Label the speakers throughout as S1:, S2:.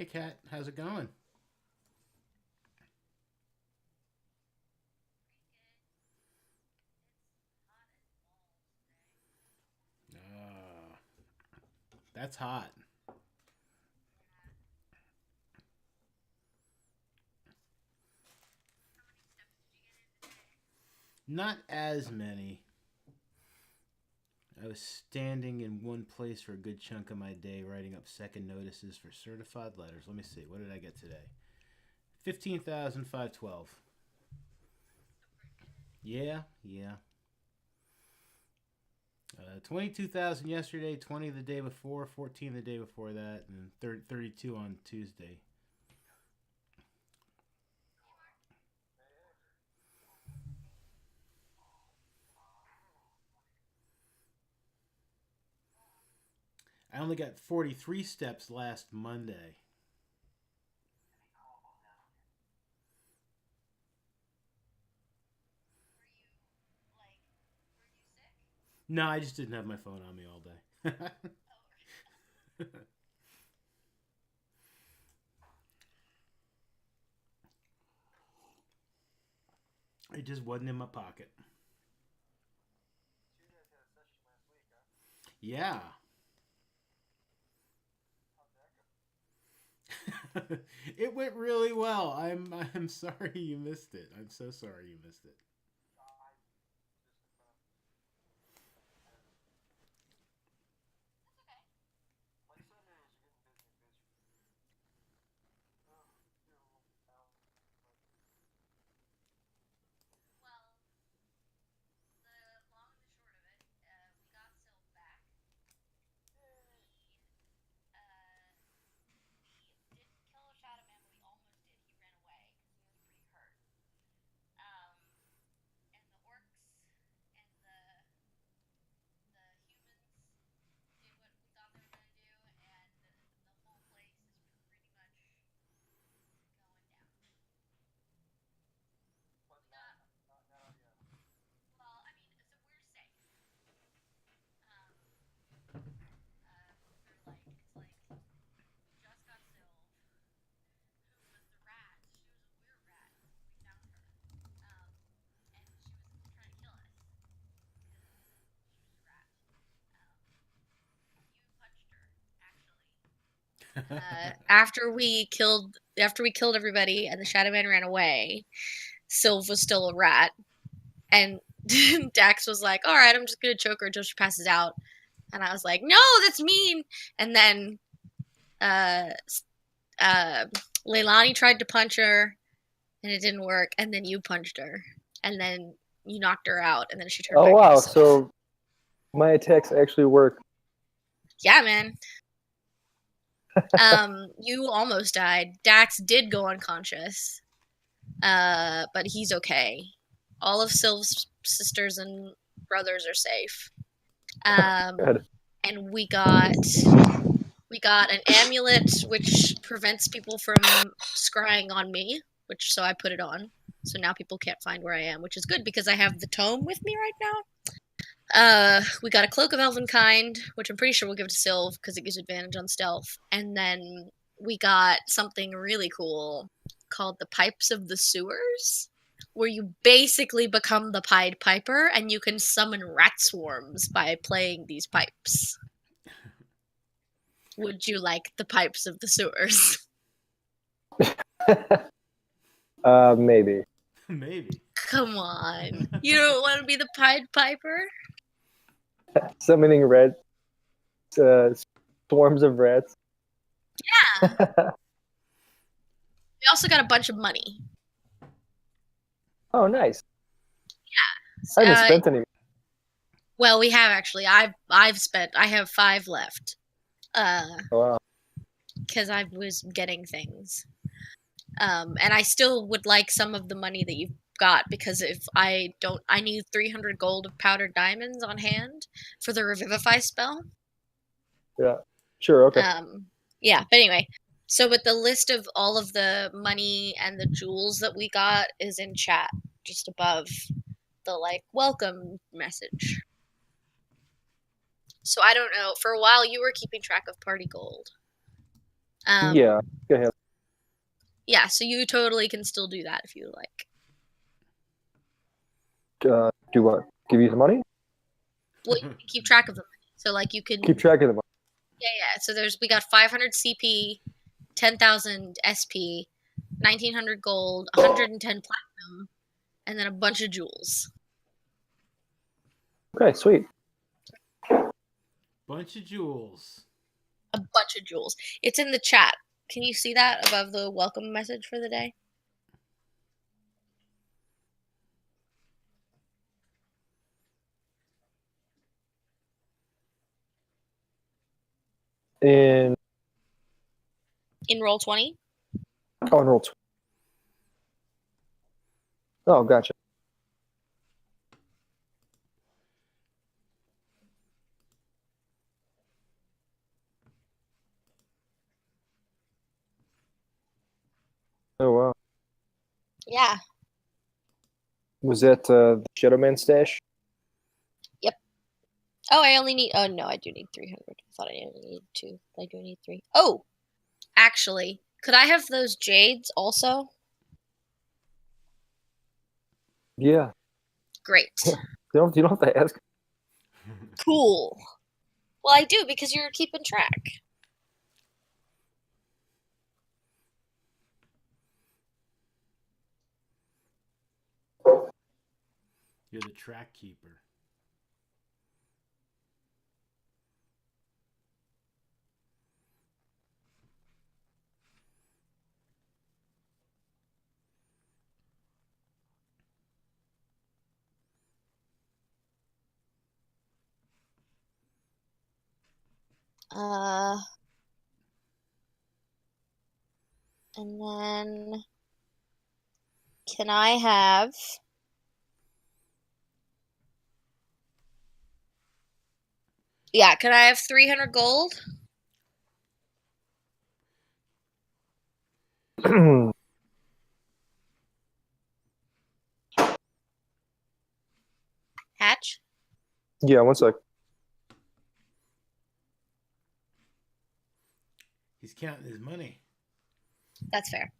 S1: Hey, Kat, how's it going? Uh, that's hot. Not as many. I was standing in one place for a good chunk of my day writing up second notices for certified letters. Let me see. What did I get today? 15,512. Yeah, yeah. 22,000 yesterday, 20 the day before, 14 the day before that, and 32 on Tuesday. I only got 43 steps last Monday. No, I just didn't have my phone on me all day. It just wasn't in my pocket. Yeah. It went really well. I'm sorry you missed it. I'm so sorry you missed it.
S2: After we killed everybody and the Shadow Man ran away, Sylv was still a rat, and Dax was like, "All right, I'm just gonna choke her until she passes out," and I was like, "No, that's mean." And then uh, uh, Leilani tried to punch her, and it didn't work, and then you punched her, and then you knocked her out, and then she turned
S3: Oh
S2: back into
S3: wow,
S2: Sylv.
S3: so my attacks actually work.
S2: Yeah, man. You almost died. Dax did go unconscious, but he's okay. All of Sylv's sisters and brothers are safe.
S3: Good.
S2: And we got an amulet which prevents people from scrying on me, which so I put it on. So now people can't find where I am, which is good because I have the tome with me right now. We got a cloak of Elvenkind, which I'm pretty sure we'll give to Sylv because it gives advantage on stealth. And then we got something really cool called the Pipes of the Sewers, where you basically become the Pied Piper and you can summon rat swarms by playing these pipes. Would you like the Pipes of the Sewers?
S3: Maybe.
S1: Maybe.
S2: Come on. You don't want to be the Pied Piper?
S3: Summoning red uh, swarms of rats.
S2: Yeah. We also got a bunch of money.
S3: Oh, nice. I haven't
S2: Uh,
S3: spent any.
S2: well, we have actually. I've spent. I have 5 left.
S3: Wow.
S2: Because I was getting things. And I still would like some of the money that you've got because if I don't, I need 300 gold of powdered diamonds on hand for the revivify spell.
S3: Yeah. Sure. Okay.
S2: Um, yeah, but anyway, so with the list of all of the money and the jewels that we got is in chat just above the like welcome message. So I don't know. For a while, you were keeping track of party gold. Um,
S3: Yeah. Go
S2: Yeah, so you totally can still do that if you like.
S3: Do what? Give you the money?
S2: Well, you can keep track of the money. So like you can
S3: Keep track of the money.
S2: yeah. So we got 500 CP, 10,000 SP, 1900 gold, 110 platinum, and then a bunch of jewels.
S3: Okay, sweet.
S1: Bunch of jewels.
S2: A bunch of jewels. It's in the chat. Can you see that above the welcome message for the day?
S3: In
S2: Roll20?
S3: in roll 20. Oh, gotcha. Oh wow.
S2: Yeah.
S3: Was that the Shadow Man stash?
S2: Yep. Oh, I only need. Oh no, I do need 300. I thought I only needed 2. I do need 3. Oh, actually, could I have those jades also?
S3: Yeah.
S2: Great.
S3: You don't have to ask.
S2: Cool. Well, I do because you're keeping track.
S1: You're the track keeper.
S2: And then can I have Yeah, can I have 300 gold? Hatch?
S3: Yeah, one sec.
S1: He's counting his money.
S2: That's fair.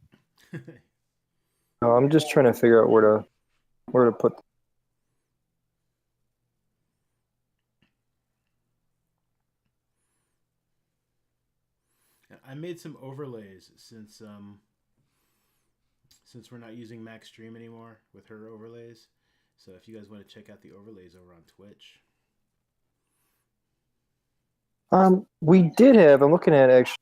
S3: No, I'm just trying to figure out where to put.
S1: I made some overlays since we're not using Max Stream anymore with her overlays. So if you guys want to check out the overlays over on Twitch.
S3: We did have. I'm looking at actually.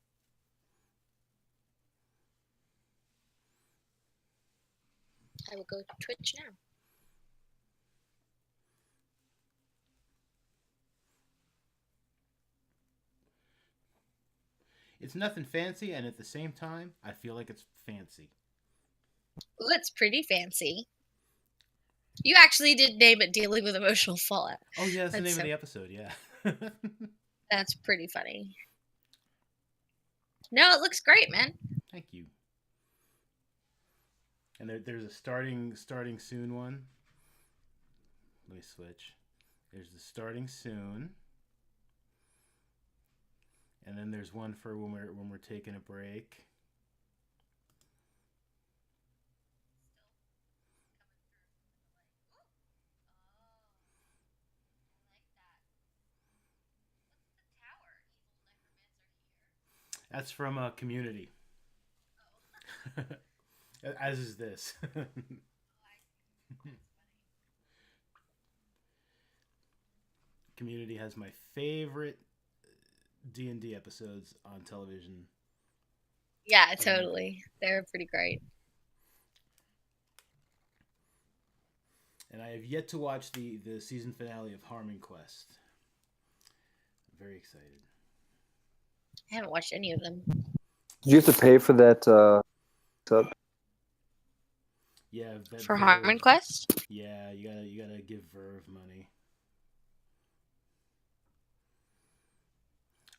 S2: I will go to Twitch now.
S1: It's nothing fancy, and at the same time, I feel like it's fancy.
S2: Ooh, it's pretty fancy. You actually did name it Dealing with Emotional Fallout.
S1: Oh, yeah, that's the name of the episode, yeah.
S2: That's pretty funny. No, it looks great, man.
S1: Thank you. And there's a starting soon one. Let me switch. There's the starting soon. And then there's one for when we're taking a break. That's from Community. As is this. Community has my favorite D&D episodes on television.
S2: Yeah, totally. They're pretty great.
S1: And I have yet to watch the season finale of Harmon Quest. I'm very excited.
S2: I haven't watched any of them.
S3: Did you have to pay for that sub?
S1: Yeah,
S2: for Harmon Quest?
S1: Yeah, you gotta give Verve money.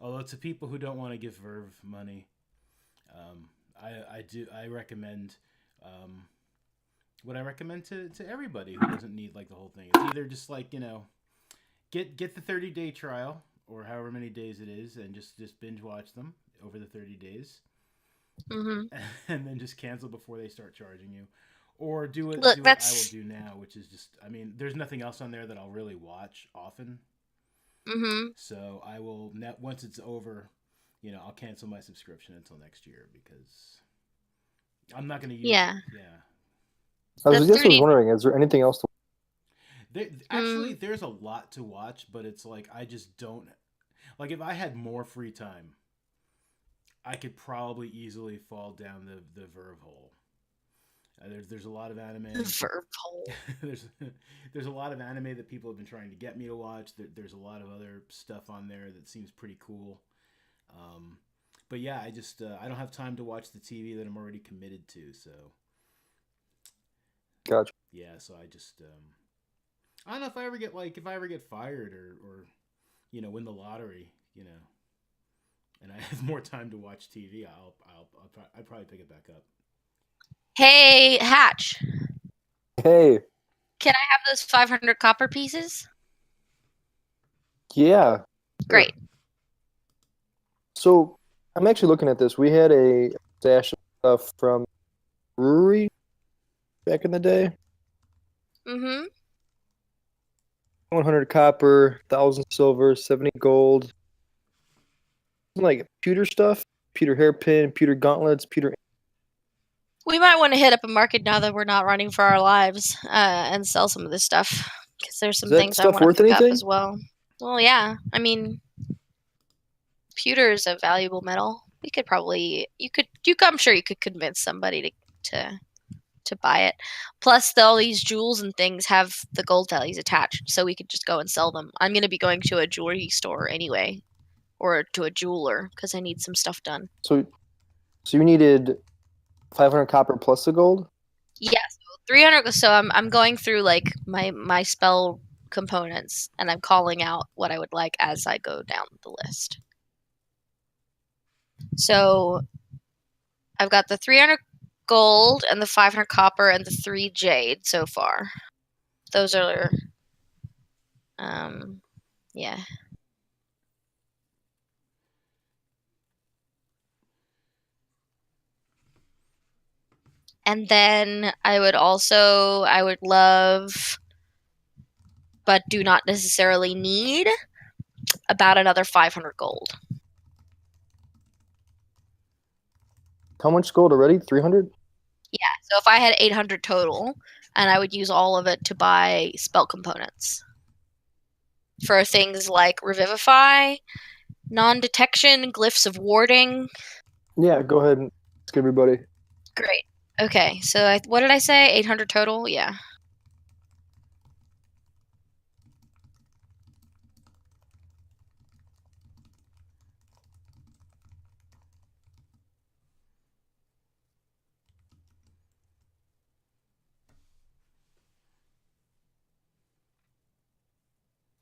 S1: Although to people who don't want to give Verve money, I recommend what I recommend to everybody who doesn't need like the whole thing. It's either just like, get the 30-day trial or however many days it is, and just binge watch them over the 30 days,
S2: Mm-hmm.
S1: and then just cancel before they start charging you, or
S2: Look,
S1: do what I will
S2: that's.
S1: do now, which is just, I mean, there's nothing else on there that I'll really watch often,
S2: Mm-hmm.
S1: so I will net once it's over, I'll cancel my subscription until next year because I'm not going to use it.
S2: Yeah.
S1: Yeah.
S3: I
S2: The
S3: was just was
S2: 3D.
S3: wondering, is there anything else to
S1: Actually,
S2: Mm,
S1: there's a lot to watch, but it's like I just don't like if I had more free time, I could probably easily fall down the Verve hole. There's a lot of anime.
S2: verb hole.
S1: there's there's a lot of anime that people have been trying to get me to watch. There's a lot of other stuff on there that seems pretty cool. Um, but yeah, I just I don't have time to watch the TV that I'm already committed to. So
S3: gotcha?
S1: yeah, so I just I don't know if I ever get if I ever get fired or win the lottery, and I have more time to watch TV, I'd probably pick it back up.
S2: Hey, Hatch.
S3: Hey,
S2: Can I have those 500 copper pieces?
S3: yeah, sure.
S2: Great.
S3: So I'm actually looking at this. We had a stash of stuff from brewery back in the day.
S2: Mm-hmm.
S3: 100 copper, 1,000 silver, 70 gold. Like pewter stuff, pewter hairpin, pewter gauntlets, pewter.
S2: We might want to hit up a market now that we're not running for our lives, and sell some of this stuff because there's
S3: Is
S2: some
S3: that
S2: things I
S3: stuff
S2: want to
S3: worth
S2: pick up
S3: anything?
S2: as well. Well, yeah. I mean, pewter is a valuable metal. We could probably I'm sure you could convince somebody to to buy it. Plus, all these jewels and things have the gold values attached, so we could just go and sell them. I'm gonna be going to a jewelry store anyway, or to a jeweler because I need some stuff done.
S3: So you needed 500 copper plus the gold?
S2: Yeah, so 300. So I'm going through like my spell components, and I'm calling out what I would like as I go down the list. So I've got the 300 gold and the 500 copper and the 3 jade so far. Those are, yeah. And then I would love, but do not necessarily need, about another 500 gold.
S3: How much gold already? 300?
S2: Yeah, so if I had 800 total, and I would use all of it to buy spell components for things like Revivify, non-detection, glyphs of warding.
S3: Yeah, go ahead and ask everybody.
S2: Great. Okay, so what did I say? 800 total? Yeah.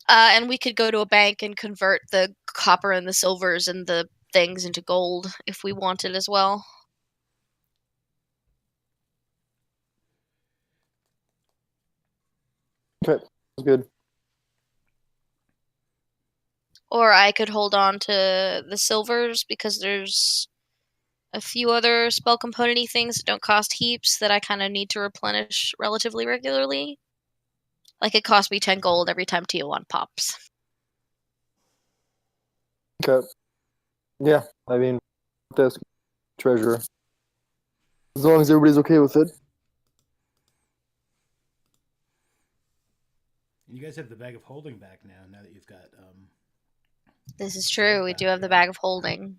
S2: And we could go to a bank and convert the copper and the silvers and the things into gold if we wanted as well.
S3: Okay, that's good.
S2: Or I could hold on to the silvers because there's a few other spell component-y things that don't cost heaps that I kind of need to replenish relatively regularly. Like it costs me 10 gold every time TO1 pops.
S3: Okay. Yeah, I mean, that's treasure. As long as everybody's okay with it.
S1: And you guys have the bag of holding back now. Now that you've got
S2: This is true. We do have the bag of holding.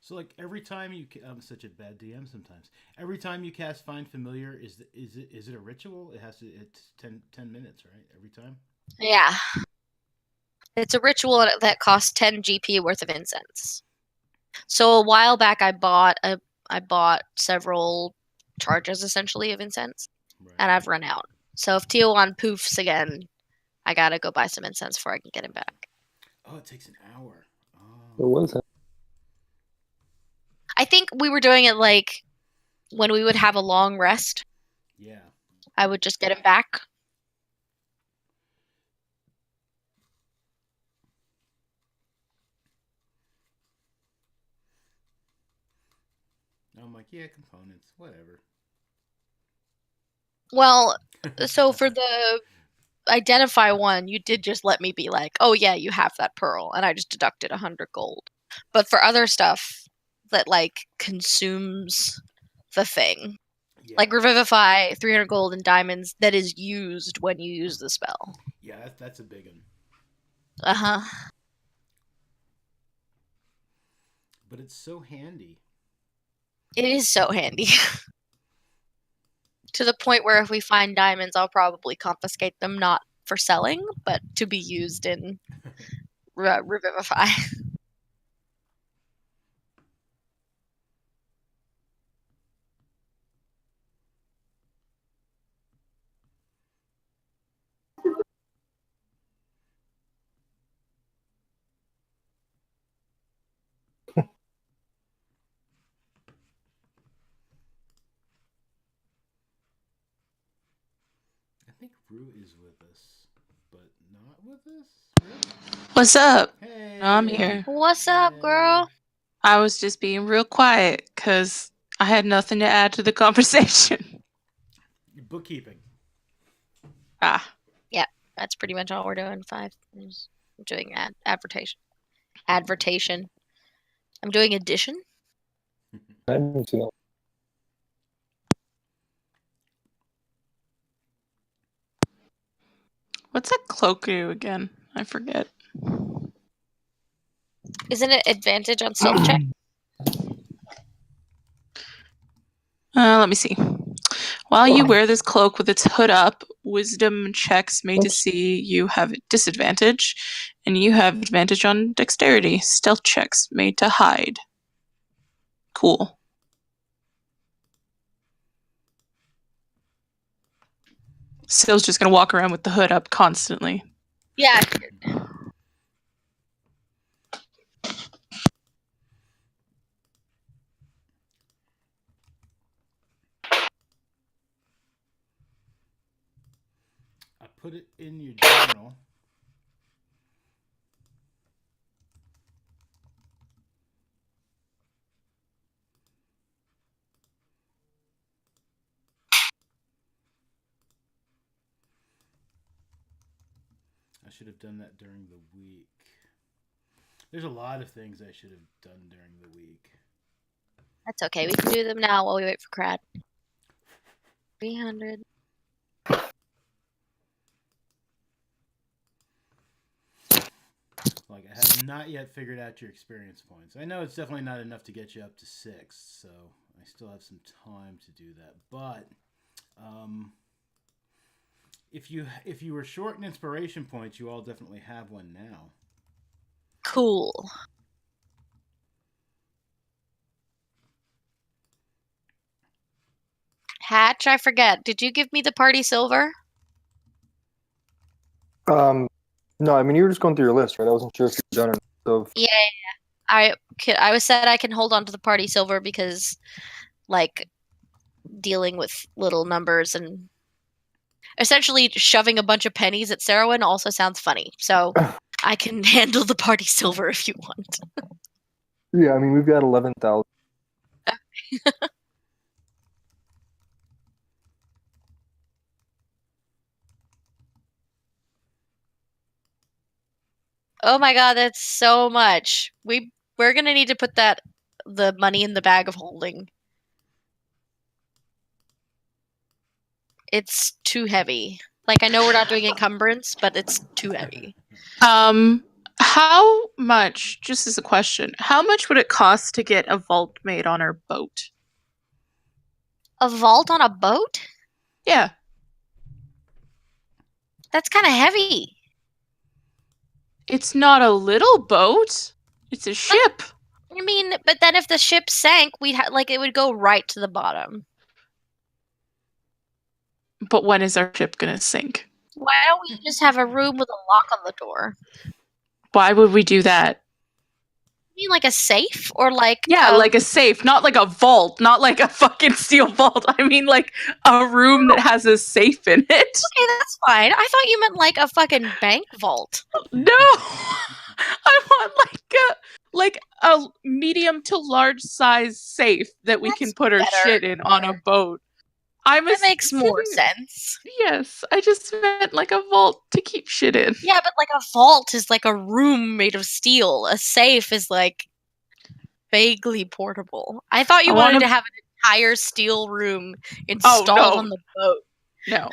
S1: So like every time I'm such a bad DM sometimes. Every time you cast Find Familiar, is it a ritual? It's 10 minutes, right? Every time.
S2: Yeah. It's a ritual that costs 10 GP worth of incense. So a while back, I bought several charges essentially of incense,
S1: Right.
S2: and I've run out. So if Tio1 poofs again, I gotta go buy some incense before I can get him back.
S1: Oh, it takes an hour.
S3: What
S1: Oh.
S3: was that?
S2: I think we were doing it like when we would have a long rest.
S1: Yeah.
S2: I would just get him back.
S1: I'm like, yeah, components, whatever.
S2: Well, so for the identify one, you did just let me be like, oh yeah, you have that pearl, and I just deducted 100 gold. But for other stuff that like consumes the thing,
S1: Yeah.
S2: like revivify, 300 gold and diamonds, that is used when you use the spell.
S1: Yeah, that's a big one.
S2: Uh-huh.
S1: But it's so handy.
S2: It is so handy. To the point where if we find diamonds, I'll probably confiscate them, not for selling, but to be used in revivify.
S1: I think Rue is with us, but not with us. Rue?
S4: What's up?
S1: Hey.
S4: No, I'm here.
S2: What's up, girl?
S4: I was just being real quiet because I had nothing to add to the conversation.
S1: Bookkeeping.
S4: Ah,
S2: That's pretty much all we're doing. 5. I'm doing advertation. I'm doing addition.
S3: I didn't see that.
S4: what's that cloak do again? I forget.
S2: Isn't it advantage on stealth check?
S4: Let me see. While you wear this cloak with its hood up, wisdom checks made to see you have disadvantage, and you have advantage on dexterity. Stealth checks made to hide. Cool. Sill's just gonna walk around with the hood up constantly.
S2: Yeah.
S1: I put it in your journal. I should have done that during the week. There's a lot of things I should have done during the week.
S2: That's okay. We can do them now while we wait for Crad. 300.
S1: Like, I have not yet figured out your experience points. I know it's definitely not enough to get you up to 6, so I still have some time to do that. But if you were short in inspiration points, you all definitely have one now.
S2: Cool. Hatch, I forget. Did you give me the party silver?
S3: No, I mean you were just going through your list, right? I wasn't sure if you were done or not. So
S2: I was said I can hold on to the party silver because, like, dealing with little numbers and essentially shoving a bunch of pennies at Sarowin also sounds funny. So I can handle the party silver if you want.
S3: yeah, I mean we've got 11,000.
S2: Oh my god, that's so much. We're gonna need to put the money in the bag of holding. It's too heavy. Like, I know we're not doing encumbrance, but it's too heavy.
S4: How much, just as a question, how much would it cost to get a vault made on our boat?
S2: A vault on a boat?
S4: Yeah.
S2: That's kind of heavy.
S4: It's not a little boat. It's a ship.
S2: I mean, but then if the ship sank, it would go right to the bottom.
S4: But when is our ship gonna sink?
S2: Why don't we just have a room with a lock on the door?
S4: Why would we do that?
S2: You mean like a safe or like?
S4: Yeah, like a safe, not like a vault, not like a fucking steel vault. I mean, like a room that has a safe in it.
S2: Okay, that's fine. I thought you meant like a fucking bank vault.
S4: No, I want like a medium to large size safe that we can
S2: That's
S4: put our
S2: better.
S4: shit in on a boat.
S2: That makes more sense.
S4: Yes, I just meant like a vault to keep shit in.
S2: Yeah, but like a vault is like a room made of steel. A safe is like vaguely portable. I thought you wanted to have an entire steel room installed on the boat.
S4: No.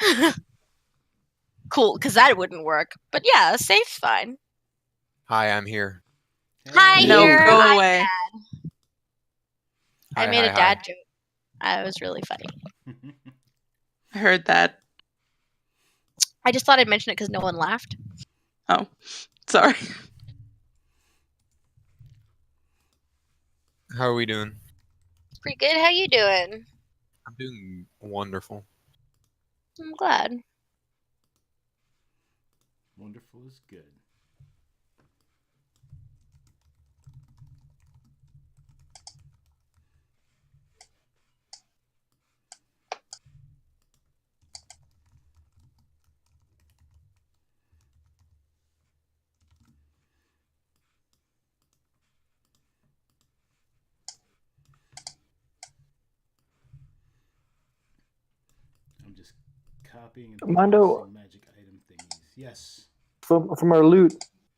S2: Cool, because that wouldn't work. But yeah, a safe's fine.
S5: Hi, I'm here.
S2: Hi,
S4: No,
S2: here.
S4: go
S2: Hi,
S4: away.
S2: Dad. I
S5: Hi,
S2: made
S5: hi,
S2: a dad
S5: hi.
S2: joke. It was really funny.
S4: I heard that.
S2: I just thought I'd mention it because no one laughed.
S4: Oh, sorry.
S5: How are we doing?
S2: Pretty good. How you doing?
S5: I'm doing wonderful.
S2: I'm glad.
S1: Wonderful is good. I'm just copying and
S3: Mondo-
S1: pasting magic item thingies. Yes.
S3: From our loot,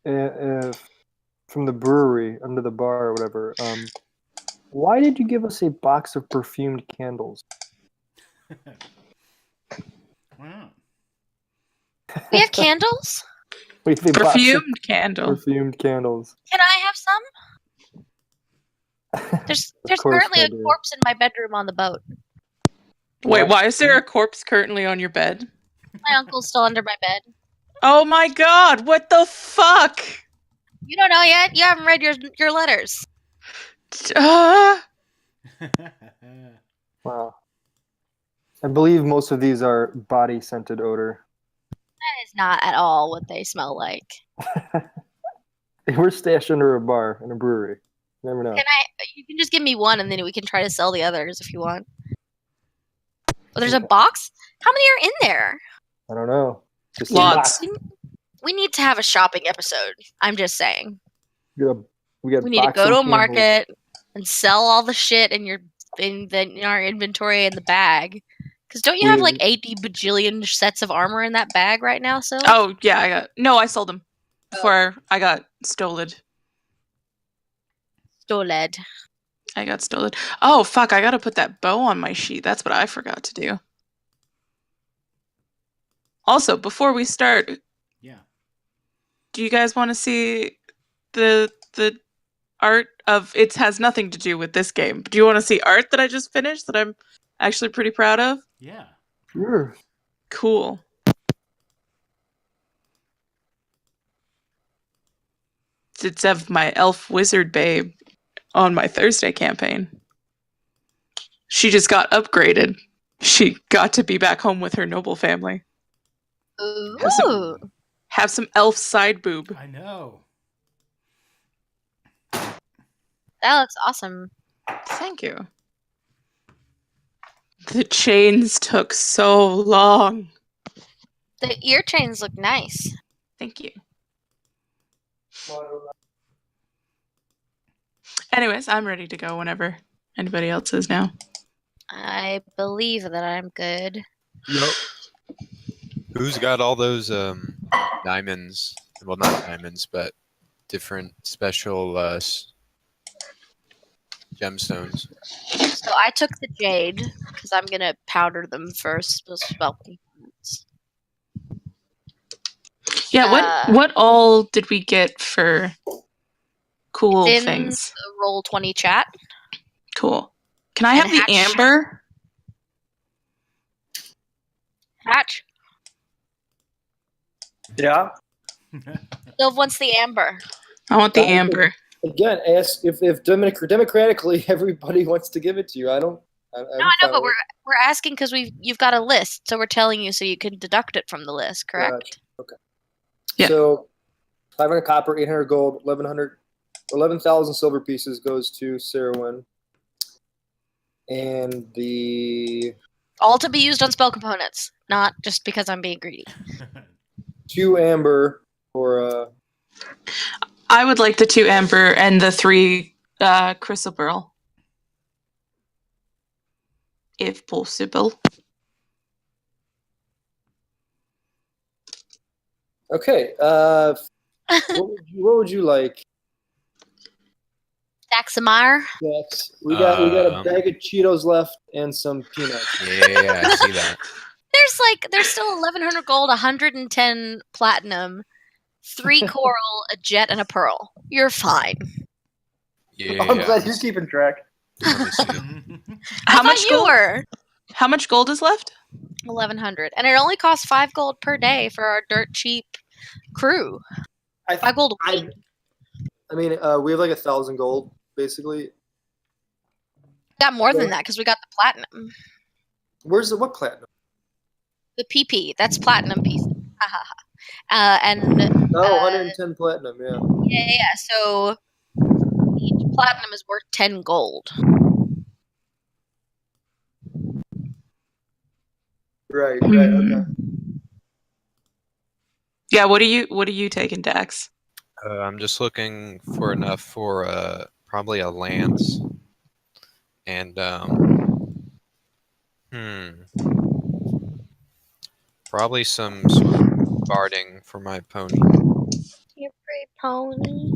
S3: from the brewery under the bar or whatever. Why did you give us a box of perfumed candles?
S1: Why not?
S2: We have candles?
S3: We have a box of
S4: Perfumed candle.
S3: perfumed candles.
S2: Can I have some? There's
S3: course,
S2: currently
S3: my
S2: a
S3: dear.
S2: corpse in my bedroom on the boat.
S4: Wait,
S3: What?
S4: why is there a corpse currently on your bed?
S2: My uncle's still under my bed.
S4: Oh my god, what the fuck?
S2: You don't know yet? You haven't read your letters.
S3: Wow. I believe most of these are body scented odor.
S2: That is not at all what they smell like.
S3: They were stashed under a bar in a brewery. You never know.
S2: You can just give me one and then we can try to sell the others if you want. Oh, there's a
S3: Okay.
S2: box? How many are in there?
S3: I don't know. Just
S4: Lots.
S3: a box.
S2: We need to have a shopping episode. I'm just saying.
S3: We got
S2: We need to
S3: box
S2: go
S3: of
S2: to a
S3: candles.
S2: market and sell all the shit in our inventory in the bag. Because don't you have like 80 bajillion sets of armor in that bag right now, Sil?
S4: Oh, yeah, I sold them before I got stolen.
S2: Stoled.
S4: I got stolen. Oh, fuck, I gotta put that bow on my sheet. That's what I forgot to do. Also, before we start,
S1: Yeah.
S4: do you guys want to see the art of... It has nothing to do with this game. Do you want to see art that I just finished that I'm actually pretty proud of?
S1: Yeah.
S3: Sure.
S4: Cool. It's of my elf wizard babe on my Thursday campaign. She just got upgraded. She got to be back home with her noble family.
S2: Ooh.
S4: Have some elf side boob.
S1: I know.
S2: That looks awesome.
S4: Thank you. The chains took so long.
S2: The ear chains look nice.
S4: Thank you. Anyways, I'm ready to go whenever anybody else is now.
S2: I believe that I'm good.
S5: Yep. Who's got all those diamonds? Well, not diamonds, but different special gemstones.
S2: So I took the jade because I'm gonna powder them first. Those spell components.
S4: Yeah, what all did we get for cool
S2: in
S4: things?
S2: the Roll20 chat.
S4: Cool. Can I have
S2: And
S4: the
S2: Hatch.
S4: amber?
S2: Hatch.
S3: Yeah.
S2: Sylv wants the amber.
S4: I want the amber.
S3: Again, ask if democratically everybody wants to give it to you.
S2: No, I know, but we're asking because you've got a list, so we're telling you so you can deduct it from the list, correct?
S3: Gotcha. Okay.
S4: Yeah.
S3: So 500 copper, 800 gold, 11,000 silver pieces goes to Sarowin. And the
S2: All to be used on spell components, not just because I'm being greedy.
S3: 2 amber for
S4: I would like the 2 amber and the 3 chrysoberyl. If possible.
S3: Okay. What would you like?
S2: Daxamar?
S3: Yes. We got a bag of Cheetos left and some peanuts.
S5: Yeah, I see that.
S2: There's still 1,100 gold, 110 platinum, 3 coral, a jet, and a pearl. You're fine.
S5: Yeah.
S3: I'm glad you're keeping track.
S5: Let me see.
S4: How much
S2: you
S4: gold?
S2: were?
S4: How much gold is left?
S2: 1,100, and it only costs 5 gold per day for our dirt cheap crew. 5 gold a week.
S3: I mean, we have like 1,000 gold basically.
S2: Got more than that because we got the platinum.
S3: What platinum?
S2: The PP, that's platinum piece. And
S3: 110 platinum. Yeah.
S2: yeah. So each platinum is worth 10 gold.
S3: Right. Okay.
S4: Yeah, what are you taking, Dax?
S5: I'm just looking for enough for probably a lance and probably some barding for my pony.
S2: Your pretty pony.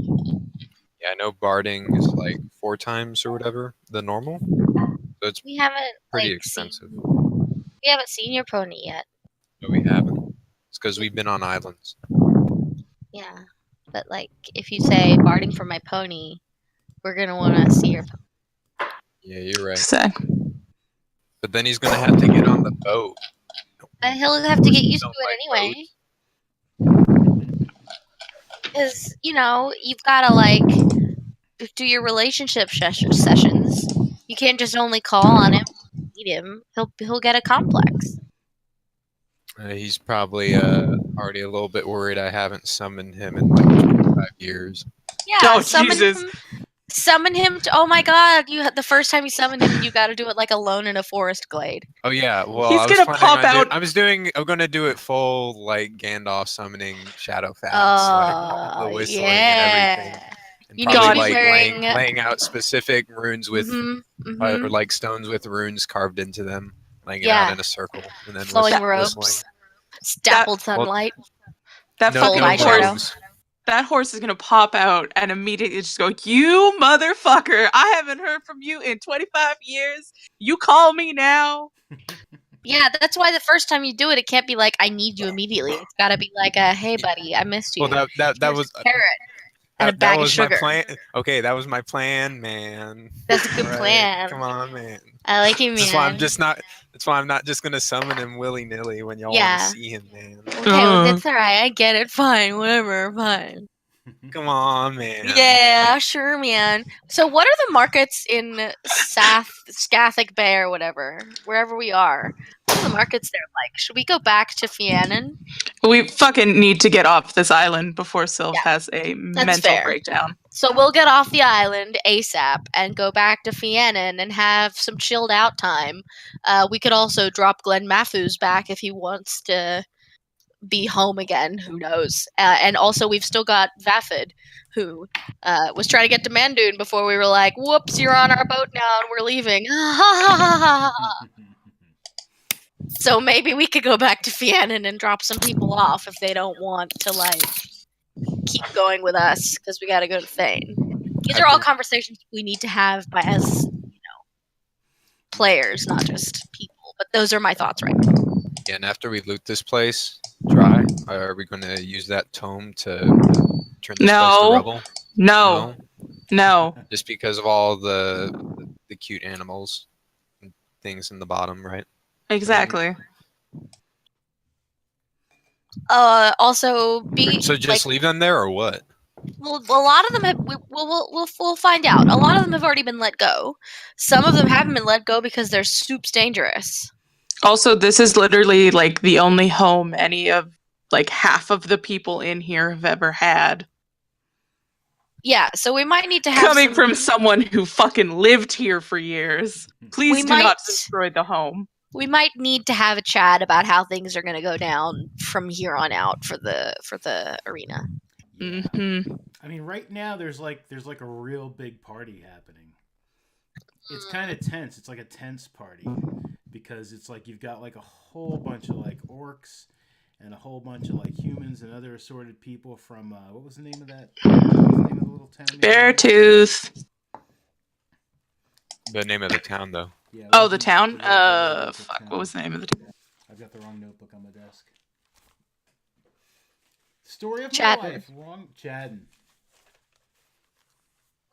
S5: Yeah, I know barding is like 4 times or whatever the normal, so it's
S2: We haven't
S5: pretty
S2: like,
S5: expensive.
S2: we haven't seen your pony yet.
S5: No, we haven't. It's because we've been on islands.
S2: Yeah, but like if you say barding for my pony, we're gonna want to see your pony.
S5: Yeah, you're right.
S4: So,
S5: But then he's gonna have to get on the boat.
S2: He'll have to get used to
S5: Don't
S2: it
S5: like
S2: anyway. Because you've gotta like do your relationship sessions. You can't just only call on him, need him. He'll get a complex.
S5: He's probably already a little bit worried I haven't summoned him in like 25 years.
S2: Yeah,
S4: oh Jesus!
S2: Summon him to. Oh my God! The first time you summon him, you got to do it like alone in a forest glade.
S5: Oh yeah, well
S4: He's
S5: I was
S4: gonna pop out.
S5: I'm gonna do it full like Gandalf summoning Shadowfax, like the whistling and everything. And
S2: You
S5: probably
S2: need to be
S5: like
S2: wearing...
S5: laying out specific runes with or like stones with runes carved into them, laying it out in a circle, and then
S2: flowing robes,
S5: whistling.
S2: dappled sunlight.
S4: That
S5: No,
S4: fucking
S5: no
S4: horse.
S5: robes.
S4: That horse is gonna pop out and immediately just go, "You motherfucker! I haven't heard from you in 25 years. You call me now."
S2: Yeah, that's why the first time you do it, it can't be like, "I need you immediately." It's got to be like, "Hey, buddy, I missed you."
S5: Well, that was
S2: a carrot and a bag of sugar.
S5: My plan. Okay, that was my plan, man.
S2: That's a good plan.
S5: Come on, man.
S2: I like you, man.
S5: That's why I'm not just gonna summon him willy nilly when y'all want to see him, man.
S2: Okay, well, that's alright. I get it. Fine, whatever. Fine.
S5: Come on, man.
S2: Yeah, sure, man. So, what are the markets in Scathic Bay or whatever, wherever we are? What are the markets there like? Should we go back to Fiannan?
S4: We fucking need to get off this island before Sylph has a mental breakdown.
S2: So we'll get off the island ASAP and go back to Fiannan and have some chilled out time. We could also drop Glenn Matthews back if he wants to be home again. Who knows? And also, we've still got Vafid, who was trying to get to Mandoon before we were like, whoops, you're on our boat now and we're leaving. So maybe we could go back to Fiannan and drop some people off if they don't want to, like, keep going with us, because we gotta go to Thane. These are all conversations we need to have as, players, not just people. But those are my thoughts right now.
S5: Yeah, and after we loot this place dry, are we going to use that tome to turn this place to rubble?
S4: No.
S5: Just because of all the cute animals and things in the bottom, right?
S4: Exactly.
S2: Also,
S5: So just leave them there, or what?
S2: Well, a lot of them have. We'll find out. A lot of them have already been let go. Some of them haven't been let go because they're soups dangerous.
S4: Also, this is literally like the only home any of like half of the people in here have ever had.
S2: Yeah, so we might need to have
S4: Coming
S2: some,
S4: from someone who fucking lived here for years. Please do not destroy the home.
S2: We might need to have a chat about how things are going to go down from here on out for the arena.
S1: Yeah.
S4: Mm-hmm.
S1: I mean, right now there's like a real big party happening. It's kind of tense. It's like a tense party because it's like you've got like a whole bunch of like orcs and a whole bunch of like humans and other assorted people from what was the name of that? What was the name of the little town?
S4: Beartooth.
S5: The name of the town, though.
S1: Yeah,
S4: Oh, the town?
S1: Fuck,
S4: what was the name of the town?
S1: I've got the wrong notebook on my desk. Story of
S2: Chadden.
S1: my life. Wrong. Chadden.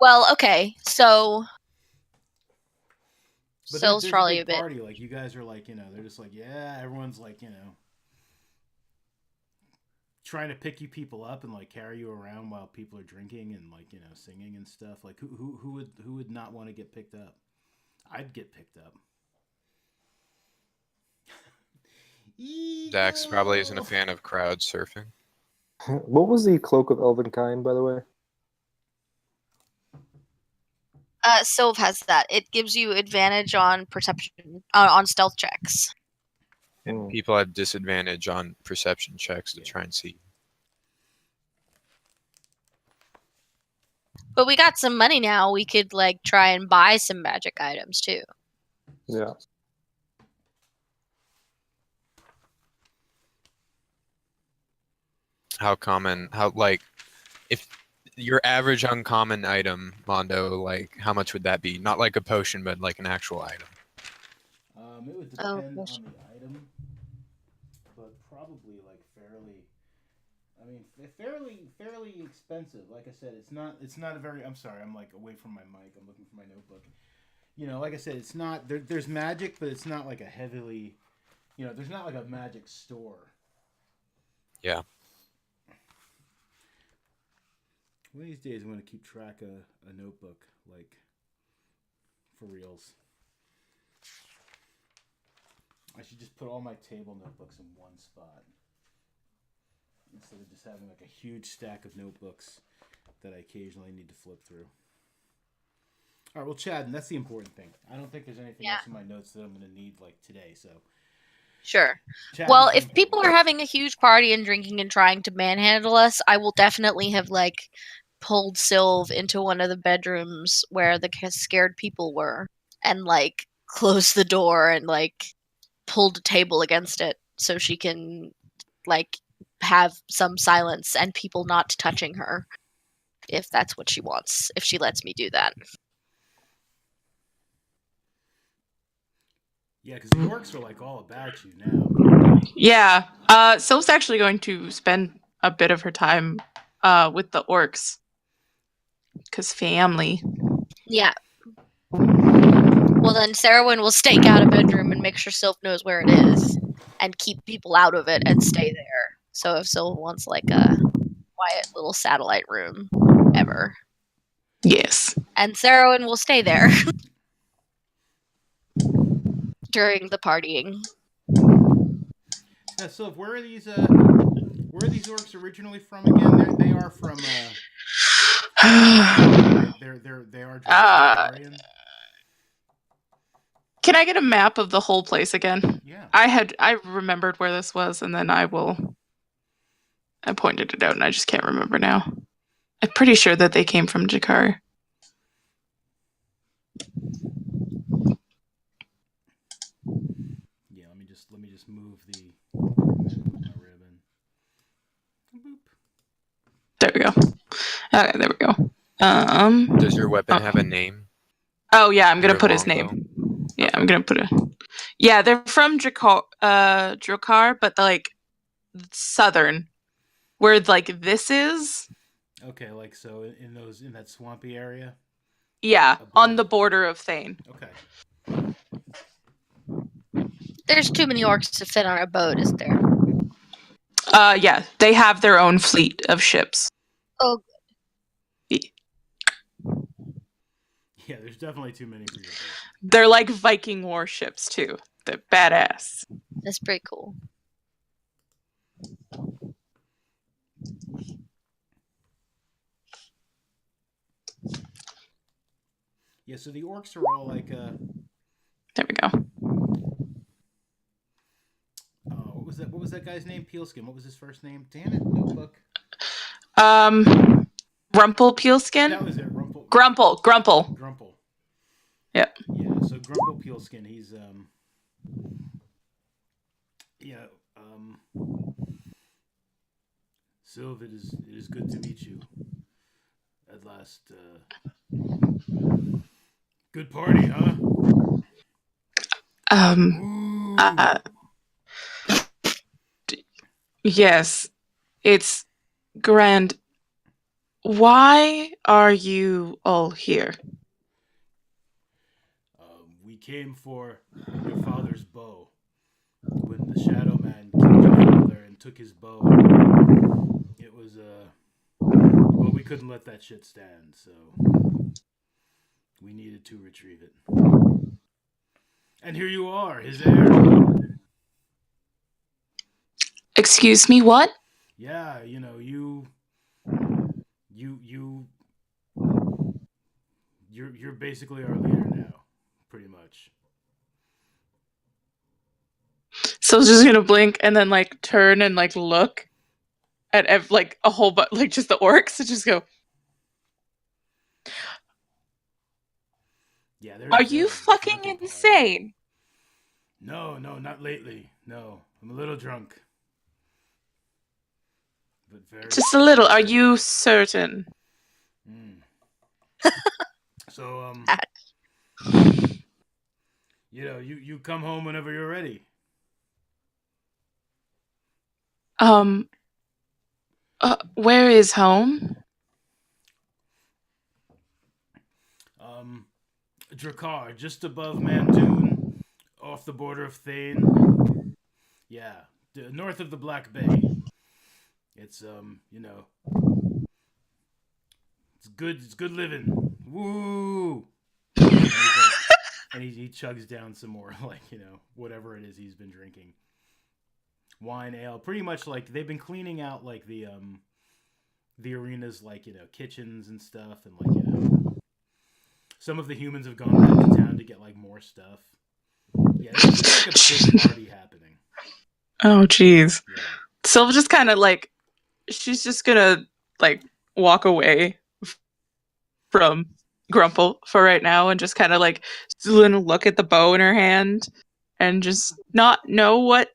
S2: Well, okay, so
S1: But
S2: Sill's
S1: there's
S2: probably
S1: a
S2: a
S1: big
S2: bit.
S1: party. Like, you guys are like, they're just like, yeah, everyone's like, trying to pick you people up and like carry you around while people are drinking and like, singing and stuff. Like, who would not want to get picked up? I'd get picked up.
S5: Dax probably isn't a fan of crowd surfing.
S3: What was the Cloak of Elvenkind, by the way?
S2: Sylve has that. It gives you advantage on perception, on stealth checks.
S3: And
S5: People have disadvantage on perception checks to try and see.
S2: But we got some money now. We could like try and buy some magic items too.
S3: yeah.
S5: If your average uncommon item, Mondo, like, how much would that be? Not like a potion, but like an actual item.
S1: It would
S2: Oh,
S1: depend
S2: gosh.
S1: on the item, but probably like fairly. I mean, fairly expensive. Like I said, it's not a very. I'm sorry, I'm like away from my mic. I'm looking for my notebook. Like I said, it's not. There's magic, but it's not like a heavily. There's not like a magic store.
S5: Yeah.
S1: One of these days, I'm going to keep track of a notebook, like, for reals. I should just put all my table notebooks in one spot. Instead of just having, like, a huge stack of notebooks that I occasionally need to flip through. All right, well, Chad, and that's the important thing. I don't think there's anything else in my notes that I'm going to need, like, today, so...
S2: Sure.
S1: Chad,
S2: Well, if people are having a huge party and drinking and trying to manhandle us, I will definitely have like pulled Sylve into one of the bedrooms where the scared people were and like closed the door and like pulled a table against it so she can like have some silence and people not touching her if that's what she wants, if she lets me do that.
S1: Yeah, because the orcs are, like, all about you now.
S4: Yeah. Sylve's actually going to spend a bit of her time with the orcs. Because family.
S2: Yeah. Well, then Sarahwin will stake out a bedroom and make sure Sylve knows where it is and keep people out of it and stay there. So if Sylve wants like a quiet little satellite room ever.
S4: Yes.
S2: And Sarahwin will stay there during the partying.
S1: Yeah, so where are these orcs originally from again? They are from they are Dracarys.
S4: Can I get a map of the whole place again?
S1: Yeah.
S4: I remembered where this was, and then I pointed it out, and I just can't remember now. I'm pretty sure that they came from Jakar.
S1: Yeah, let me just move the my ribbon. Boop.
S4: There we go. Okay, there we go.
S5: Does your weapon have a name?
S4: Oh yeah, I'm gonna
S5: Your
S4: put his
S5: longbow?
S4: name. Yeah, I'm gonna put it. Yeah, they're from Drakkar, but like southern, where like this is.
S1: Okay, like so in that swampy area.
S4: Yeah, on the border of Thane.
S1: Okay.
S2: There's too many orcs to fit on a boat, is there?
S4: Yeah, they have their own fleet of ships.
S2: Oh,
S1: Yeah, there's definitely too many for your taste.
S4: They're like Viking warships too. They're badass.
S2: That's pretty cool.
S1: Yeah, so the orcs are all like
S4: There we go.
S1: what was that guy's name? Peelskin. What was his first name? Damn it, notebook.
S4: Rumpelstiltskin?
S1: That was it, Rumple.
S4: Grumple.
S1: Grumple.
S4: Yep.
S1: Yeah, so Grumple Peelskin, he's Sylv, it is good to meet you. At last, good party, huh? Ooh.
S4: Yes, it's grand. Why are you all here?
S1: We came for your father's bow. When the Shadow Man killed your father and took his bow, it was well, we couldn't let that shit stand, so we needed to retrieve it. And here you are, his heir.
S4: Excuse me, what?
S1: Yeah, you know, you're basically our leader now, pretty much.
S4: So I was just gonna blink and then like turn and like look at like a whole bunch, like just the orcs, and just go.
S1: Yeah,
S4: Are you fucking insane?
S1: No, not lately. No, I'm a little drunk. But very
S4: Just a little. Are you certain?
S1: So, you know, you come home whenever you're ready.
S4: Where is home?
S1: Drakkar, just above Mandoon, off the border of Thane. Yeah, north of the Black Bay. It's you know, it's good living. Woo! And he chugs down some more, like, you know, whatever it is he's been drinking. Wine, ale, pretty much like they've been cleaning out like the arenas, like, you know, kitchens and stuff, and like, you know, some of the humans have gone back to town to get like more stuff. Yeah, there's like a big party happening.
S4: Oh, jeez.
S1: Yeah.
S4: Sylva just kind of like, she's just gonna like walk away from Grumple for right now and just kind of like look at the bow in her hand and just not know what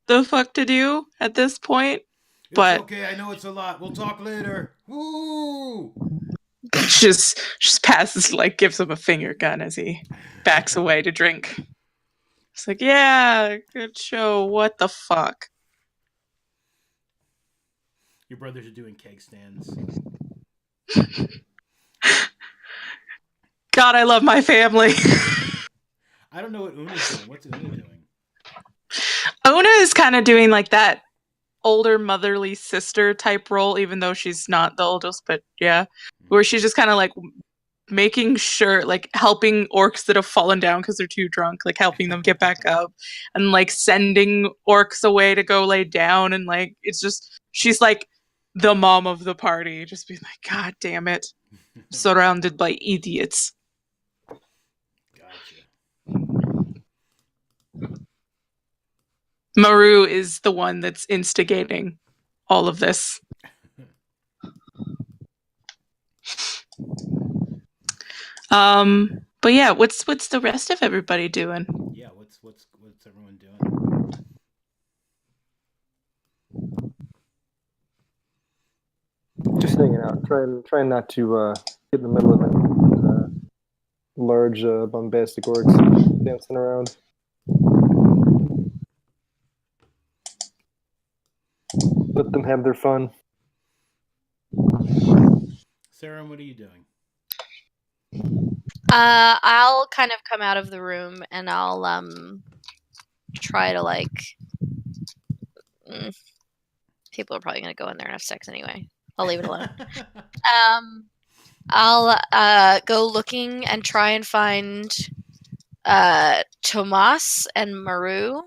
S4: the fuck to do at this point.
S1: It's
S4: but
S1: okay, I know it's a lot. We'll talk later. Woo!
S4: just passes, like, gives him a finger gun as he backs away to drink. It's like, yeah, good show. What the fuck?
S1: Your brothers are doing keg stands.
S4: God, I love my family.
S1: I don't know what Una's doing. What's Una doing?
S4: Una is kind of doing like that older motherly sister type role, even though she's not the oldest, but yeah, where she's just kind of like making sure, like helping orcs that have fallen down because they're too drunk, like helping them get back up, and like sending orcs away to go lay down, and like it's just, she's like the mom of the party, just being like, God damn it, surrounded by idiots.
S1: Gotcha.
S4: Maru is the one that's instigating all of this. But yeah, what's the rest of everybody doing?
S1: Yeah, what's everyone doing?
S3: Just hanging out, trying not to get in the middle of it. Large bombastic orcs dancing around. Let them have their fun.
S1: Sarah, what are you doing?
S2: I'll kind of come out of the room and I'll try to like. People are probably gonna go in there and have sex anyway. I'll leave it alone. I'll go looking and try and find Tomas and Maru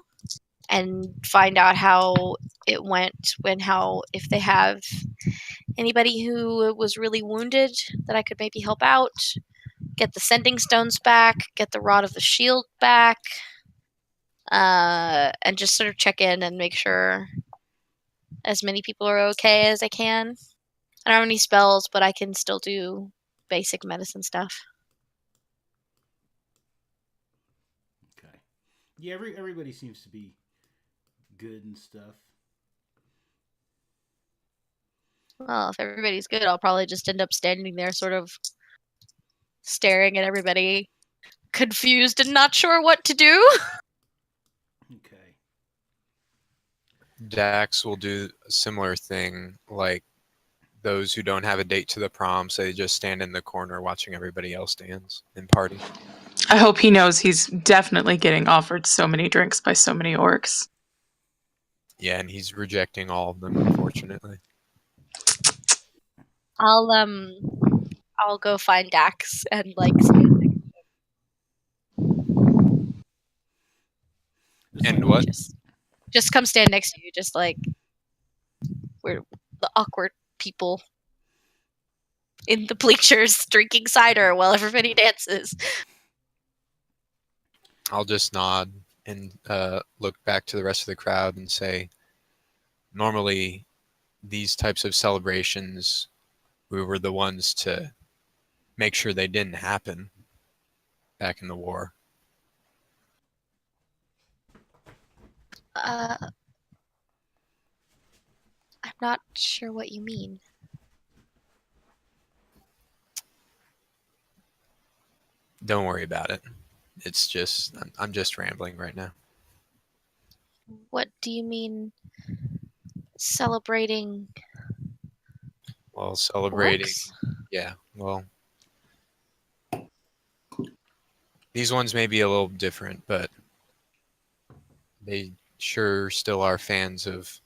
S2: and find out how it went if they have anybody who was really wounded that I could maybe help out, get the sending stones back, get the rod of the shield back, and just sort of check in and make sure as many people are okay as I can. I don't have any spells, but I can still do basic medicine stuff.
S1: Okay. Yeah, everybody seems to be good and stuff.
S2: Well, if everybody's good, I'll probably just end up standing there sort of staring at everybody, confused and not sure what to do.
S1: Okay.
S5: Dax will do a similar thing, like those who don't have a date to the prom, so they just stand in the corner watching everybody else dance and party.
S4: I hope he knows he's definitely getting offered so many drinks by so many orcs.
S5: Yeah, and he's rejecting all of them, unfortunately.
S2: I'll go find Dax and like
S5: And what?
S2: just come stand next to you, just like we're the awkward people in the bleachers drinking cider while everybody dances.
S5: I'll just nod and look back to the rest of the crowd and say, normally these types of celebrations, we were the ones to make sure they didn't happen back in the war.
S2: I'm not sure what you mean.
S5: Don't worry about it. It's just, I'm just rambling right now.
S2: What do you mean celebrating?
S5: Well, celebrating,
S2: Orcs?
S5: yeah, well, these ones may be a little different, but they sure still are fans of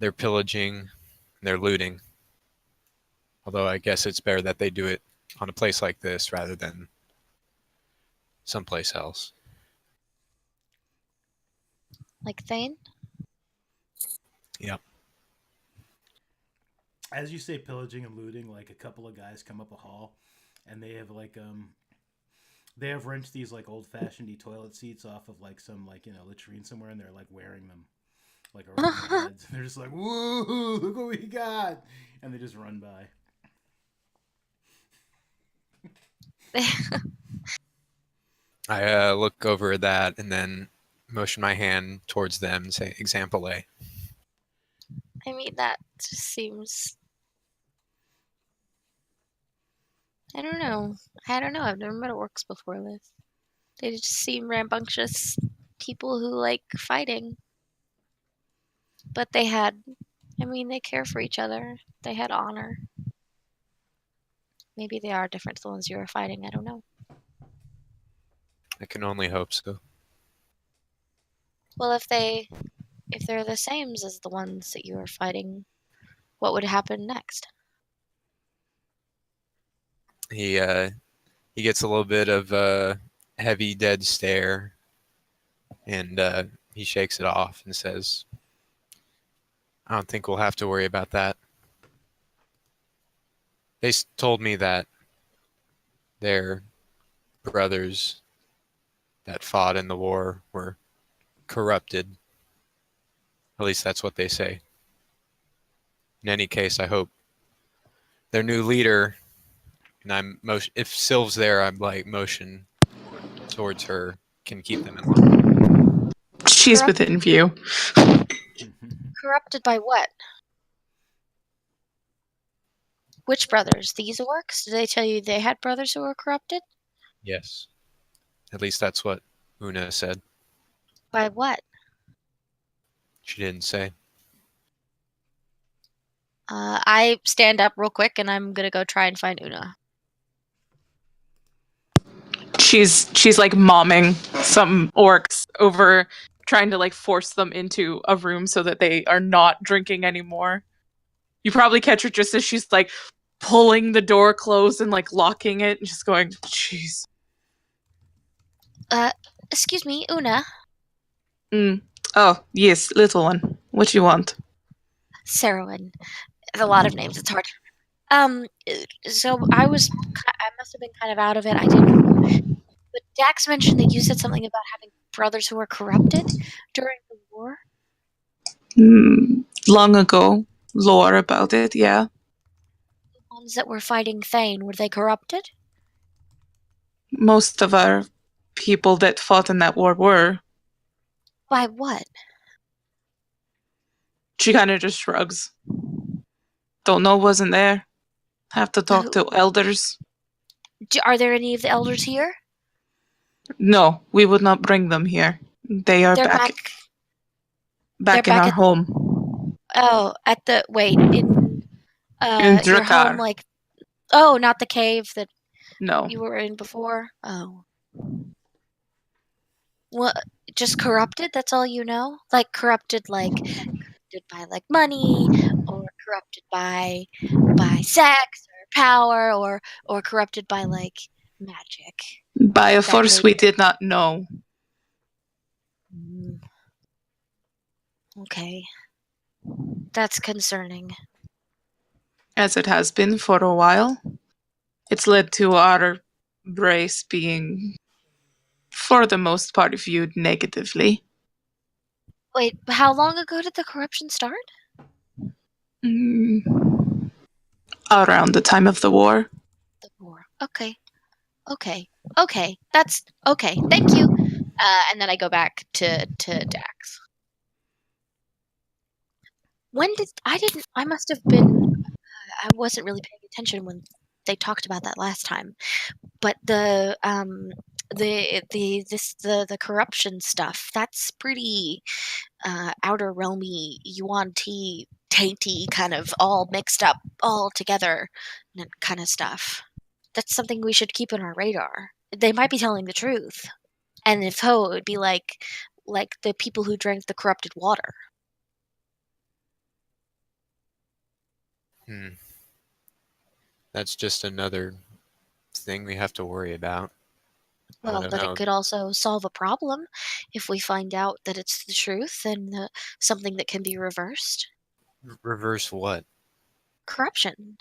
S5: their pillaging, their looting. Although I guess it's better that they do it on a place like this rather than someplace else.
S2: Like Thane?
S5: Yep.
S1: As you say pillaging and looting, like a couple of guys come up a hall and they have like they have wrenched these like old fashioned toilet seats off of like some like latrine somewhere, and they're like wearing them like around their heads. And they're just like, "Woo! Look what we got!" And they just run by.
S5: I look over that and then motion my hand towards them and say, example A.
S2: I mean, that just seems. I don't know. I've never met orcs before this. They just seem rambunctious people who like fighting. But they care for each other. They had honor. Maybe they are different to the ones you were fighting. I don't know.
S5: I can only hope so.
S2: Well, if they're the same as the ones that you were fighting, what would happen next?
S5: He gets a little bit of a heavy, dead stare, and he shakes it off and says, I don't think we'll have to worry about that. They told me that their brothers that fought in the war were corrupted. At least that's what they say. In any case, I hope their new leader, and if Sylv's there, I'm like motion towards her, can keep them in line.
S4: She's within view.
S2: Corrupted by what? Which brothers? These orcs? Did they tell you they had brothers who were corrupted?
S5: Yes. At least that's what Una said.
S2: By what?
S5: She didn't say.
S2: I stand up real quick and I'm gonna go try and find Una.
S4: She's like momming some orcs over, trying to like force them into a room so that they are not drinking anymore. You probably catch her just as she's like pulling the door closed and like locking it and just going, jeez.
S2: Excuse me, Una.
S4: Oh, yes, little one. What you want?
S2: Sarowin. A lot of names. It's hard. So I must have been kind of out of it. I didn't. But Dax mentioned that you said something about having brothers who were corrupted during the war.
S4: Long ago. Lore about it, yeah.
S2: The ones that were fighting Thane, were they corrupted?
S4: Most of our people that fought in that war were.
S2: By what?
S4: She kind of just shrugs. Don't know, wasn't there. Have to talk to elders.
S2: Are there any of the elders here?
S4: No, we would not bring them here. They are
S2: They're
S4: back
S2: they're
S4: in
S2: back
S4: our
S2: at
S4: home.
S2: at the wait in
S4: In
S2: your home,
S4: Drakkar.
S2: like not the cave that
S4: No.
S2: you were in before. Oh, what? Just corrupted? That's all you know? Like corrupted by like money, or corrupted by sex or power, or corrupted by like magic.
S4: By a
S2: That
S4: force we did not know.
S2: Okay. That's concerning.
S4: As it has been for a while. It's led to our race being, for the most part, viewed negatively.
S2: Wait, how long ago did the corruption start?
S4: Around the time of the war.
S2: The war. Okay. That's okay. Thank you. And then I go back to Dax. I must have been. I wasn't really paying attention when they talked about that last time. But the corruption stuff, that's pretty outer realmy, yuan-ti, tainty, kind of all mixed up, all together, kind of stuff. That's something we should keep on our radar. They might be telling the truth, and if so, it would be like the people who drank the corrupted water.
S5: That's just another thing we have to worry about.
S2: Well, but it could also solve a problem if we find out that it's the truth and something that can be reversed.
S5: Reverse what?
S2: Corruption.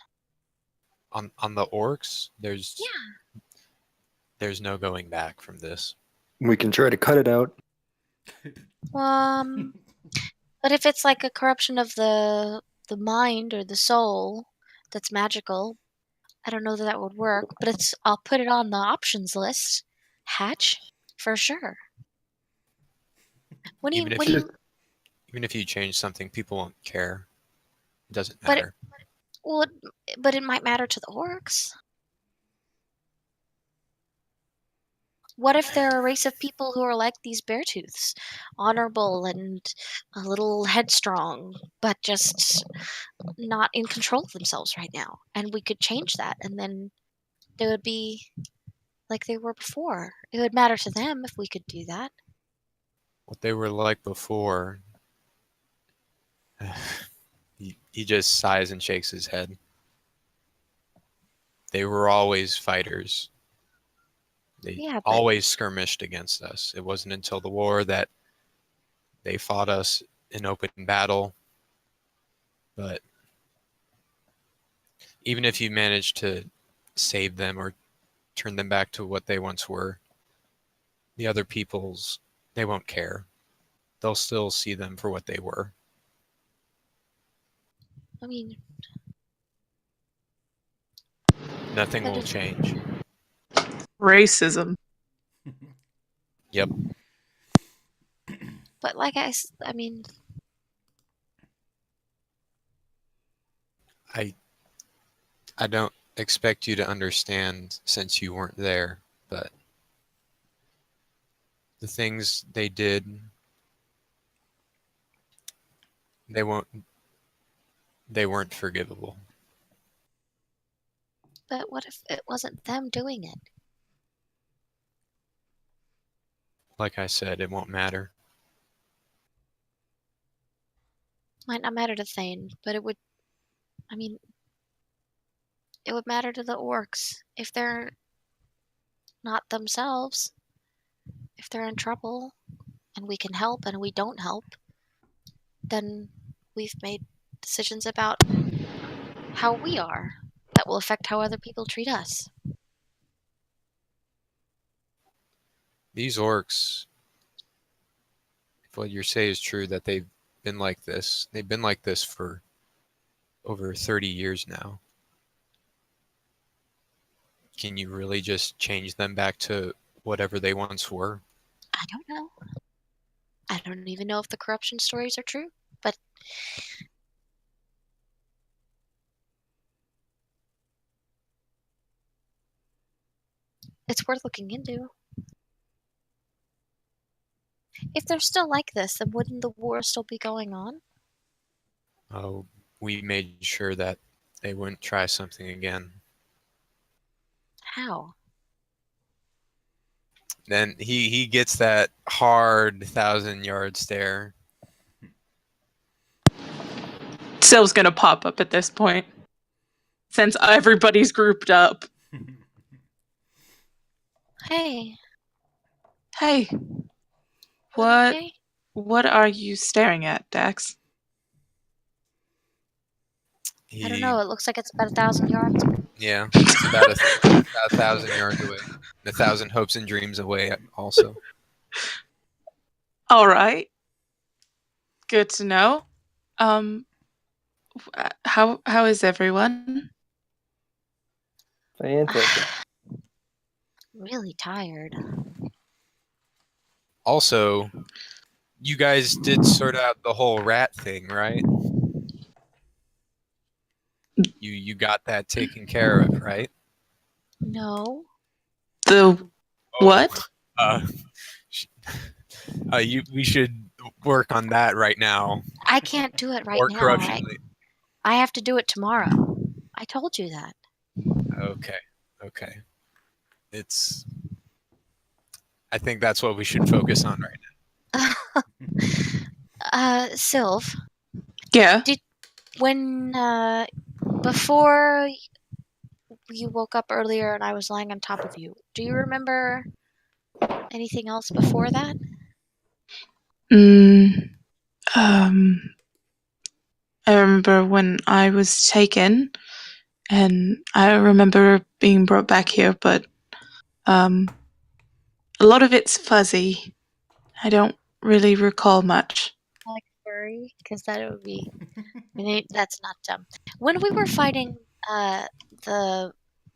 S5: On the orcs, there's no going back from this.
S3: We can try to cut it out.
S2: But if it's like a corruption of the mind or the soul that's magical, I don't know that would work, but I'll put it on the options list. Hatch, for sure.
S5: Even if you change something, people won't care. It doesn't matter.
S2: But it might matter to the orcs. What if they're a race of people who are like these Beartooths, honorable and a little headstrong, but just not in control of themselves right now? And we could change that, and then they would be like they were before. It would matter to them if we could do that.
S5: What they were like before, he just sighs and shakes his head. They were always fighters. They always skirmished against us. It wasn't until the war that they fought us in open battle. But even if you manage to save them or turn them back to what they once were, the other peoples, they won't care. They'll still see them for what they were.
S2: I mean,
S5: nothing will change.
S4: Racism.
S5: Yep.
S2: But like I mean,
S5: I don't expect you to understand since you weren't there, but the things they did, they weren't forgivable.
S2: But what if it wasn't them doing it?
S5: Like I said, it won't matter.
S2: Might not matter to Thane, but it would. I mean, it would matter to the orcs if they're not themselves. If they're in trouble and we can help and we don't help, then we've made decisions about how we are that will affect how other people treat us.
S5: These orcs, if what you say is true, that they've been like this for over 30 years now. Can you really just change them back to whatever they once were?
S2: I don't know. I don't even know if the corruption stories are true, but it's worth looking into. If they're still like this, then wouldn't the war still be going on?
S5: Oh, we made sure that they wouldn't try something again.
S2: How?
S5: Then he gets that hard 1,000-yard stare.
S4: Syl's gonna pop up at this point. Since everybody's grouped up.
S2: Hey.
S4: Hey.
S2: Okay?
S4: What are you staring at, Dax?
S2: I don't know. It looks like it's about 1,000 yards.
S5: Yeah, it's about 1,000 yards away. 1,000 hopes and dreams away also.
S4: All right. Good to know. How is everyone?
S3: Fantastic.
S2: Really tired.
S5: Also, you guys did sort out the whole rat thing, right? You got that taken care of, right?
S2: No.
S4: The what?
S5: We should work on that right now.
S2: I can't do it right
S5: Or
S2: now.
S5: corruption.
S2: I have to do it tomorrow. I told you that.
S5: Okay. I think that's what we should focus on right now.
S2: Sylv,
S4: Yeah.
S2: when before you woke up earlier and I was lying on top of you, do you remember anything else before that?
S4: I remember when I was taken, and I remember being brought back here, but a lot of it's fuzzy. I don't really recall much.
S2: Like furry? Because that would be. That's not dumb. When we were fighting the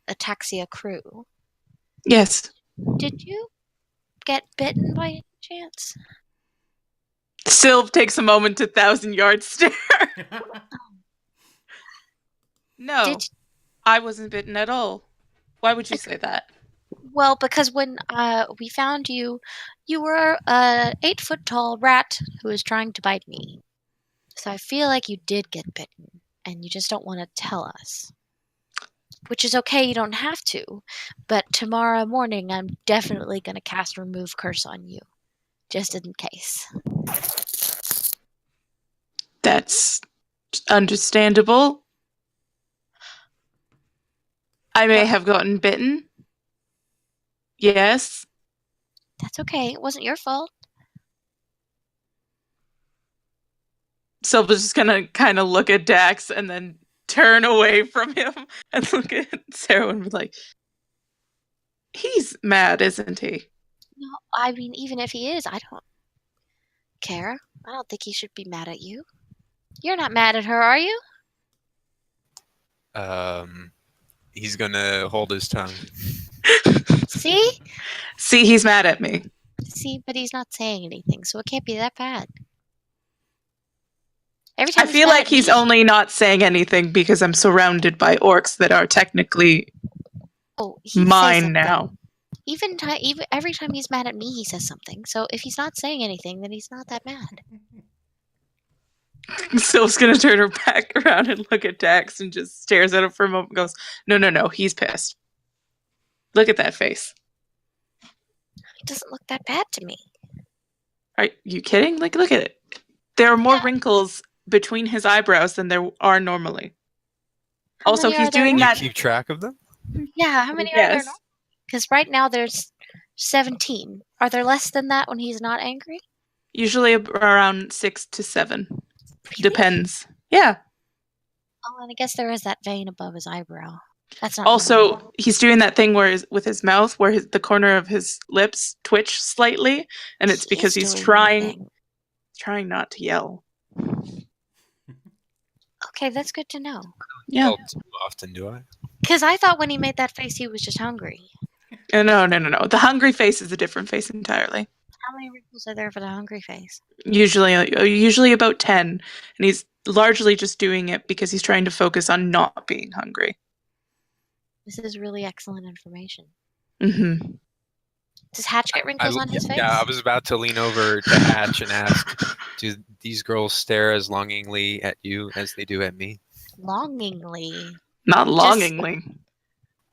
S2: Ataxia crew,
S4: Yes.
S2: did you get bitten by any chance?
S4: Sylv takes a moment to 1,000-yard stare. No, I wasn't bitten at all. Why would you say that?
S2: Well, because when we found you, you were a 8-foot-tall rat who was trying to bite me. So I feel like you did get bitten, and you just don't want to tell us. Which is okay, you don't have to. But tomorrow morning, I'm definitely going to cast Remove Curse on you. Just in case.
S4: That's understandable. I may have gotten bitten. Yes.
S2: That's okay. It wasn't your fault.
S4: Sylva's just gonna kind of look at Dax and then turn away from him and look at Sarah and be like, he's mad, isn't he?
S2: No, I mean, even if he is, I don't care. I don't think he should be mad at you. You're not mad at her, are you?
S5: He's gonna hold his tongue.
S2: See?
S4: See, he's mad at me.
S2: See, but he's not saying anything, so it can't be that bad. Every time
S4: I feel like he's only not saying anything because I'm surrounded by orcs that are technically mine now.
S2: Even every time he's mad at me, he says something. So if he's not saying anything, then he's not that mad.
S4: Sylph's gonna turn her back around and look at Dax and just stares at him for a moment and goes, No, he's pissed. Look at that face.
S2: It doesn't look that bad to me.
S4: Are you kidding? Like, look at it. There are more wrinkles between his eyebrows than there are normally.
S2: How
S4: Also,
S2: many
S4: he's
S2: are there
S4: doing
S2: now?
S5: You
S4: that.
S5: keep track of them?
S2: Yeah, how many are there now?
S4: Yes.
S2: Because right now there's 17. Are there less than that when he's not angry?
S4: Usually around 6 to 7.
S2: Really?
S4: Depends. Yeah.
S2: Oh, and I guess there is that vein above his eyebrow. That's not normal.
S4: Also, he's doing that thing where with his mouth, where the corner of his lips twitch slightly, and it's
S2: He
S4: because
S2: is
S4: he's
S2: doing the
S4: trying not to yell.
S2: thing. Okay, that's good to know.
S4: Yeah.
S5: Well, too often, do I?
S2: Because I thought when he made that face, he was just hungry.
S4: No. The hungry face is a different face entirely.
S2: How many wrinkles are there for the hungry face?
S4: Usually about 10, and he's largely just doing it because he's trying to focus on not being hungry.
S2: This is really excellent information.
S4: Mm-hmm.
S2: Does Hatch get wrinkles on his face?
S5: Yeah, I was about to lean over to Hatch and ask, do these girls stare as longingly at you as they do at me?
S2: Longingly.
S4: Not longingly.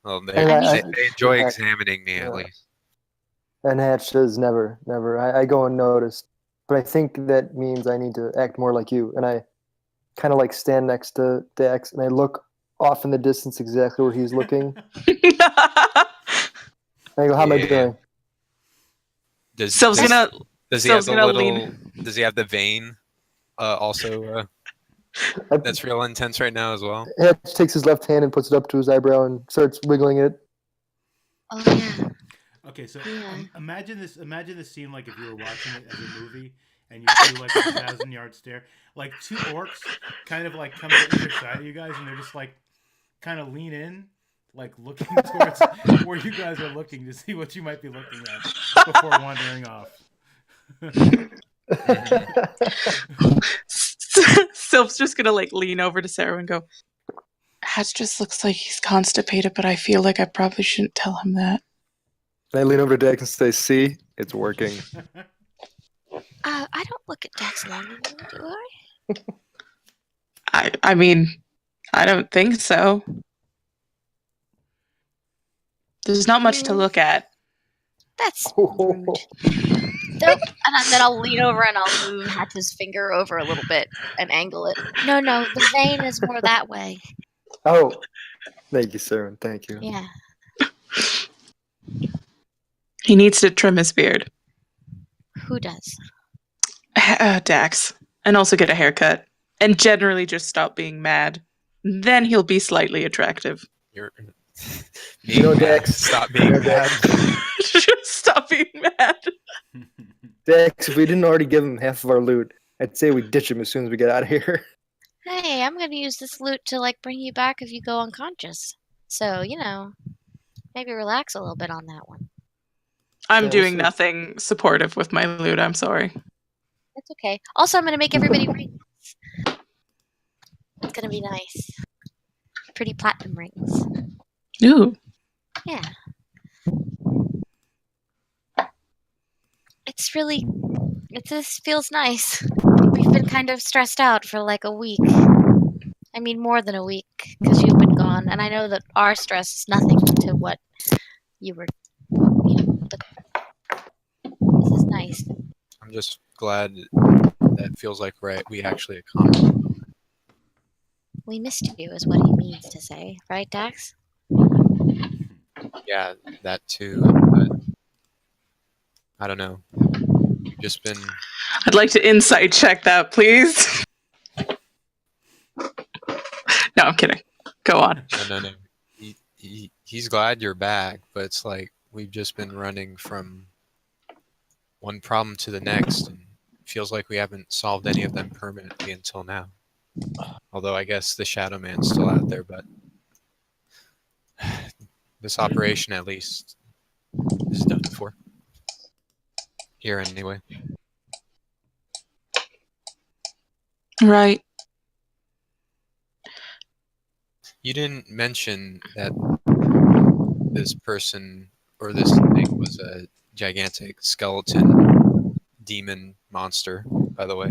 S5: Well,
S3: And
S5: they enjoy
S3: Hatch-
S5: examining me, at
S3: yeah.
S5: least.
S3: And Hatch says never. I go unnoticed. But I think that means I need to act more like you. And I kind of like stand next to Dax and I look off in the distance exactly where he's looking. And I go, how am I
S5: Yeah.
S3: doing?
S4: Sylph's
S5: Does he have
S4: Sylph's
S5: the
S4: gonna
S5: little?
S4: lean.
S5: Does he have the vein? Also, that's real intense right now as well.
S3: Hatch takes his left hand and puts it up to his eyebrow and starts wiggling it.
S2: Oh, yeah.
S1: Okay, so
S2: Yeah.
S1: imagine this scene like if you were watching it as a movie and you see like a 1,000-yard stare. Like two orcs kind of like come to either side of you guys and they're just like kind of lean in, like looking towards where you guys are looking to see what you might be looking at before wandering off.
S4: Sylph's just gonna like lean over to Sarah and go, Hatch just looks like he's constipated, but I feel like I probably shouldn't tell him that.
S3: And I lean over to Dax and say, see, it's working.
S2: I don't look at Dax longingly, do I?
S4: I mean, I don't think so. There's not much to look at.
S2: That's rude. Nope. And then I'll lean over and I'll move Hatch's finger over a little bit and angle it. No, the vein is more that way.
S3: Oh, thank you, Sarah. Thank you.
S2: Yeah.
S4: He needs to trim his beard.
S2: Who does?
S4: Dax. And also get a haircut. And generally just stop being mad. Then he'll be slightly attractive.
S5: You're
S3: You know,
S5: mad.
S3: Dax.
S5: Stop being mad.
S4: Just stop being mad.
S3: Dax, if we didn't already give him half of our loot, I'd say we ditch him as soon as we get out of here.
S2: Hey, I'm gonna use this loot to like bring you back if you go unconscious. So, maybe relax a little bit on that one.
S4: I'm
S3: Yeah,
S4: doing
S3: we'll see.
S4: nothing supportive with my loot, I'm sorry.
S2: That's okay. Also, I'm gonna make everybody rings. It's gonna be nice. Pretty platinum rings.
S4: Ooh.
S2: Yeah. This feels nice. We've been kind of stressed out for like a week. I mean, more than a week, because you've been gone. And I know that our stress is nothing to what you were, this is nice.
S5: I'm just glad that feels like we actually accomplished.
S2: We missed you, is what he means to say. Right, Dax?
S5: Yeah, that too. But I don't know. We've just been.
S4: I'd like to insight check that, please. No, I'm kidding. Go on.
S5: No. He's glad you're back, but it's like we've just been running from one problem to the next, and it feels like we haven't solved any of them permanently until now. Although I guess the Shadow Man's still out there, but this operation at least is done for. Here anyway.
S4: Right.
S5: You didn't mention that this person or this thing was a gigantic skeleton demon monster, by the way.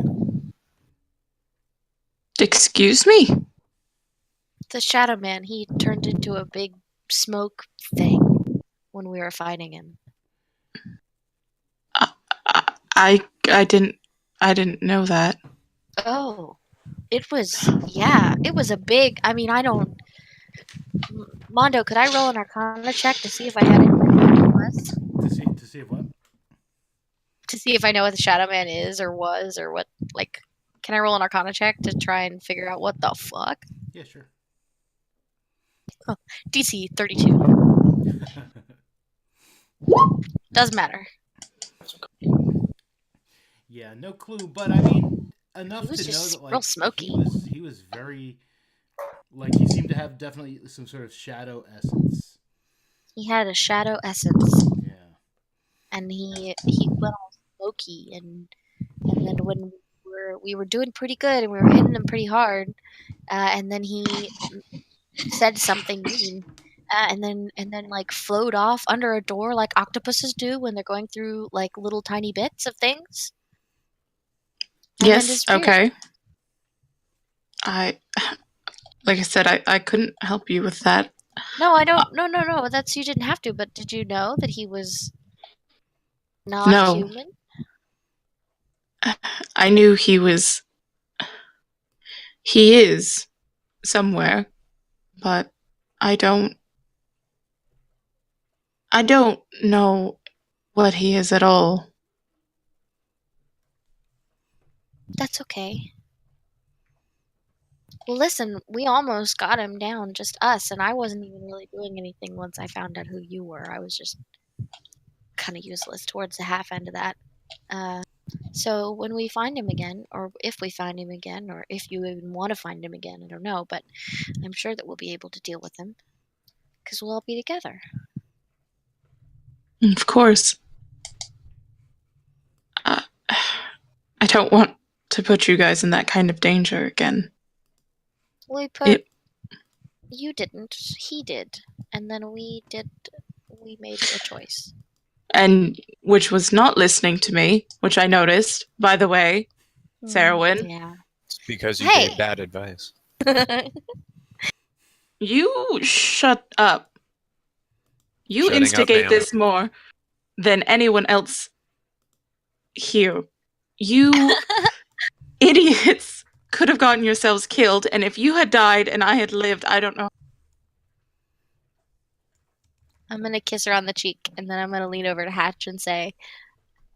S4: Excuse me?
S2: The Shadow Man, he turned into a big smoke thing when we were fighting him.
S4: I didn't know that.
S2: Oh. It was a big, Mondo, could I roll an Arcana check to see if I had any was?
S1: To see if what?
S2: To see if I know what the Shadow Man is or was or what, like, can I roll an Arcana check to try and figure out what the fuck?
S1: Yeah, sure.
S2: DC 32. Doesn't matter.
S1: Yeah, no clue, but I mean enough
S2: He was
S1: to know
S2: just
S1: that like
S2: real smoky.
S1: he was very like he seemed to have definitely some sort of shadow essence.
S2: He had a shadow essence,
S1: Yeah.
S2: and he went all smoky, and then when we were doing pretty good, and we were hitting him pretty hard, and then he said something mean, and then like float off under a door like octopuses do when they're going through like little tiny bits of things. And then
S4: Yes,
S2: disappeared.
S4: okay. Like I said, I couldn't help you with that.
S2: No, I don't. No. That's, you didn't have to. But did you know that he was not
S4: No.
S2: human?
S4: I knew he is somewhere, but I don't know what he is at all.
S2: That's okay. Well, listen, we almost got him down, just us, and I wasn't even really doing anything once I found out who you were. I was just kind of useless towards the half end of that. So when we find him again, or if we find him again, or if you even want to find him again, I don't know, but I'm sure that we'll be able to deal with him, because we'll all be together.
S4: Of course. I don't want to put you guys in that kind of danger again.
S2: You didn't, he did, and then we made a choice.
S4: And which was not listening to me, which I noticed, by the way, Sarahwyn.
S2: Yeah.
S5: It's because you
S2: Hey!
S5: gave bad advice.
S4: You shut up. You
S5: Shutting up,
S4: instigate
S5: ma'am.
S4: this more than anyone else here. You idiots could have gotten yourselves killed, and if you had died and I had lived, I don't know.
S2: I'm gonna kiss her on the cheek, and then I'm gonna lean over to Hatch and say,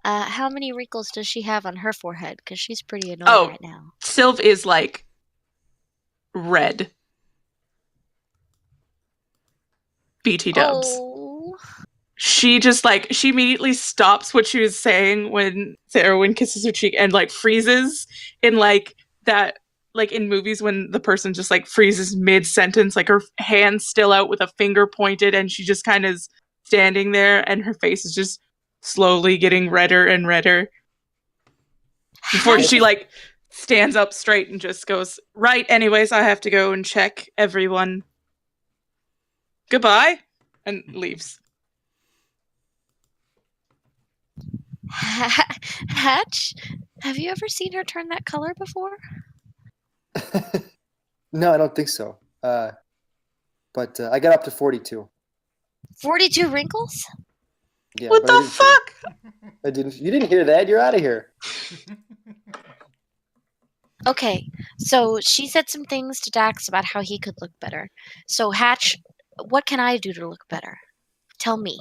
S2: how many wrinkles does she have on her forehead? Because she's pretty annoyed right now.
S4: Sylv is like red. BT dubs.
S2: Oh.
S4: She just she immediately stops what she was saying when Sarahwyn kisses her cheek and freezes in that, in movies when the person just freezes mid-sentence, her hand's still out with a finger pointed and she just kind of is standing there and her face is just slowly getting redder and redder before she stands up straight and just goes, right, anyways, I have to go and check everyone. Goodbye, and leaves.
S2: Hatch, have you ever seen her turn that color before?
S3: No, I don't think so. But I got up to 42.
S2: 42 wrinkles?
S3: Yeah,
S4: what the fuck?
S3: I didn't. You didn't hear that? You're out of here.
S2: Okay, so she said some things to Dax about how he could look better. So Hatch, what can I do to look better? Tell me.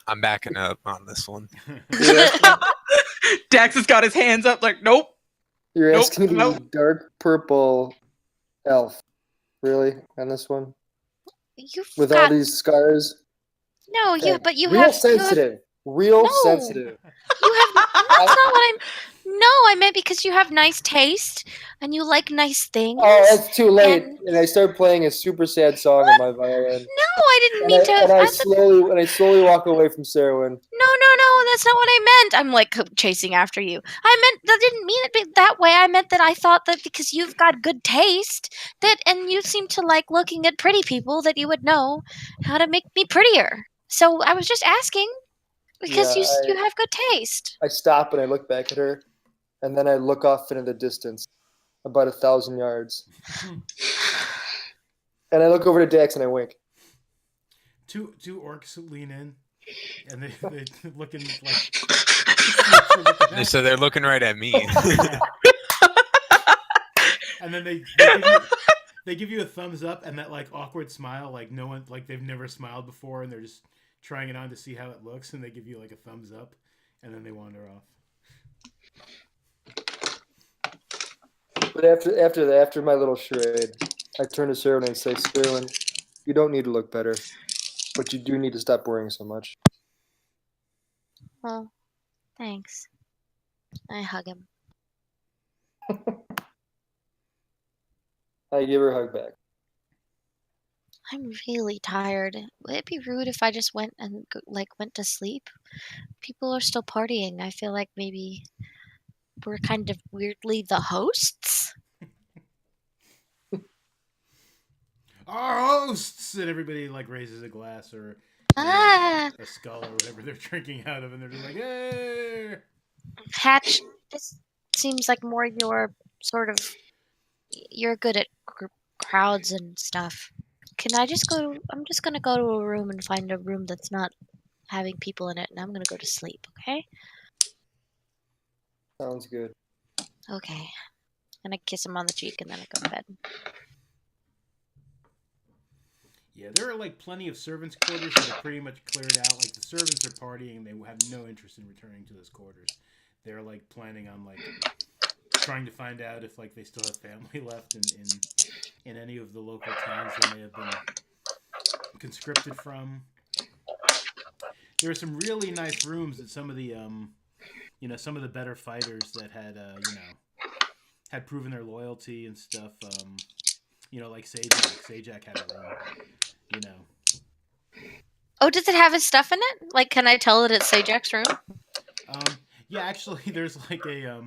S5: I'm backing up on this one.
S4: Dax has got his hands up nope.
S3: You're asking the dark purple elf. Really? On this one? With all these scars?
S2: No, but you
S3: real
S2: have...
S3: sensitive. Real sensitive.
S2: You have... That's not what I'm... No, I meant because you have nice taste and you like nice things.
S3: Oh, that's too late. And I start playing a super sad song on my violin.
S2: No, I didn't mean to...
S3: And I slowly walk away from Sarahwyn.
S2: No, that's not what I meant. I'm chasing after you. I didn't mean it that way. I meant that I thought that because you've got good taste, and you seem to like looking at pretty people, that you would know how to make me prettier. So I was just asking because you have good taste.
S3: I stop and I look back at her, and then I look off into the distance, about 1,000 yards. And I look over to Dax and I wink.
S1: Two orcs lean in, and they looking
S5: So they're looking right at me.
S1: And then they They give you a thumbs up and that like awkward smile, like no one, like they've never smiled before, and they're just trying it on to see how it looks, and they give you like a thumbs up, and then they wander off.
S3: But after my little charade, I turn to Serwin and say, Serwin, you don't need to look better, but you do need to stop worrying so much.
S2: Well, thanks. I hug him.
S3: I give her a hug back.
S2: I'm really tired. Would it be rude if I just went to sleep? People are still partying. I feel like maybe we're kind of weirdly the hosts.
S1: Our hosts, and everybody like raises a glass or a skull or whatever they're drinking out of, and they're just like, "Hey!"
S2: Hatch, this seems like more your sort of. You're good at crowds and stuff. Can I just go? I'm just gonna go to a room and find a room that's not having people in it, and I'm gonna go to sleep. Okay?
S3: Sounds good.
S2: Okay. And I kiss him on the cheek, and then I go to bed.
S1: Yeah, there are like plenty of servants' quarters that are pretty much cleared out. Like the servants are partying, and they have no interest in returning to those quarters. They're like planning on like trying to find out if like they still have family left in any of the local towns they may have been conscripted from. There are some really nice rooms that some of the some of the better fighters that had proven their loyalty and stuff. Like Sajak. Sajak had a room.
S2: Oh, does it have his stuff in it? Like, can I tell that it's Sajak's room?
S1: Yeah, actually, there's like a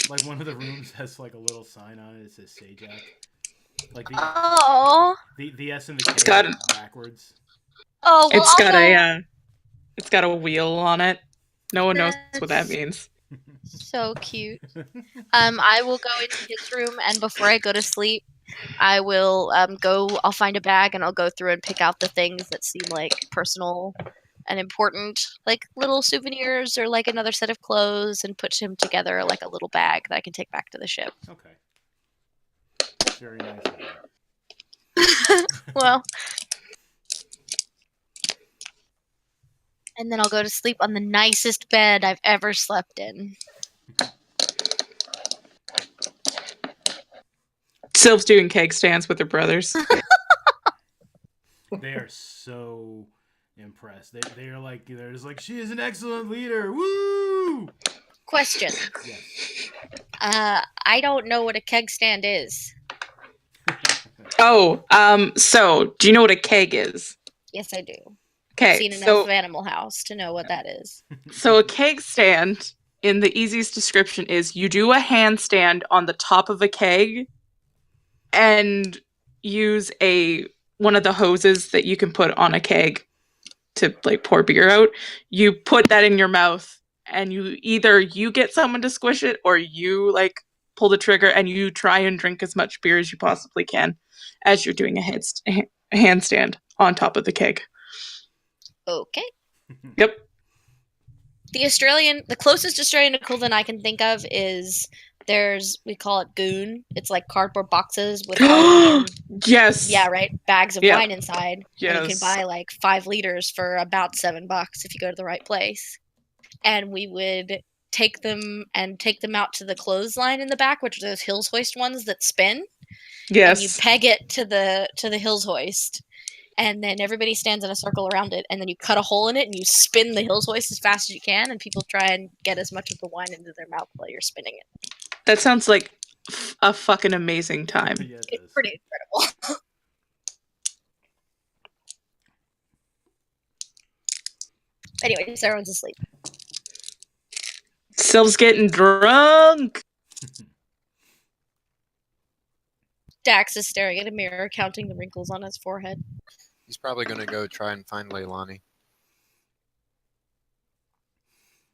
S1: like one of the rooms has like a little sign on it that says Sajak. Like the S and the K are backwards.
S2: Oh, well,
S4: it's got a wheel on it. No one knows what that means.
S2: So cute. I will go into his room, and before I go to sleep, I will I'll find a bag, and I'll go through and pick out the things that seem like personal and important, like little souvenirs or like another set of clothes, and put him together like a little bag that I can take back to the ship.
S1: Okay. Very nice.
S2: Well, and then I'll go to sleep on the nicest bed I've ever slept in.
S4: Sylv's doing keg stands with her brothers.
S1: They are so impressed. They're just like, she is an excellent leader. Woo!
S2: Question.
S1: Yes.
S2: I don't know what a keg stand is.
S4: So do you know what a keg is?
S2: Yes, I do.
S4: Okay,
S2: I've seen enough of Animal House to know what that is.
S4: So a keg stand, in the easiest description, is you do a handstand on the top of a keg and use one of the hoses that you can put on a keg to like pour beer out. You put that in your mouth, and you get someone to squish it, or you like pull the trigger and you try and drink as much beer as you possibly can as you're doing a handstand on top of the keg.
S2: Okay.
S4: Yep.
S2: The closest Australian equivalent I can think of is we call it goon. It's like cardboard boxes with
S4: yes.
S2: Yeah, right. Bags of wine inside.
S4: Yes.
S2: And you can buy like 5 liters for about $7 if you go to the right place. And we would take them out to the clothesline in the back, which are those Hills Hoist ones that spin.
S4: Yes.
S2: And you peg it to the Hills Hoist. And then everybody stands in a circle around it, and then you cut a hole in it, and you spin the Hills Hoist as fast as you can, and people try and get as much of the wine into their mouth while you're spinning it.
S4: That sounds like a fucking amazing time.
S1: Yeah,
S2: it's pretty incredible. Anyway, everyone's asleep.
S4: Sylv's getting drunk.
S2: Dax is staring at a mirror, counting the wrinkles on his forehead.
S5: He's probably going to go try and find Leilani.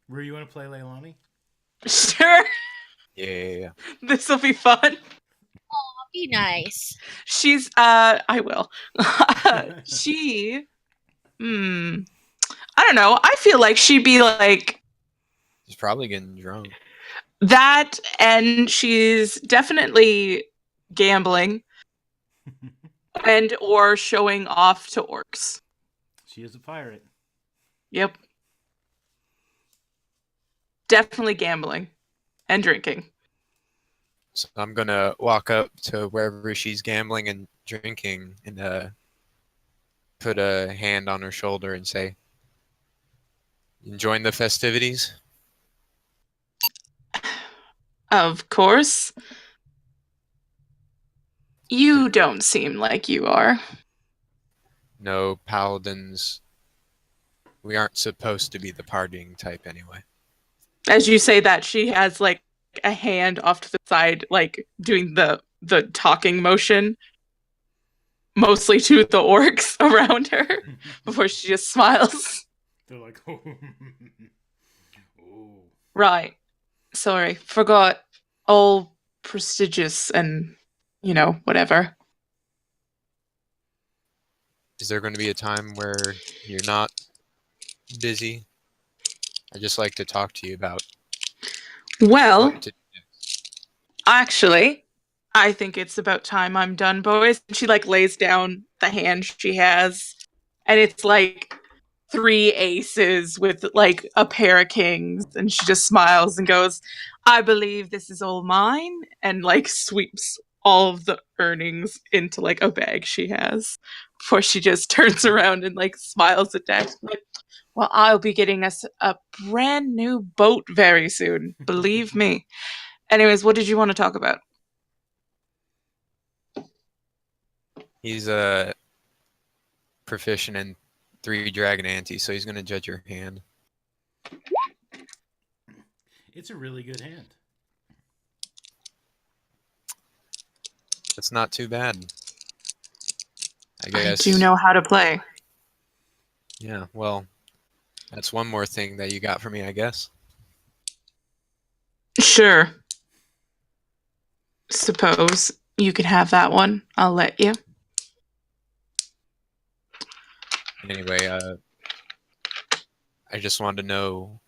S1: Rue, you want to play Leilani?
S4: Sure.
S5: Yeah.
S4: This will be fun.
S2: Oh, be nice.
S4: She's, I will. I don't know. I feel like she'd be like...
S5: She's probably getting drunk.
S4: That, and she's definitely gambling. and or showing off to orcs.
S1: She is a pirate.
S4: Yep. Definitely gambling and drinking.
S5: So I'm gonna walk up to wherever she's gambling and drinking and put a hand on her shoulder and say, "Enjoying the festivities?"
S4: Of course. You don't seem like you are.
S5: No, paladins. We aren't supposed to be the partying type anyway.
S4: As you say that, she has like a hand off to the side, like doing the talking motion, mostly to the orcs around her, before she just smiles.
S1: They're like, oh. Oh.
S4: Right. Sorry, forgot. All prestigious and, whatever.
S5: Is there going to be a time where you're not busy? I just like to talk to you about
S4: Well,
S5: what to do.
S4: actually, I think it's about time I'm done, boys. She like lays down the hand she has, and it's like 3 aces with like a pair of kings, and she just smiles and goes, "I believe this is all mine," and like sweeps all of the earnings into like a bag she has before she just turns around and like smiles at Dax like, "Well, I'll be getting us a brand new boat very soon, believe me." Anyways, what did you want to talk about?
S5: He's a proficient in 3 dragon ante, so he's going to judge your hand.
S1: It's a really good hand.
S5: That's not too bad. I
S4: I
S5: guess.
S4: do know how to play.
S5: Yeah, well, that's one more thing that you got for me, I guess.
S4: Sure. Suppose you can have that one. I'll let you.
S5: Anyway, I just wanted to know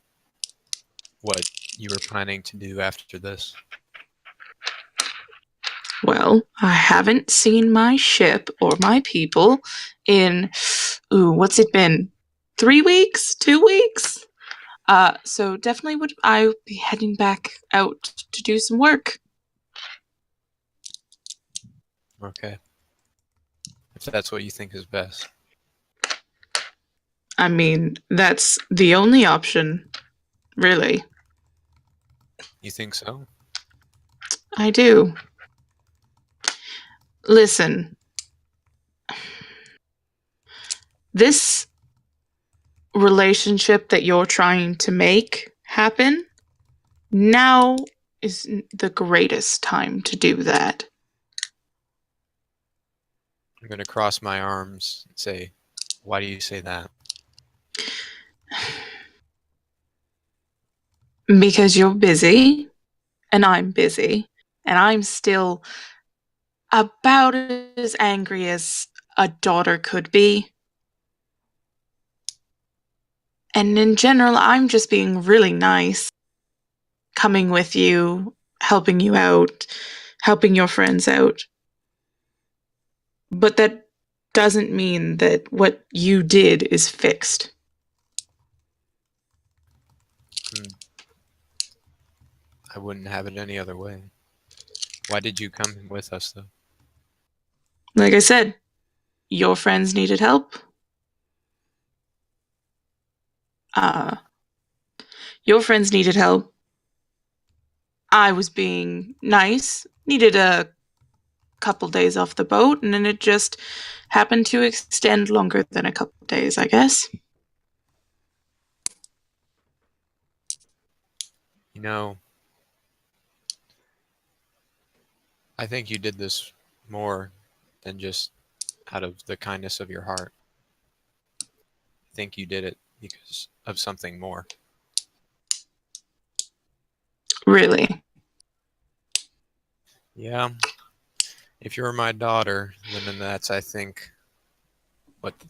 S5: what you were planning to do after this.
S4: Well, I haven't seen my ship or my people in, what's it been? 3 weeks? 2 weeks? So definitely I be heading back out to do some work.
S5: Okay. If that's what you think is best.
S4: I mean, that's the only option, really.
S5: You think so?
S4: I do. Listen. This relationship that you're trying to make happen, now is the greatest time to do that.
S5: I'm going to cross my arms and say, why do you say that?
S4: Because you're busy, and I'm busy, and I'm still about as angry as a daughter could be. And in general, I'm just being really nice, coming with you, helping you out, helping your friends out. But that doesn't mean that what you did is fixed.
S5: I wouldn't have it any other way. Why did you come with us, though?
S4: Like I said, your friends needed help. Your friends needed help. I was being nice, needed a couple days off the boat, and then it just happened to extend longer than a couple days, I guess.
S5: You know, I think you did this more than just out of the kindness of your heart. I think you did it because of something more.
S4: Really?
S5: Yeah. If you were my daughter, then that's, I think,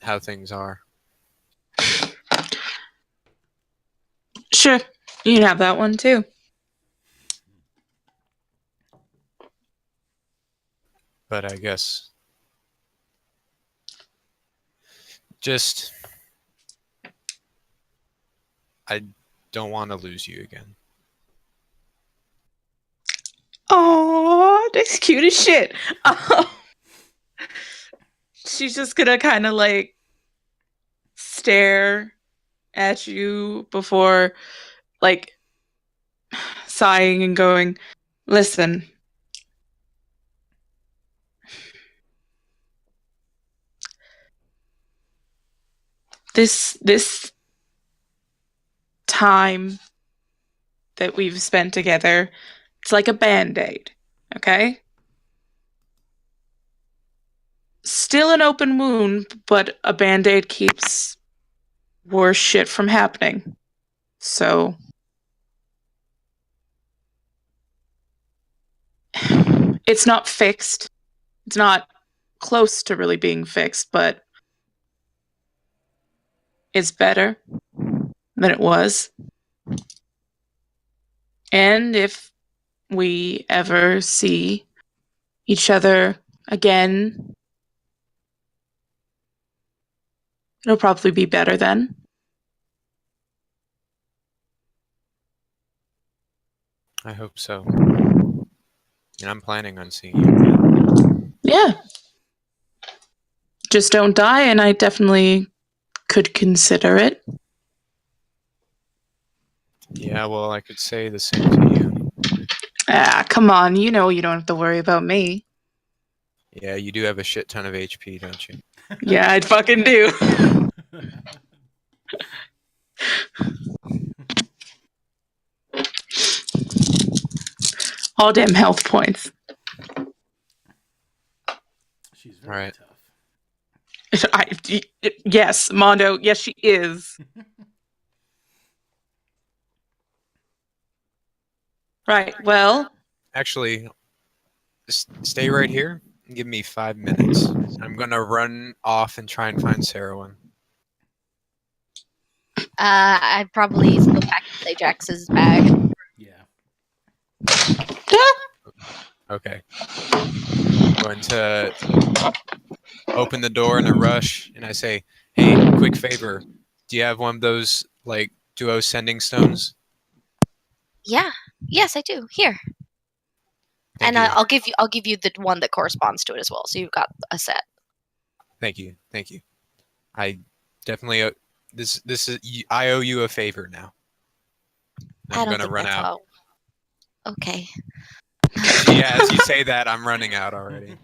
S5: how things are.
S4: Sure, you can have that one too.
S5: But I guess Just, I don't want to lose you again.
S4: Oh, that's cute as shit. She's just gonna kind of like stare at you before like sighing and going, listen, this time that we've spent together, it's like a band-aid, okay? Still an open wound, but a band-aid keeps worse shit from happening. So it's not fixed. It's not close to really being fixed, but it's better than it was. And if we ever see each other again, it'll probably be better then.
S5: I hope so. And I'm planning on seeing you.
S4: Yeah. Just don't die, and I definitely could consider it.
S5: Yeah, well, I could say the same to you.
S4: Ah, come on. You know you don't have to worry about me.
S5: Yeah, you do have a shit ton of HP, don't you?
S4: Yeah, I'd fucking do. All damn health points.
S1: She's very
S5: Right.
S1: tough.
S4: Yes, Mondo. Yes, she is. Right. Well,
S5: Actually, stay right here and give me 5 minutes. I'm gonna run off and try and find Sarah one.
S2: I'd probably go back to Ajax's bag.
S1: Yeah.
S5: Okay. I'm going to open the door in a rush, and I say, "Hey, quick favor. Do you have one of those like duo sending stones?"
S2: Yeah. Yes, I do. Here.
S5: Thank
S2: And
S5: you.
S2: I'll give you the one that corresponds to it as well. So you've got a set.
S5: Thank you. Thank you. I definitely this is I owe you a favor now.
S2: I
S5: I'm
S2: don't
S5: gonna
S2: think
S5: run
S2: that's
S5: out.
S2: how. Okay.
S5: Yeah, as you say that, I'm running out already.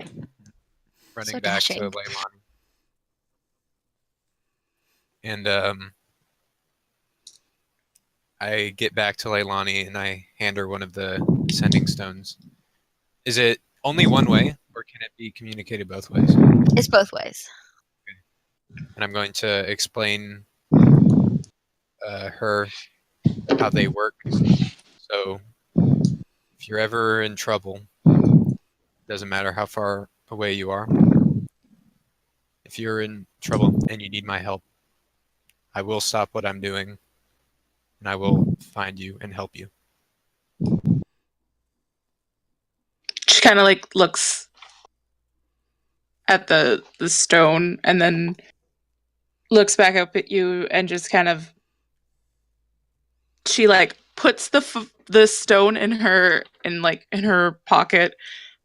S5: Running
S2: So
S5: back to
S2: dashing.
S5: Leilani. And I get back to Leilani and I hand her one of the sending stones. Is it only one way, or can it be communicated both ways?
S2: It's both ways.
S5: And I'm going to explain her how they work. So if you're ever in trouble, doesn't matter how far away you are, if you're in trouble and you need my help, I will stop what I'm doing and I will find you and help you.
S4: she kind of like looks at the stone and then looks back up at you and just kind of she like puts the stone in her pocket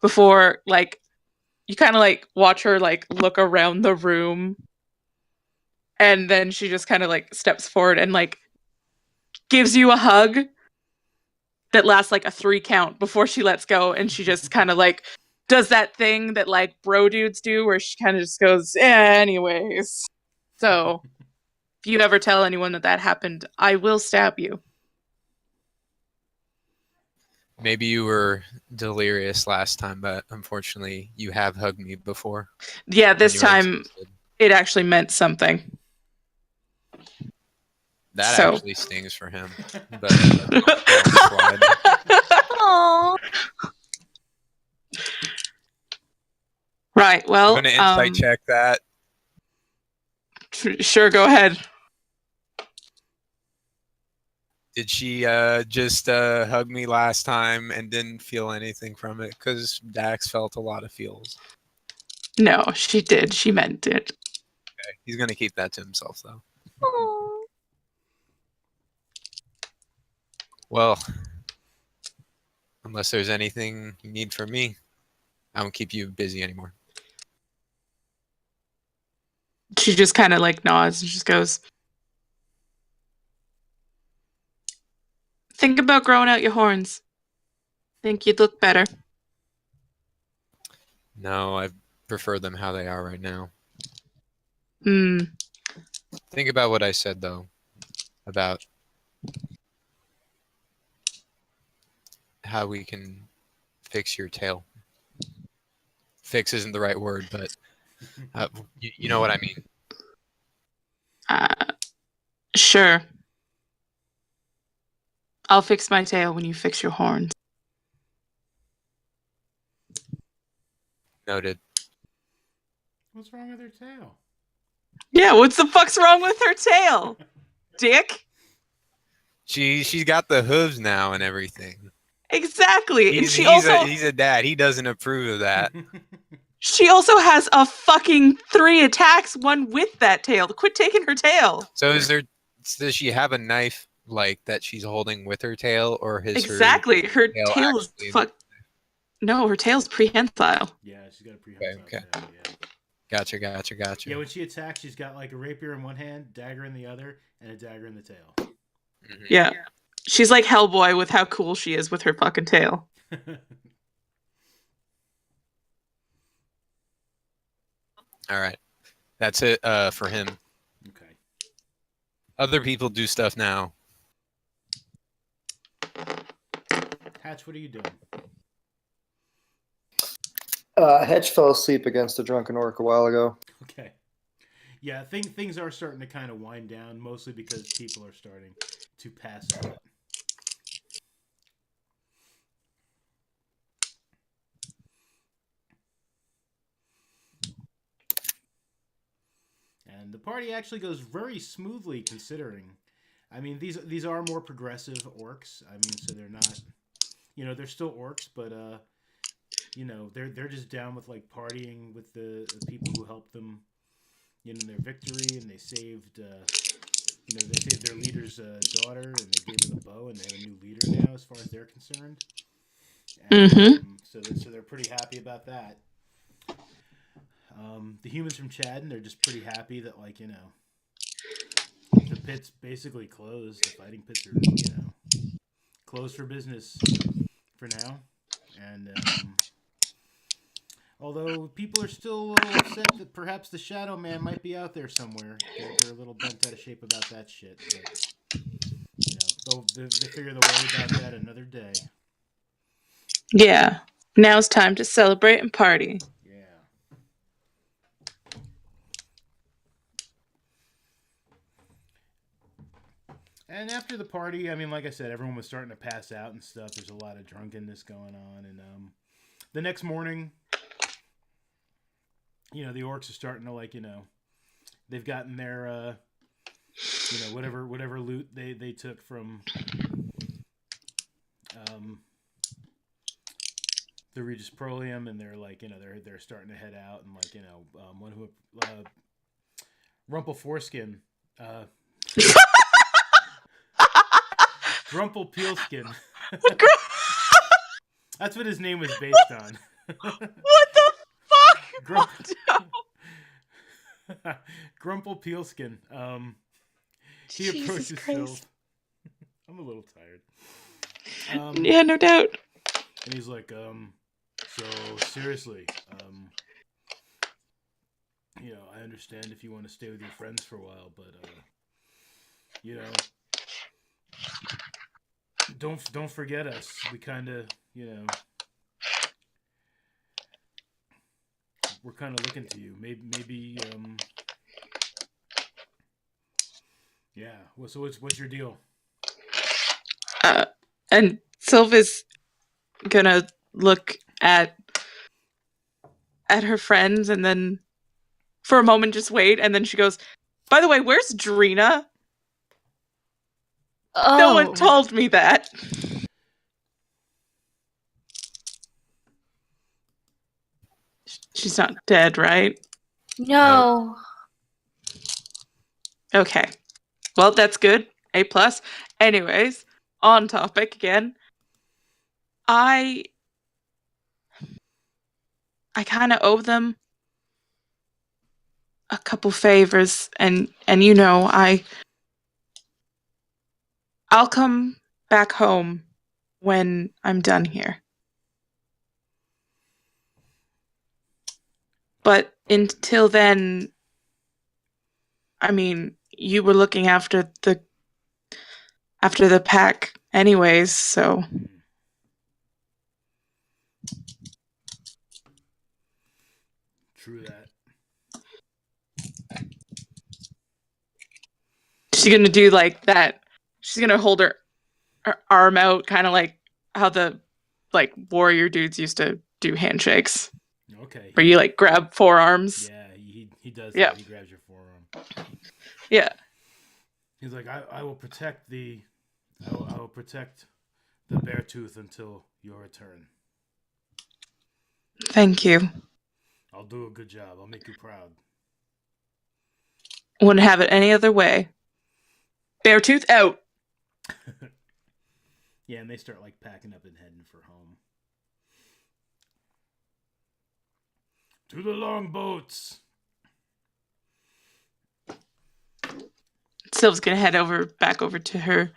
S4: before like you kind of like watch her like look around the room, and then she just kind of like steps forward and like gives you a hug that lasts like a 3 count before she lets go, and she just kind of like does that thing that like bro dudes do where she kind of just goes, anyways. So if you ever tell anyone that happened, I will stab you.
S5: Maybe you were delirious last time, but unfortunately you have hugged me before.
S4: Yeah, this
S5: when you were
S4: time
S5: exhausted.
S4: it actually meant something.
S5: That
S4: So.
S5: actually stings for him. But slide.
S2: Aww.
S4: Right, well,
S5: I'm gonna insight check that.
S4: Sure, go ahead.
S5: Did she just hug me last time and didn't feel anything from it? Because Dax felt a lot of feels.
S4: No, she did. She meant it.
S5: okay. He's gonna keep that to himself, though.
S2: Aw.
S5: Well, unless there's anything you need from me, I won't keep you busy anymore.
S4: She just kind of like nods and just goes, think about growing out your horns. Think you'd look better.
S5: No, I prefer them how they are right now.
S4: Hmm.
S5: Think about what I said, though, about how we can fix your tail. Fix isn't the right word, but you know what I mean.
S4: Sure. I'll fix my tail when you fix your horns.
S5: Noted.
S1: What's wrong with her tail?
S4: Yeah, what the fuck's wrong with her tail? Dick?
S5: She's got the hooves now and everything.
S4: Exactly. And
S5: He's a dad. He doesn't approve of that.
S4: she also has a fucking 3 attacks, one with that tail. Quit taking her tail.
S5: So does she have a knife like that she's holding with her tail, or is
S4: Exactly. Her tail is
S5: actually
S4: No, her tail's prehensile.
S1: Yeah, she's got a prehensile
S5: Okay.
S1: tail, yeah.
S5: Gotcha.
S1: Yeah, when she attacks, she's got like a rapier in one hand, dagger in the other, and a dagger in the tail.
S5: Mhm.
S4: Yeah. She's like Hellboy with how cool she is with her fucking tail.
S5: All right. That's it for him.
S1: Okay.
S5: Other people do stuff now.
S1: Hatch, what are you doing?
S3: Hedge fell asleep against a drunken orc a while ago.
S1: Okay. Yeah, things are starting to kind of wind down, mostly because people are starting to pass out. And the party actually goes very smoothly, considering. I mean, these are more progressive orcs. I mean, so they're not, they're still orcs, but they're just down with like partying with the people who helped them, in their victory, and they saved their leader's daughter, and they gave her the bow, and they have a new leader now, as far as they're concerned. And, so they're pretty happy about that. The humans from Chadden, they're just pretty happy that, like, the pit's basically closed. The fighting pits are, closed for business for now. And although people are still a little upset that perhaps the Shadow Man might be out there somewhere. They're a little bent out of shape about that shit. But, they figure they'll worry about that another day.
S4: Yeah. Now's time to celebrate and party.
S1: Yeah. And after the party, I mean, like I said, everyone was starting to pass out and stuff. There's a lot of drunkenness going on. And the next morning, the orcs are starting to, like, they've gotten their, whatever loot they took from the Regis Prolium, and they're like, they're starting to head out, and like, one who Rumple Foreskin, Grumple Peelskin. That's what his name was based on.
S4: What the fuck?
S1: Grumple Peelskin. He
S4: Jesus
S1: approaches
S4: Christ.
S1: Sylph. I'm a little tired.
S4: Yeah, no doubt.
S1: And he's like, so seriously, I understand if you want to stay with your friends for a while, but don't forget us. We kind of, we're kind of looking to you. Maybe, yeah. Well, so what's your deal?
S4: And Sylva's gonna look at her friends and then for a moment just wait, and then she goes, by the way, where's Drina?
S2: Oh.
S4: No one told me that. She's not dead, right?
S2: No.
S4: Okay. Well, that's good. A plus. Anyways, on topic again. I kind of owe them a couple favors, and I'll come back home when I'm done here. But until then, I mean, you were looking after the pack anyways, so
S1: True that.
S4: she's gonna do like that. She's gonna hold her arm out, kind of like how the warrior dudes used to do handshakes.
S1: Okay.
S4: Where you like grab forearms.
S1: Yeah, he does
S4: Yeah.
S1: that. He grabs your forearm.
S4: Yeah.
S1: He's like, I will protect I will protect the bear tooth until your return.
S4: Thank you.
S1: I'll do a good job. I'll make you proud.
S4: Wouldn't have it any other way. Beartooth out.
S1: Yeah, and they start like packing up and heading for home. To the longboats.
S4: Sylv's gonna head back over to her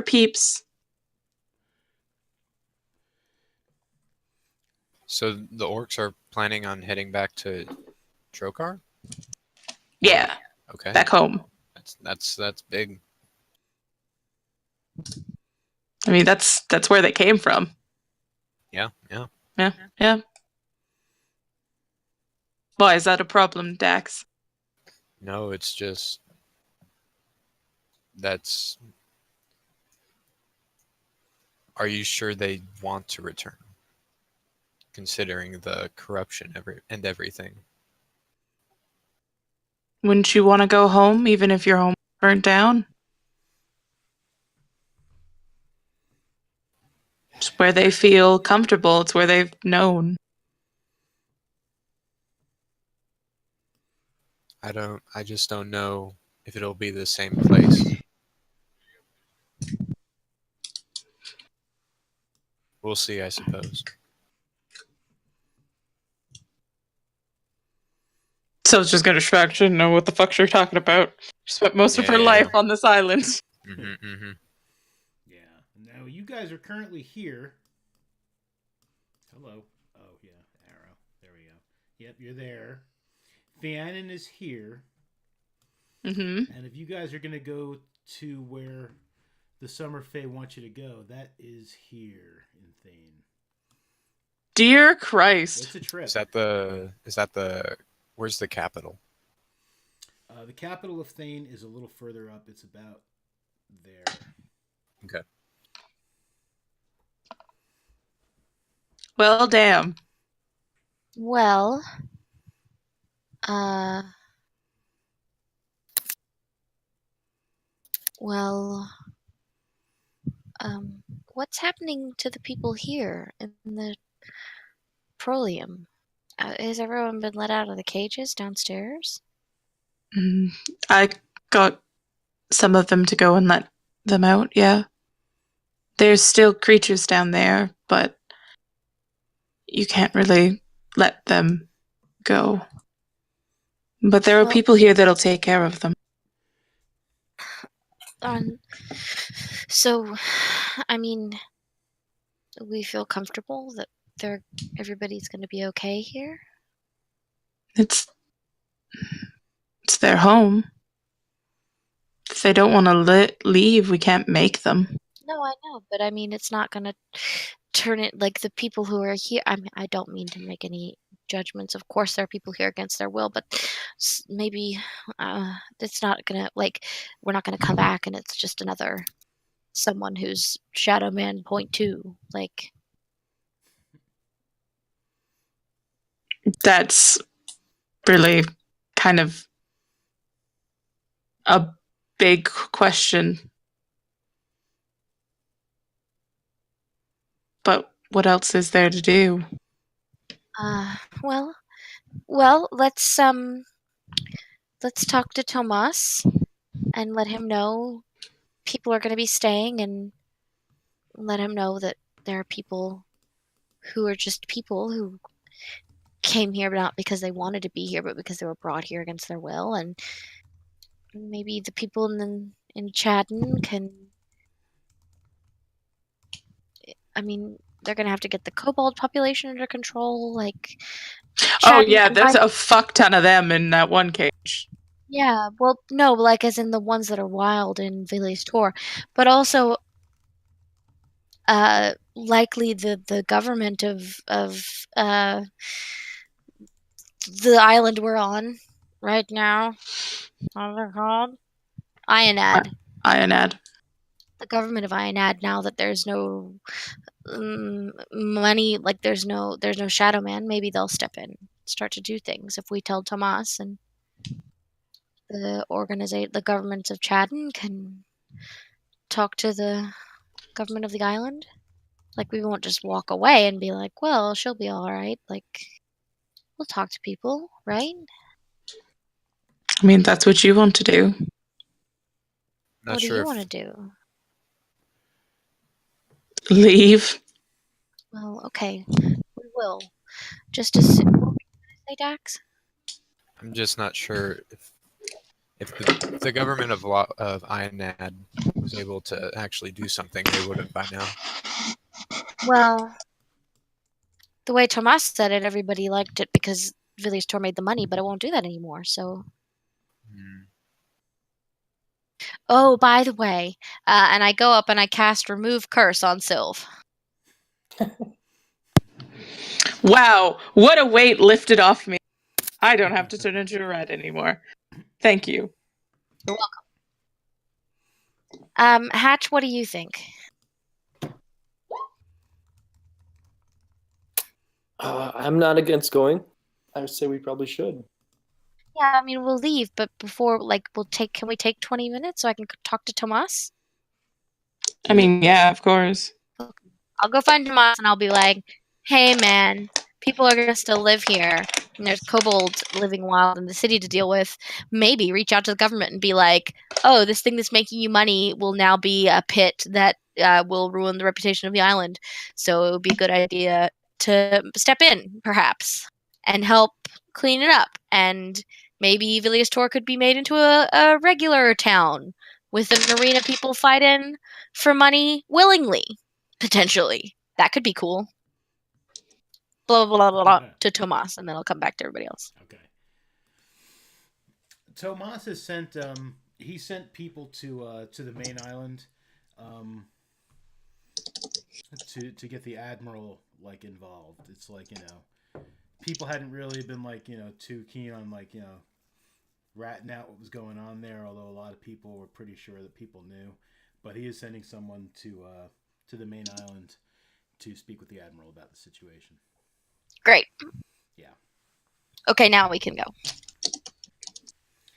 S4: peeps.
S5: So the orcs are planning on heading back to Trokar?
S4: Yeah.
S5: Okay.
S4: Back home.
S5: That's big.
S4: I mean, that's where they came from.
S5: Yeah.
S4: Yeah. Why is that a problem, Dax?
S5: No, it's just that's. Are you sure they want to return? Considering the corruption and everything.
S4: Wouldn't you want to go home, even if your home burnt down? It's where they feel comfortable. It's where they've known.
S5: I just don't know if it'll be the same place. We'll see, I suppose.
S4: So it's just gonna shrug. She didn't know what the fuck you're talking about. She spent most of her life on this island.
S1: Yeah. Now you guys are currently here. Hello. Oh yeah, arrow. There we go. Yep, you're there. Theanin is here.
S4: Mm-hmm.
S1: And if you guys are gonna go to where the Summer Fae wants you to go, that is here in Thane.
S4: Dear Christ.
S1: It's a trip.
S5: Is that the where's the capital?
S1: The capital of Thane is a little further up. It's about there.
S5: Okay.
S4: Well, damn.
S2: Well, what's happening to the people here in the Prolium? Has everyone been let out of the cages downstairs?
S4: I got some of them to go and let them out, yeah. There's still creatures down there, but you can't really let them go. But there are people here that'll take care of them.
S2: So, I mean, we feel comfortable that everybody's going to be okay here?
S4: It's their home. If they don't want to leave, we can't make them.
S2: No, I know, but I mean, it's not going to turn it like the people who are here. I mean, I don't mean to make any judgments. Of course, there are people here against their will, but maybe it's not going to, like, we're not going to come back and it's just another someone who's Shadow Man .2. Like,
S4: that's really kind of a big question. But what else is there to do?
S2: Well, let's talk to Tomas and let him know people are going to be staying, and let him know that there are people who are just people who came here not because they wanted to be here, but because they were brought here against their will. And maybe the people in Chadden can. I mean, they're gonna have to get the kobold population under control. Like,
S4: Oh
S2: Chadden,
S4: yeah,
S2: and
S4: there's a fuck ton of them in that one cage.
S2: yeah, well, no, like as in the ones that are wild in Veli's Tour, but also likely the government of the island we're on right now. What's it called? Ionad.
S4: Ionad.
S2: The government of Ionad. Now that there's no money, like there's no Shadow Man, maybe they'll step in, start to do things. If we tell Tomas, and the governments of Chadden can talk to the government of the island. Like, we won't just walk away and be like, well, she'll be all right. Like, we'll talk to people, right?
S4: I mean, that's what you want to do.
S5: Not
S2: What do
S5: sure
S2: you
S5: if
S2: want to do?
S4: Leave.
S2: Well, okay, we will. Just as soon. What were you gonna say, Dax?
S5: I'm just not sure if the government of Ionad was able to actually do something, they would have by now.
S2: Well, the way Tomas said it, everybody liked it because Vili's Tour made the money, but it won't do that anymore. So, oh, by the way, and I go up and I cast Remove Curse on Sylv.
S4: Wow, what a weight lifted off me. I don't have to turn into a rat anymore. Thank you.
S2: You're welcome. Hatch, what do you think?
S6: I'm not against going. I would say we probably should.
S2: Yeah, I mean, we'll leave, but before, like, can we take 20 minutes so I can talk to Tomas?
S4: I mean, yeah, of course.
S2: I'll go find Tomas and I'll be like, hey man, people are gonna still live here, and there's kobolds living wild in the city to deal with. Maybe reach out to the government and be like, oh, this thing that's making you money will now be a pit that will ruin the reputation of the island. So it would be a good idea to step in, perhaps, and help clean it up. And maybe Vilius Tor could be made into a regular town with an arena people fight in for money willingly. Potentially. That could be cool. Blah, blah, blah, blah, to Tomas, and then I'll come back to everybody else.
S1: Okay. Tomas has sent he sent people to the main island to get the admiral like involved. It's like, people hadn't really been like, too keen on like, ratting out what was going on there, although a lot of people were pretty sure that people knew. But he is sending someone to the main island to speak with the admiral about the situation.
S2: Great.
S1: Yeah.
S2: Okay, now we can go.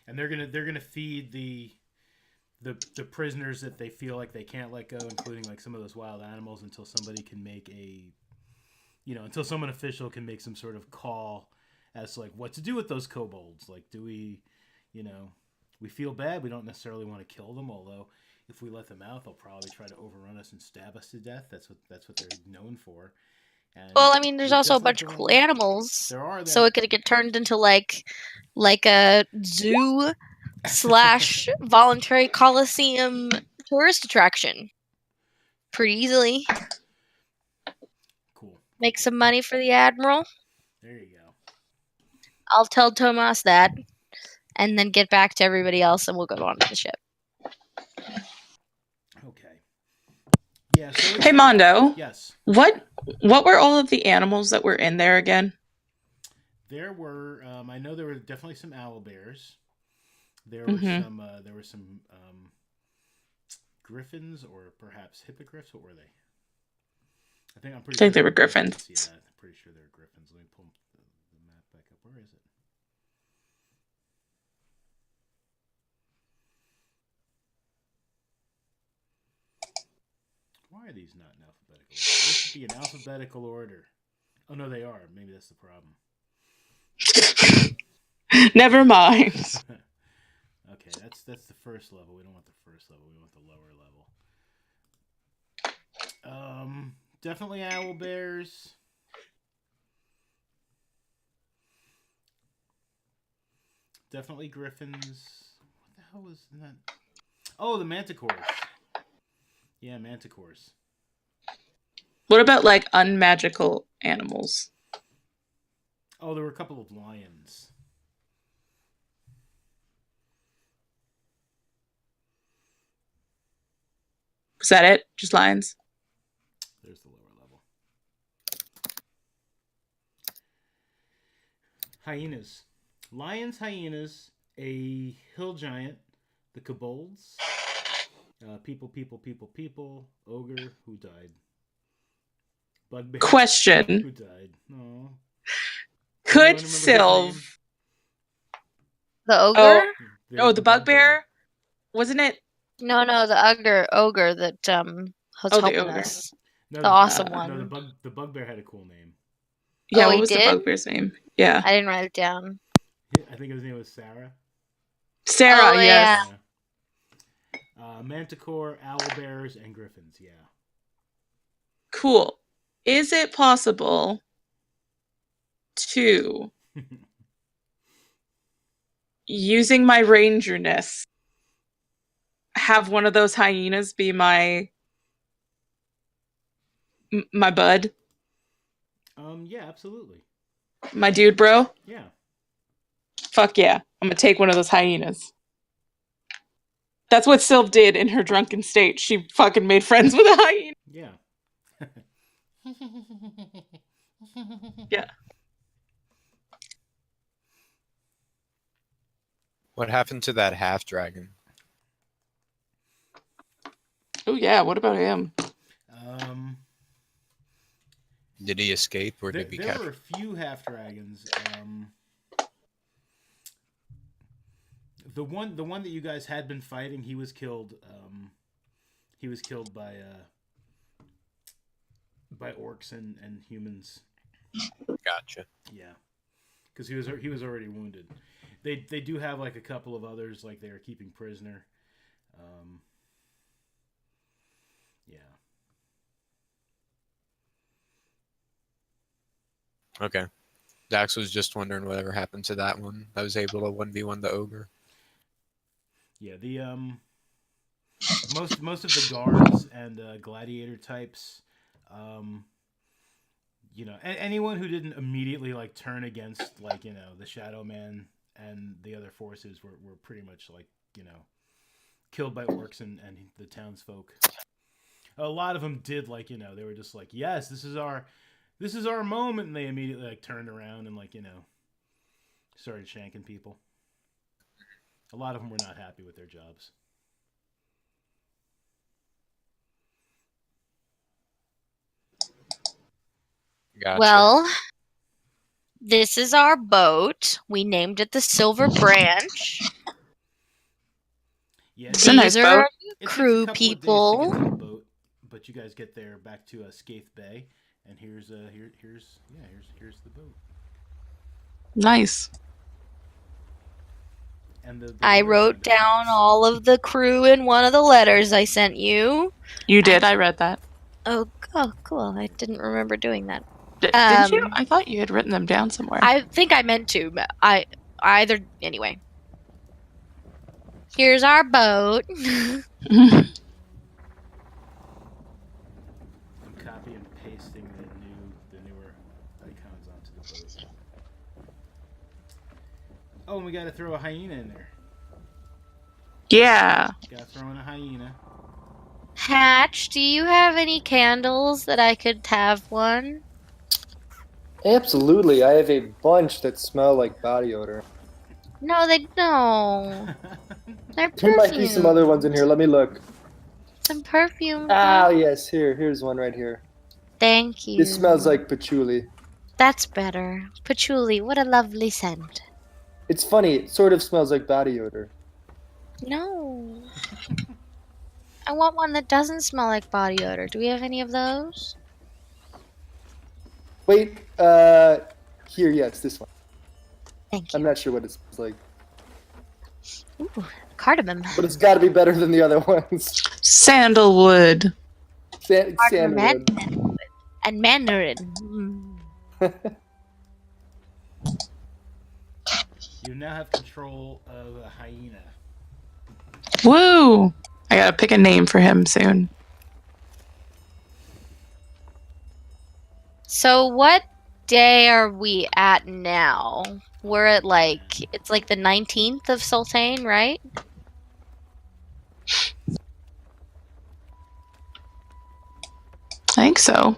S1: And they're gonna feed the prisoners that they feel like they can't let go, including like some of those wild animals, until somebody can make until someone official can make some sort of call as to like what to do with those kobolds. Like, do we, we feel bad. We don't necessarily want to kill them, although if we let them out, they'll probably try to overrun us and stab us to death. That's what they're known for. And
S2: well, I mean, there's also a bunch of cool animals.
S1: There are.
S2: So it could get turned into like a zoo / voluntary coliseum tourist attraction. Pretty easily.
S1: Cool.
S2: Make some money for the admiral.
S1: There you go.
S2: I'll tell Tomas that, and then get back to everybody else, and we'll go on to the ship.
S1: Okay. Yeah. So
S4: hey, Mondo.
S1: Yes.
S4: What were all of the animals that were in there again?
S1: There were. I know there were definitely some owlbears. There were some griffins, or perhaps hippogriffs. What were they? I'm pretty sure
S4: they were griffins.
S1: Yeah, I'm pretty sure they were griffins. Let me pull the map back up. Where is it? Why are these not in alphabetical order? This should be in alphabetical order. Oh, no, they are. Maybe that's the problem.
S4: Never mind.
S1: Okay, that's the first level. We don't want the first level. We want the lower level. Definitely owl bears. Definitely griffins. What the hell was that? Oh, the manticores. Yeah, manticores.
S4: What about like unmagical animals?
S1: Oh, there were a couple of lions.
S4: Is that it? Just lions?
S1: There's the lower level. Hyenas. Lions, hyenas, a hill giant, the kobolds, people, ogre, who died? Bugbear.
S4: Question.
S1: Who died? No.
S4: Could Sylve...
S2: The ogre?
S4: The bugbear? Wasn't it?
S2: No, the ogre that was helping us.
S1: No,
S2: the awesome one.
S1: No, the bugbear had a cool name.
S4: Yeah,
S2: Oh,
S4: what was the bugbear's name? Yeah.
S2: I didn't write it down.
S1: I think his name was Sarah.
S4: Sarah,
S2: oh,
S4: yes.
S1: Yeah. Manticore, owl bears, and griffins, yeah.
S4: Cool. Is it possible to, using my rangerness, have one of those hyenas be my bud?
S1: Yeah, absolutely.
S4: My dude, bro?
S1: Yeah.
S4: Fuck yeah. I'm gonna take one of those hyenas. That's what Sylve did in her drunken state. She fucking made friends with a hyena.
S1: Yeah.
S4: Yeah.
S5: What happened to that half dragon?
S4: Oh yeah, what about him?
S5: Did he escape or did he
S1: There
S5: capture?
S1: were a few half dragons. The one that you guys had been fighting, he was killed. He was killed by orcs and humans.
S5: Gotcha.
S1: Yeah, because he was already wounded. They do have like a couple of others like they are keeping prisoner. Yeah.
S5: Okay. Dax was just wondering whatever happened to that one. I was able to 1v1 the ogre.
S1: Yeah, the most of the guards and gladiator types, anyone who didn't immediately like turn against the Shadow Man and the other forces were pretty much killed by orcs and the townsfolk. A lot of them did they were just like, yes, this is our moment, and they immediately turned around and started shanking people. A lot of them were not happy with their jobs.
S5: Gotcha.
S2: Well, this is our boat. We named it the Silver Branch.
S1: Yeah,
S4: It's a nice
S2: These are
S4: boat.
S1: it
S2: crew
S1: takes a couple of days to
S2: people.
S1: get to the boat, but you guys get there back to Scathe Bay, and here's the boat.
S4: Nice.
S1: And the
S2: I
S1: water's
S2: wrote
S1: kinda
S2: down
S1: nice.
S2: all of the crew in one of the letters I sent you.
S4: You did, I read that.
S2: Oh, cool. I didn't remember doing that.
S4: Didn't you? I thought you had written them down somewhere.
S2: I think I meant to, but anyway. Here's our boat.
S1: I'm copy and pasting the newer icons onto the boat. Oh, and we gotta throw a hyena in there.
S4: Yeah.
S1: Gotta throw in a hyena.
S2: Hatch, do you have any candles that I could have one?
S3: Absolutely. I have a bunch that smell like body odor.
S2: No, they don't. They're
S3: There
S2: perfume.
S3: might be some other ones in here. Let me look.
S2: Some perfume.
S3: Ah, yes. Here's one right here.
S2: Thank you.
S3: This smells like patchouli.
S2: That's better. Patchouli, what a lovely scent.
S3: It's funny. It sort of smells like body odor.
S2: No. I want one that doesn't smell like body odor. Do we have any of those?
S3: Wait. Here, yeah, it's this one.
S2: Thank
S3: I'm
S2: you.
S3: not sure what it smells like.
S2: Ooh, Cardamom.
S3: But it's got to be better than the other ones.
S4: Sandalwood.
S2: Cardamom
S3: Sandalwood.
S2: and mandarin.
S1: You now have control of a hyena.
S4: Woo! I gotta pick a name for him soon.
S2: So what day are we at now? We're at it's like the 19th of Sultane, right?
S4: I think so.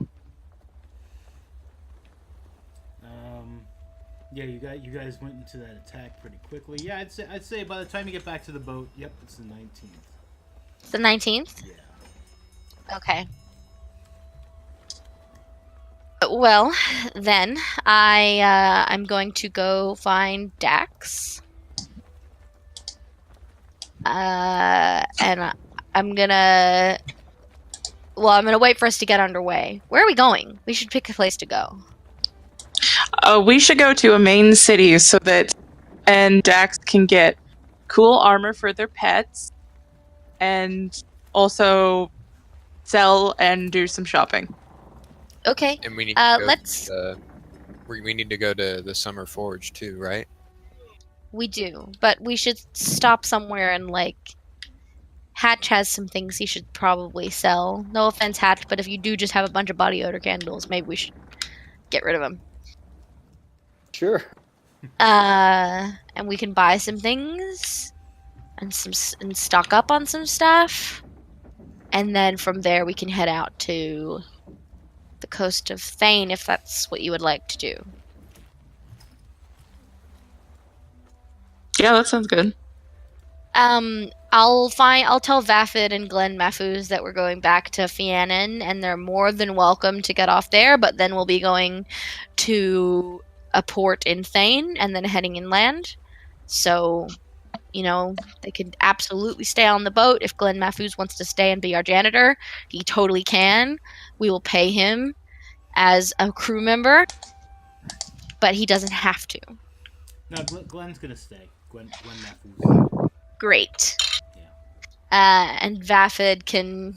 S1: Yeah, you guys went into that attack pretty quickly. Yeah, I'd say by the time you get back to the boat, yep, it's the 19th.
S2: The 19th?
S1: Yeah.
S2: Okay. Well, then I'm going to go find Dax. And I'm gonna wait for us to get underway. Where are we going? We should pick a place to go.
S4: We should go to a main city so that Dax can get cool armor for their pets and also sell and do some shopping.
S2: Okay.
S5: And we need to go
S2: let's.
S5: we need to go to the Summer Forge too, right?
S2: We do, but we should stop somewhere and Hatch has some things he should probably sell. No offense, Hatch, but if you do just have a bunch of body odor candles, maybe we should get rid of them.
S3: Sure.
S2: And we can buy some things and stock up on some stuff, and then from there we can head out to the coast of Thane if that's what you would like to do.
S4: Yeah, that sounds good.
S2: I'll tell Vafid and Glenn Mafuz that we're going back to Fiannan, and they're more than welcome to get off there, but then we'll be going to a port in Thane and then heading inland. So, they could absolutely stay on the boat. If Glenn Mafuz wants to stay and be our janitor, he totally can. We will pay him as a crew member, but he doesn't have to.
S1: No, Glenn's gonna stay. Glenn Mafuz.
S2: Great.
S1: Yeah.
S2: And Vafid can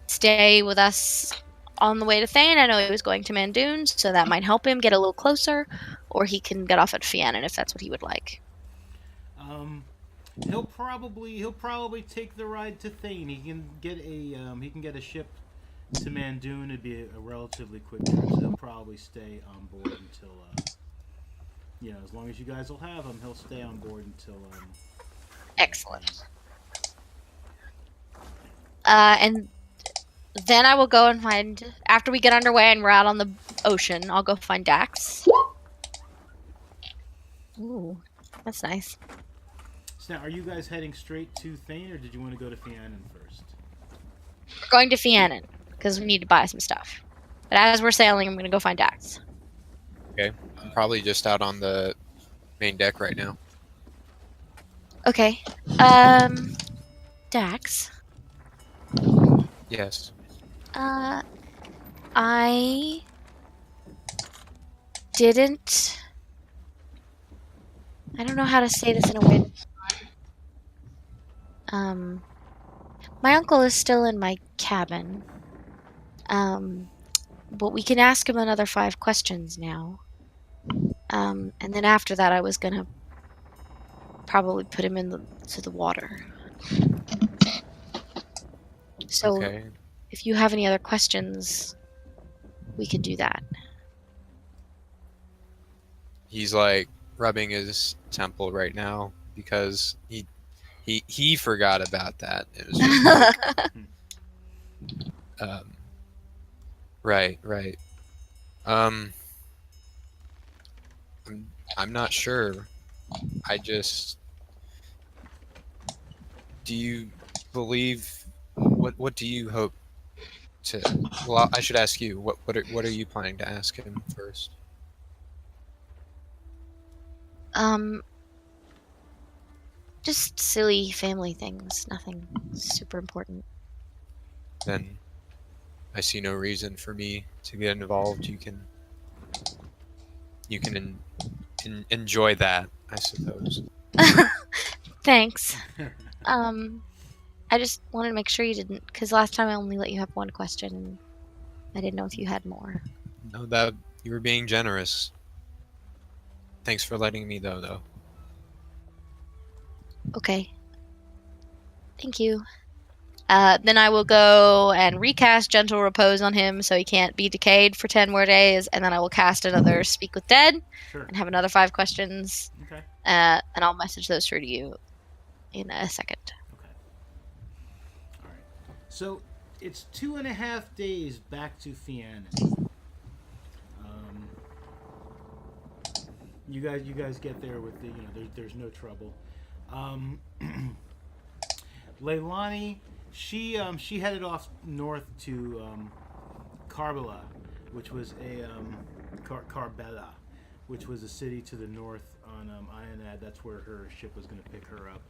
S2: stay with us on the way to Thane. I know he was going to Mandoon, so that might help him get a little closer, or he can get off at Fiannan if that's what he would like.
S1: He'll probably take the ride to Thane. He can get a ship to Mandoon. It'd be a relatively quick trip, so he'll probably stay on board until as long as you guys will have him, he'll stay on board until
S2: Excellent. And then I will go and find, after we get underway and we're out on the ocean, I'll go find Dax. Ooh, that's nice.
S1: So now, are you guys heading straight to Thane, or did you want to go to Fiannan first?
S2: We're going to Fiannan, because we need to buy some stuff. But as we're sailing, I'm going to go find Dax.
S5: Okay. I'm probably just out on the main deck right now.
S2: Okay. Dax.
S5: Yes.
S2: I don't know how to say this in a way. My uncle is still in my cabin. But we can ask him another 5 questions now. And then after that, I was gonna probably put him into the water. So,
S5: Okay.
S2: if you have any other questions, we can do that.
S5: He's rubbing his temple right now because he forgot about that. It was just right. I'm not sure. Do you believe? What do you hope to? Well, I should ask you. What are you planning to ask him first?
S2: Just silly family things. Nothing super important.
S5: Then I see no reason for me to get involved. You can enjoy that, I suppose.
S2: Thanks. I just wanted to make sure you didn't, because last time I only let you have one question, and I didn't know if you had more.
S5: No, that you were being generous. Thanks for letting me know, though.
S2: Okay. Thank you. Then I will go and recast Gentle Repose on him so he can't be decayed for 10 more days, and then I will cast another Speak with Dead
S1: Sure.
S2: and have another 5 questions.
S1: Okay.
S2: And I'll message those through to you in a second.
S1: Okay. All right. So it's 2.5 days back to Fianna. You guys get there with the there's no trouble. Leilani, she headed off north to Karbala, which was a Karbala, which was a city to the north on Ionad. That's where her ship was going to pick her up.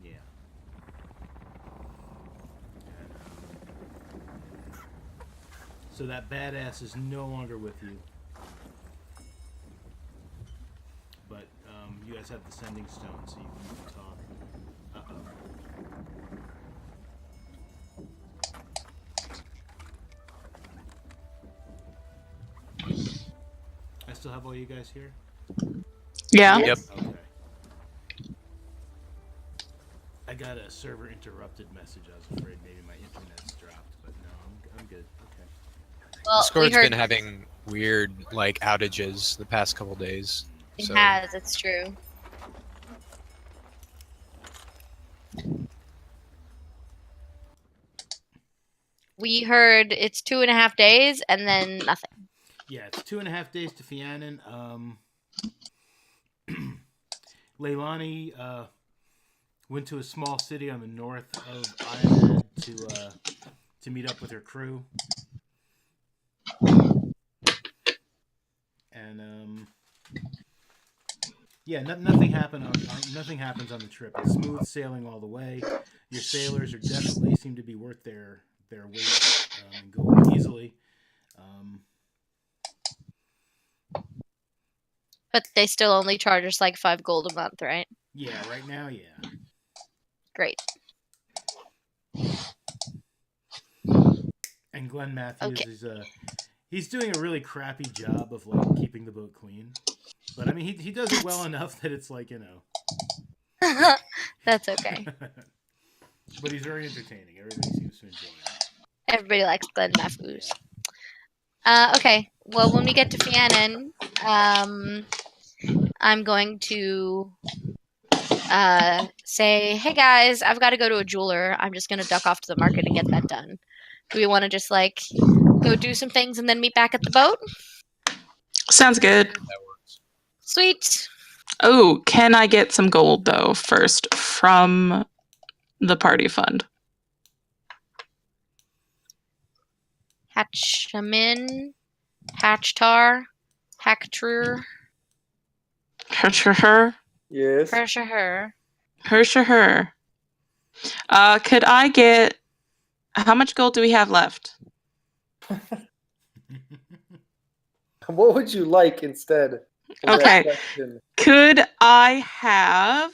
S1: Yeah. So that badass is no longer with you. But you guys have the sending stone, so you can talk. I still have all you guys here?
S4: Yeah.
S5: Yep.
S1: Okay. I got a server interrupted message. I was afraid maybe my internet's dropped, but no, I'm good. Okay.
S2: Well,
S5: Discord's been having weird outages the past couple days.
S2: It
S5: So
S2: has, it's true. We heard it's 2.5 days and then nothing.
S1: Yeah, it's 2.5 days to Fiannan. Leilani went to a small city on the north of Ionad to meet up with her crew. And yeah, nothing happened nothing happens on the trip. It's smooth sailing all the way. Your sailors are definitely seem to be worth their weight and go easily.
S2: But they still only charge us like 5 gold a month, right?
S1: Yeah, right now, yeah.
S2: Great.
S1: And Glenn Matthews is he's doing a really crappy job of like keeping the boat clean. But I mean he does it well enough that it's like,
S2: That's okay.
S1: But he's very entertaining. Everybody seems to enjoy him.
S2: Everybody likes Glenn Matthews. Okay. Well, when we get to Fiannan, I'm going to say, hey guys, I've got to go to a jeweler. I'm just going to duck off to the market and get that done. Do we want to just like go do some things and then meet back at the boat?
S4: Sounds good.
S5: that works.
S2: Sweet.
S4: Oh, can I get some gold though first from the party fund?
S2: Hatchamin, Hatchtar, Hacktruer,
S4: Her.
S6: Yes.
S2: Hershaher.
S4: Her. Could I get... How much gold do we have left?
S6: What would you like instead?
S4: Okay. Could I have...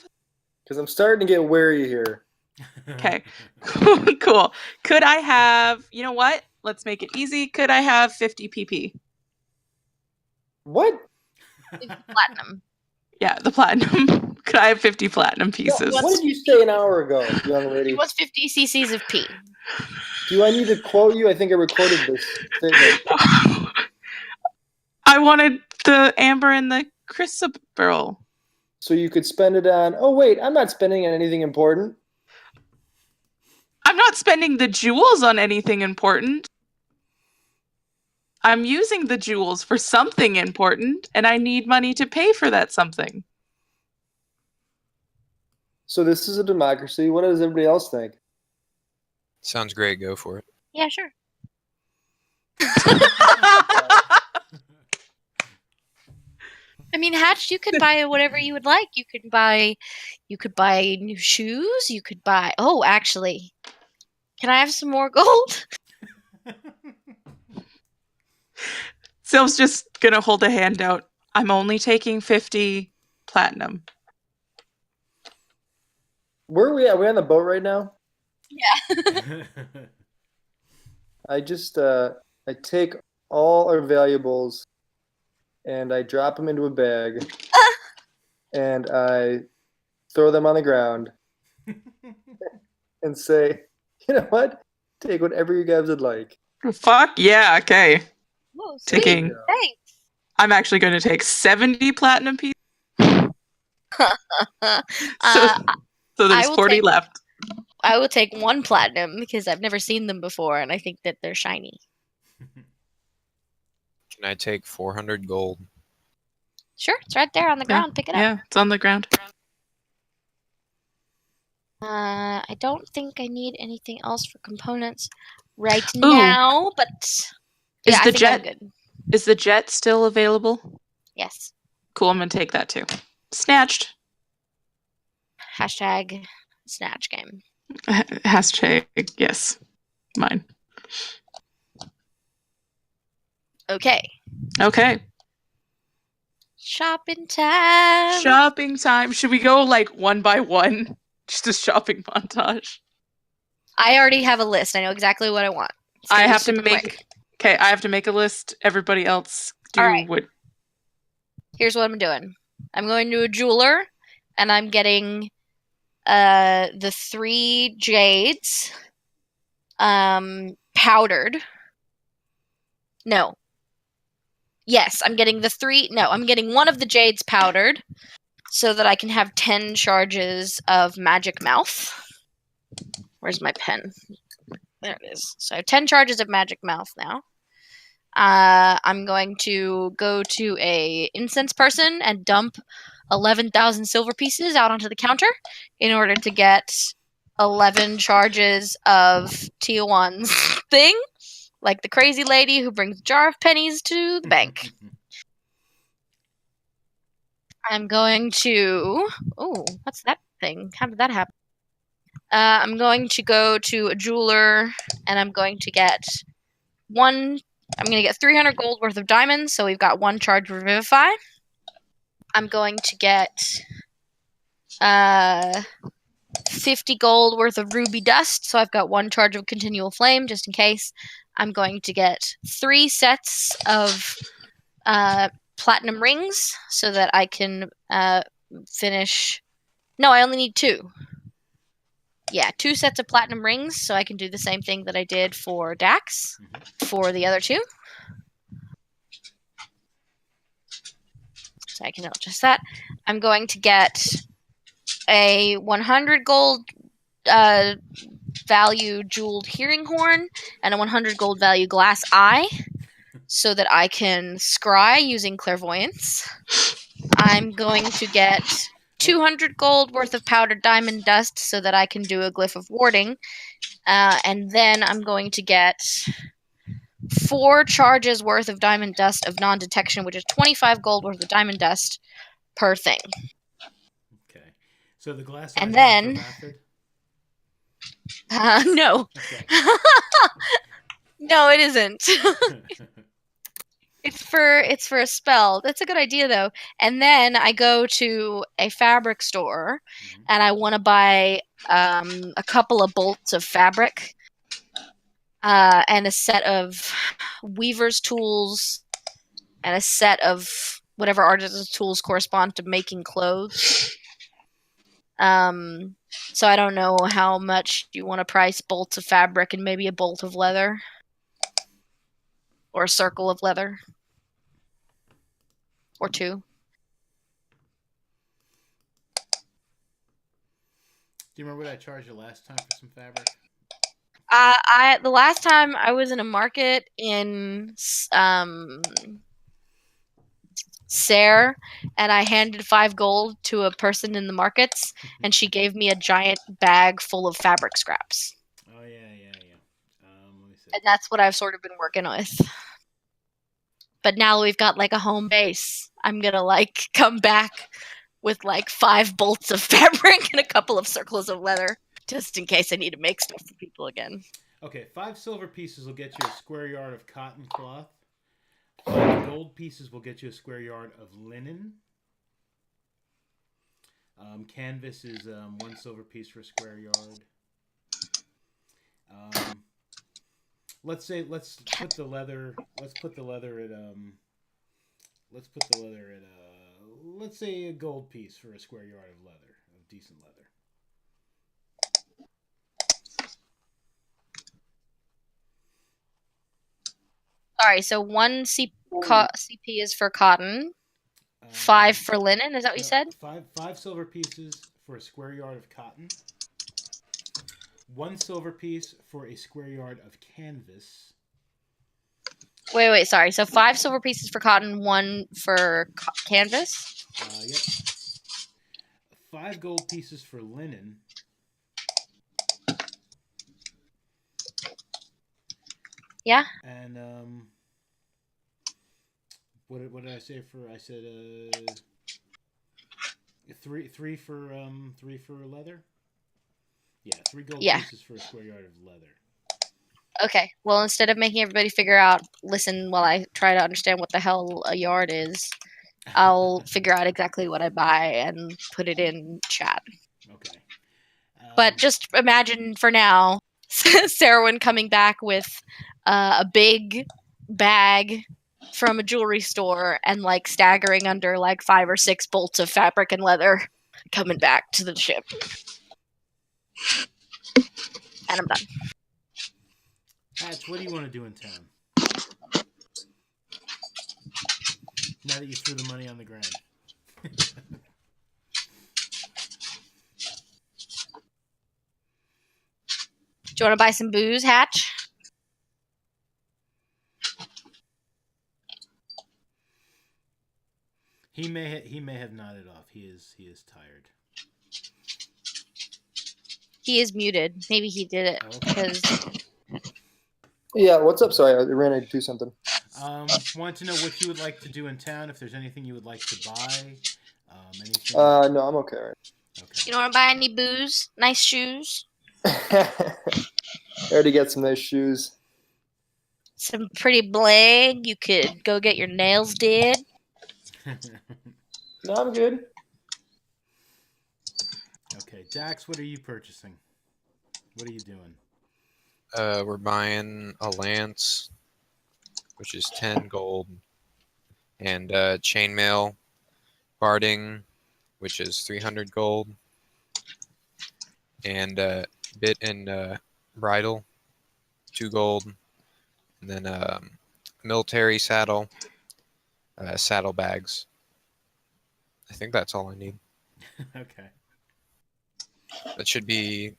S6: Because I'm starting to get wary here.
S4: Okay. Cool. Could I have... You know what? Let's make it easy. Could I have 50 PP?
S6: What?
S2: Platinum.
S4: Yeah, the platinum. Could I have 50 platinum pieces?
S6: What did you say an hour ago, young lady?
S2: He wants 50 cc's of P.
S6: Do I need to quote you? I think I recorded this statement.
S4: I wanted the amber and the chrysoberyl.
S6: So you could spend it on... Oh, wait, I'm not spending on anything important.
S4: I'm not spending the jewels on anything important. I'm using the jewels for something important, and I need money to pay for that something.
S6: So this is a democracy. What does everybody else think?
S5: Sounds great. Go for it.
S2: Yeah, sure. I mean, Hatch, you could buy whatever you would like. You could buy new shoes. You could buy... Oh, actually, can I have some more gold?
S4: Sylph's just gonna hold a hand out. I'm only taking 50. platinum.
S3: Where are we at? Are we on the boat right now?
S2: Yeah.
S3: I just I take all our valuables and I drop them into a bag and I throw them on the ground and say, you know what? Take whatever you guys would like.
S4: Fuck yeah, okay.
S2: Oh, sweet.
S4: Taking.
S2: Thanks.
S4: I'm actually going to take 70 platinum pieces.
S2: Uh,
S4: So there's
S2: I will
S4: 40
S2: take-
S4: left.
S2: I will take 1 platinum because I've never seen them before, and I think that they're shiny.
S5: Can I take 400 gold?
S2: Sure, it's right there on the ground. Pick it up.
S4: Yeah, it's on the ground.
S2: I don't think I need anything else for components right
S4: Ooh.
S2: now, but
S4: Is
S2: yeah, I
S4: the
S2: think
S4: jet
S2: I'm good.
S4: Is the jet still available?
S2: Yes.
S4: Cool, I'm going to take that too. Snatched.
S2: Hashtag snatch game.
S4: Hashtag, yes. Mine.
S2: Okay.
S4: Okay.
S2: Shopping time.
S4: Shopping time. Should we go like one by one? Just a shopping montage.
S2: I already have a list. I know exactly what I want. It's gonna
S4: I
S2: be
S4: have to
S2: super
S4: make.
S2: quick.
S4: Okay, I have to make a list. Everybody else do
S2: All right.
S4: what.
S2: Here's what I'm doing. I'm going to a jeweler, and I'm getting the 3 jades powdered. No. Yes, I'm getting the 3. No, I'm getting 1 of the jades powdered so that I can have 10 charges of magic mouth. Where's my pen? There it is. So I have 10 charges of magic mouth now. I'm going to go to a incense person and dump 11,000 silver pieces out onto the counter in order to get 11 charges of Tiawan's thing, like the crazy lady who brings a jar of pennies to the bank. I'm going to... Oh, what's that thing? How did that happen? I'm going to go to a jeweler, and I'm going to get 300 gold worth of diamonds, so we've got 1 charge of Revivify. I'm going to get 50 gold worth of ruby dust, so I've got 1 charge of Continual Flame, just in case. I'm going to get 3 sets of platinum rings, so that I can finish... No, I only need 2. Yeah, 2 sets of platinum rings, so I can do the same thing that I did for Dax for the other 2. So I can adjust that. I'm going to get a 100 gold value jeweled hearing horn and a 100 gold value glass eye so that I can scry using clairvoyance. I'm going to get 200 gold worth of powdered diamond dust so that I can do a glyph of warding. And then I'm going to get 4 charges worth of diamond dust of non-detection, which is 25 gold worth of diamond dust per thing.
S1: Okay. So the glass
S2: And
S1: eye's
S2: then-
S1: not for
S2: No.
S1: Okay.
S2: No, it isn't. It's for a spell. That's a good idea though. And then I go to a fabric store and I want to buy a couple of bolts of fabric and a set of weaver's tools and a set of whatever artisan's tools correspond to making clothes. So I don't know how much you want to price bolts of fabric and maybe a bolt of leather or a circle of leather. Or 2.
S1: Do you remember what I charged you last time for some fabric?
S2: The last time I was in a market in Sayre, and I handed 5 gold to a person in the markets, and she gave me a giant bag full of fabric scraps.
S1: Oh yeah. Let me see.
S2: And that's what I've sort of been working with. But now we've got like a home base. I'm gonna like come back with like 5 bolts of fabric and a couple of circles of leather, just in case I need to make stuff for people again.
S1: Okay, 5 silver pieces will get you a square yard of cotton cloth. 5 gold pieces will get you a square yard of linen. Canvas is 1 silver piece for a square yard. Let's put the leather. Let's say a gold piece for a square yard of leather, of decent leather.
S2: All right, so 1 CP is for cotton, 5 for linen. Is that what you said?
S1: Five silver pieces for a square yard of cotton. 1 silver piece for a square yard of canvas.
S2: Wait, sorry. So 5 silver pieces for cotton, 1 for canvas.
S1: Yep. 5 gold pieces for linen.
S2: Yeah.
S1: And what did I say for? I said three for leather. Yeah, 3 gold pieces for a square yard of leather.
S2: Okay. Well, instead of making everybody figure out, listen while I try to understand what the hell a yard is, I'll figure out exactly what I buy and put it in chat.
S1: Okay.
S2: But just imagine for now, Sarahwin coming back with a big bag from a jewelry store and like staggering under like 5 or 6 bolts of fabric and leather coming back to the ship. And I'm done.
S1: Hatch, what do you want to do in town? Now that you threw the money on the ground.
S2: Do you want to buy some booze, Hatch?
S1: He may have nodded off. He is tired.
S2: He is muted. Maybe he did it because.
S3: Yeah, what's up? Sorry, I ran to do something.
S1: Want to know what you would like to do in town? If there's anything you would like to buy, anything.
S3: No, I'm okay. Right.
S1: Okay.
S2: You don't want to buy any booze? Nice shoes?
S3: I already got some nice shoes.
S2: Some pretty bling. You could go get your nails did.
S3: No, I'm good.
S1: Okay, Dax, what are you purchasing? What are you doing?
S5: We're buying a lance, which is 10 gold, and chainmail barding, which is 300 gold, and bit and bridle, 2 gold, and then military saddle, saddlebags. I think that's all I need.
S1: Okay.
S5: That should be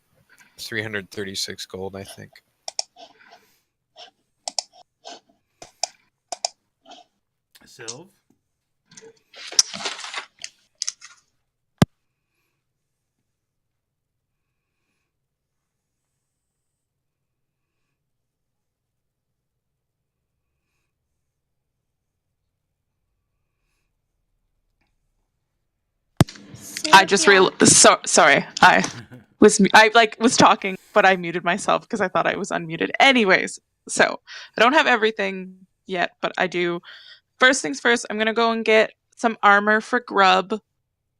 S5: 336 gold, I think.
S1: Sylv?
S4: I just realized. Sorry, I was talking, but I muted myself because I thought I was unmuted. Anyways, so I don't have everything yet, but I do. First things first, I'm gonna go and get some armor for Grub.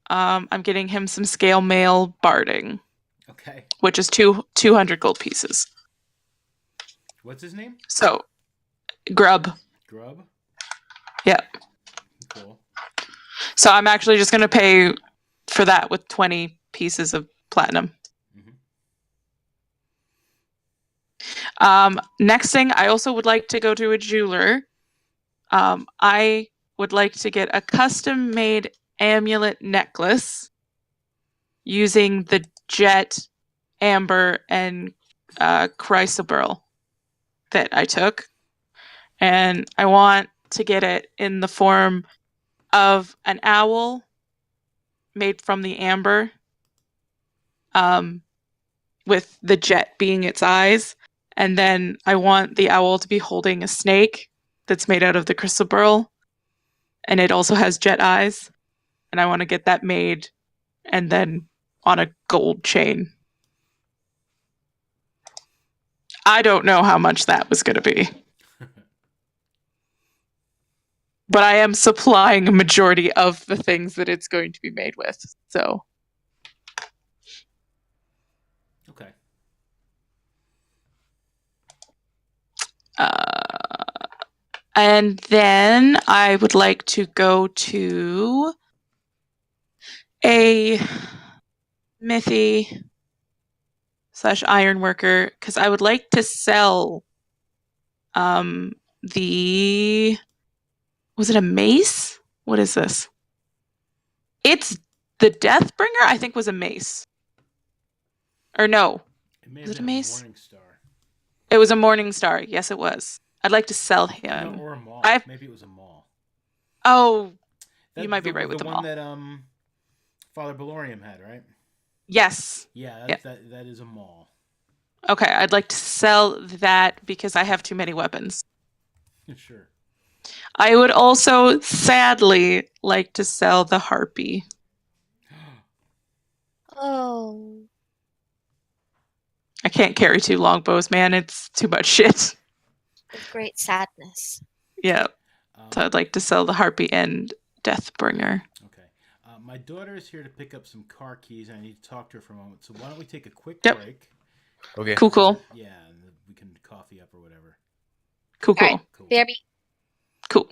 S4: I'm getting him some scale mail barding.
S1: Okay.
S4: Which is 200 gold pieces.
S1: What's his name?
S4: So, Grub.
S1: Grub?
S4: Yeah.
S1: Cool.
S4: So I'm actually just gonna pay for that with 20 pieces of platinum.
S1: Mm-hmm.
S4: Next thing, I also would like to go to a jeweler. I would like to get a custom-made amulet necklace using the jet, amber, and chrysoberyl that I took. And I want to get it in the form of an owl made from the amber, with the jet being its eyes. And then I want the owl to be holding a snake that's made out of the chrysoberyl, and it also has jet eyes. And I want to get that made and then on a gold chain. I don't know how much that was going to be. But I am supplying a majority of the things that it's going to be made with. So And then I would like to go to a Mithy / ironworker because I would like to sell the, was it a mace? What is this? It's the Deathbringer, I think, was a mace. Or no.
S1: It may
S4: Was
S1: have
S4: it a
S1: been a
S4: mace?
S1: Morning Star.
S4: It was a Morning Star. Yes, it was. I'd like to sell him.
S1: No, or a Maul.
S4: I've-
S1: Maybe it was a Maul.
S4: Oh, you might be right with
S1: the
S4: them
S1: one
S4: all.
S1: that Father Balorium had, right?
S4: Yes.
S1: Yeah,
S4: Yeah.
S1: that is a Maul.
S4: Okay, I'd like to sell that because I have too many weapons.
S1: Sure.
S4: I would also sadly like to sell the harpy.
S2: Oh.
S4: I can't carry 2 longbows, man. It's too much shit.
S2: With great sadness.
S4: Yeah. So I'd like to sell the harpy and Deathbringer.
S1: Okay. My daughter is here to pick up some car keys, and I need to talk to her for a moment. So why don't we take a quick
S4: Yep.
S1: break?
S5: Okay.
S4: Cool.
S1: Yeah, and we can coffee up or whatever.
S4: Cool.
S2: All right.
S1: Cool.
S2: BRB.
S4: Cool.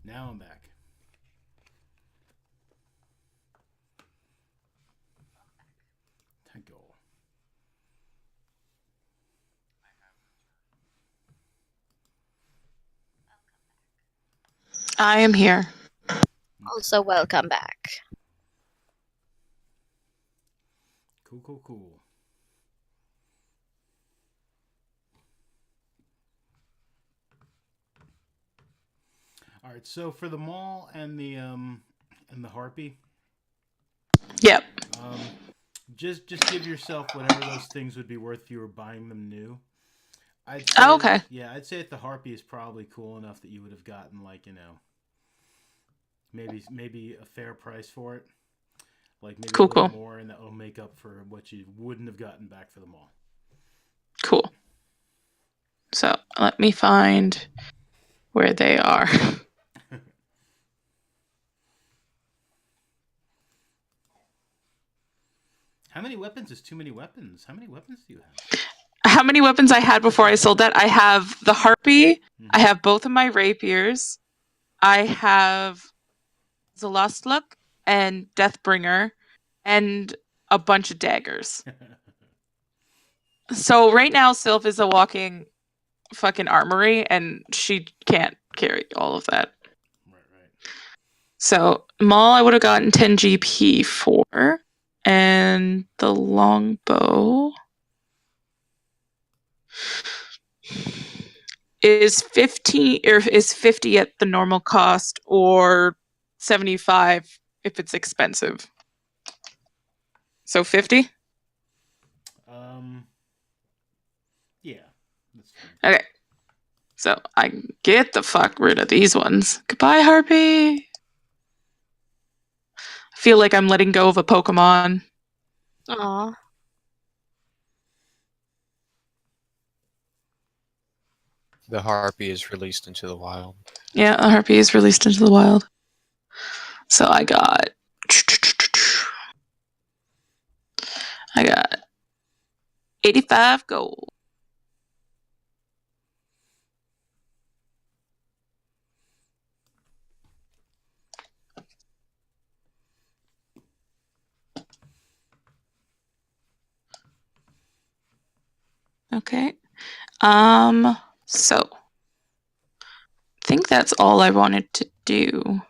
S1: Now I'm back. Go.
S4: I am here.
S2: Also, welcome back.
S1: Cool. All right, so for the mall and the harpy,
S4: Yep.
S1: just give yourself whatever those things would be worth if you were buying them new. I'd say,
S4: Oh, okay.
S1: Yeah, I'd say that the harpy is probably cool enough that you would have gotten like maybe a fair price for it, like maybe a little more, and that will make up for what you wouldn't have gotten back for the mall.
S4: Cool. So let me find where they are.
S1: How many weapons is too many weapons? How many weapons do you have?
S4: How many weapons I had before I sold that? I have the harpy. Mm-hmm. I have both of my rapiers. I have Zalostluk and Deathbringer and a bunch of daggers. So right now, Sylph is a walking fucking armory, and she can't carry all of that.
S1: Right.
S4: So Maul, I would have gotten 10 GP for, and the longbow is 50 at the normal cost, or 75 if it's expensive. So 50.
S1: Yeah, that's fine.
S4: Okay. So I can get the fuck rid of these ones. Goodbye, Harpy. I feel like I'm letting go of a Pokemon.
S2: Aww.
S5: The harpy is released into the wild.
S4: Yeah, the harpy is released into the wild. So I got 85 gold. Okay. So I think that's all I wanted to do.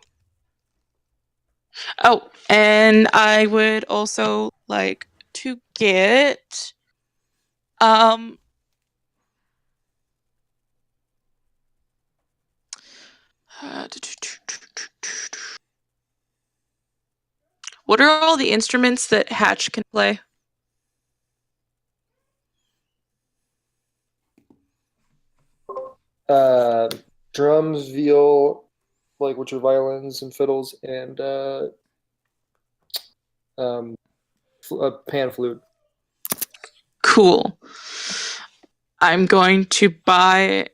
S4: Oh, and I would also like to get what are all the instruments that Hatch can play?
S3: Drums, viol, like which are violins and fiddles, and pan flute.
S4: Cool. I'm going to buy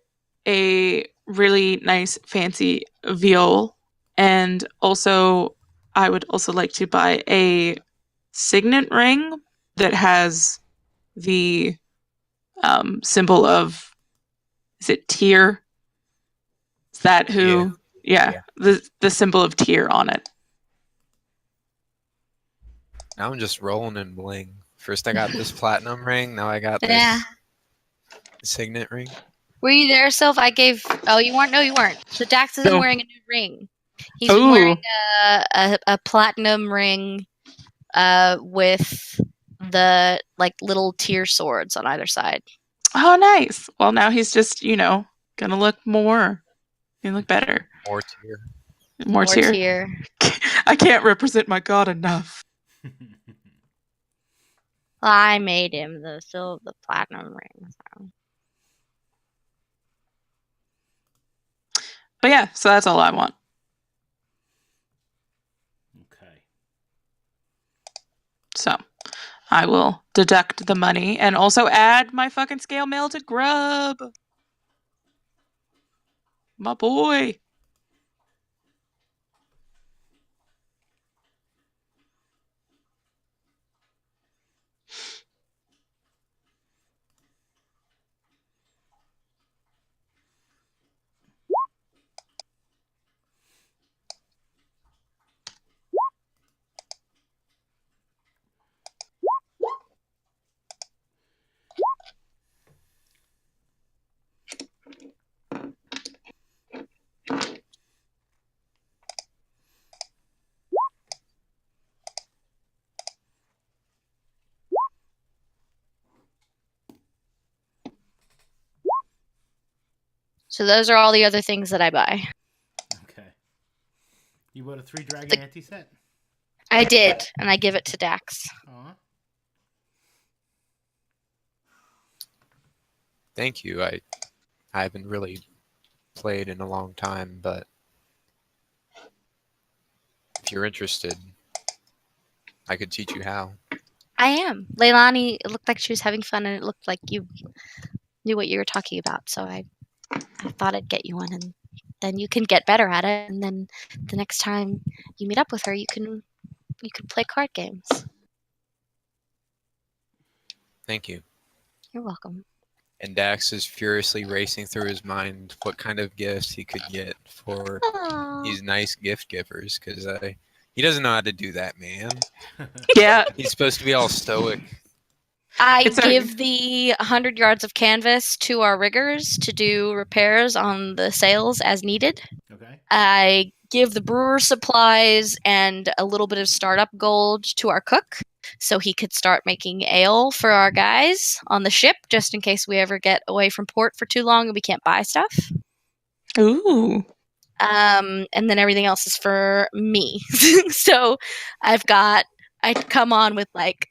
S4: a really nice fancy viol, and also I would also like to buy a signet ring that has the symbol of, is it Tyr? Is that who? Yeah. The symbol of Tyr on it.
S5: Now I'm just rolling in bling. First I got this platinum ring, now I got this signet ring.
S2: Were you there, Sylph? Oh, you weren't? No, you weren't. So Dax isn't wearing a new ring. He's been wearing a platinum ring with the like little tier swords on either side.
S4: Oh, nice. Well, now he's just, gonna look better.
S5: More Tyr.
S4: More Tyr. I can't represent my god enough.
S2: I made him the platinum ring. So.
S4: But yeah, so that's all I want.
S1: Okay.
S4: So I will deduct the money and also add my fucking scale mail to Grub. My boy.
S2: So those are all the other things that I buy.
S1: Okay. You bought a 3-dragon anti-set?
S2: I did, and I give it to Dax.
S1: Aw.
S5: Thank you. I haven't really played in a long time, but if you're interested, I could teach you how.
S2: I am. Leilani, it looked like she was having fun, and it looked like you knew what you were talking about. So I thought I'd get you one, and then you can get better at it. And then the next time you meet up with her, you can play card games.
S5: Thank you.
S2: You're welcome.
S5: And Dax is furiously racing through his mind what kind of gifts he could get for
S2: Aww.
S5: these nice gift givers, because he doesn't know how to do that, man.
S4: Yeah.
S5: He's supposed to be all stoic.
S2: I
S4: It's
S2: give the 100 yards of canvas to our riggers to do repairs on the sails as needed.
S1: Okay.
S2: I give the brewer supplies and a little bit of startup gold to our cook so he could start making ale for our guys on the ship just in case we ever get away from port for too long and we can't buy stuff.
S4: Ooh.
S2: And then everything else is for me. So I come on with like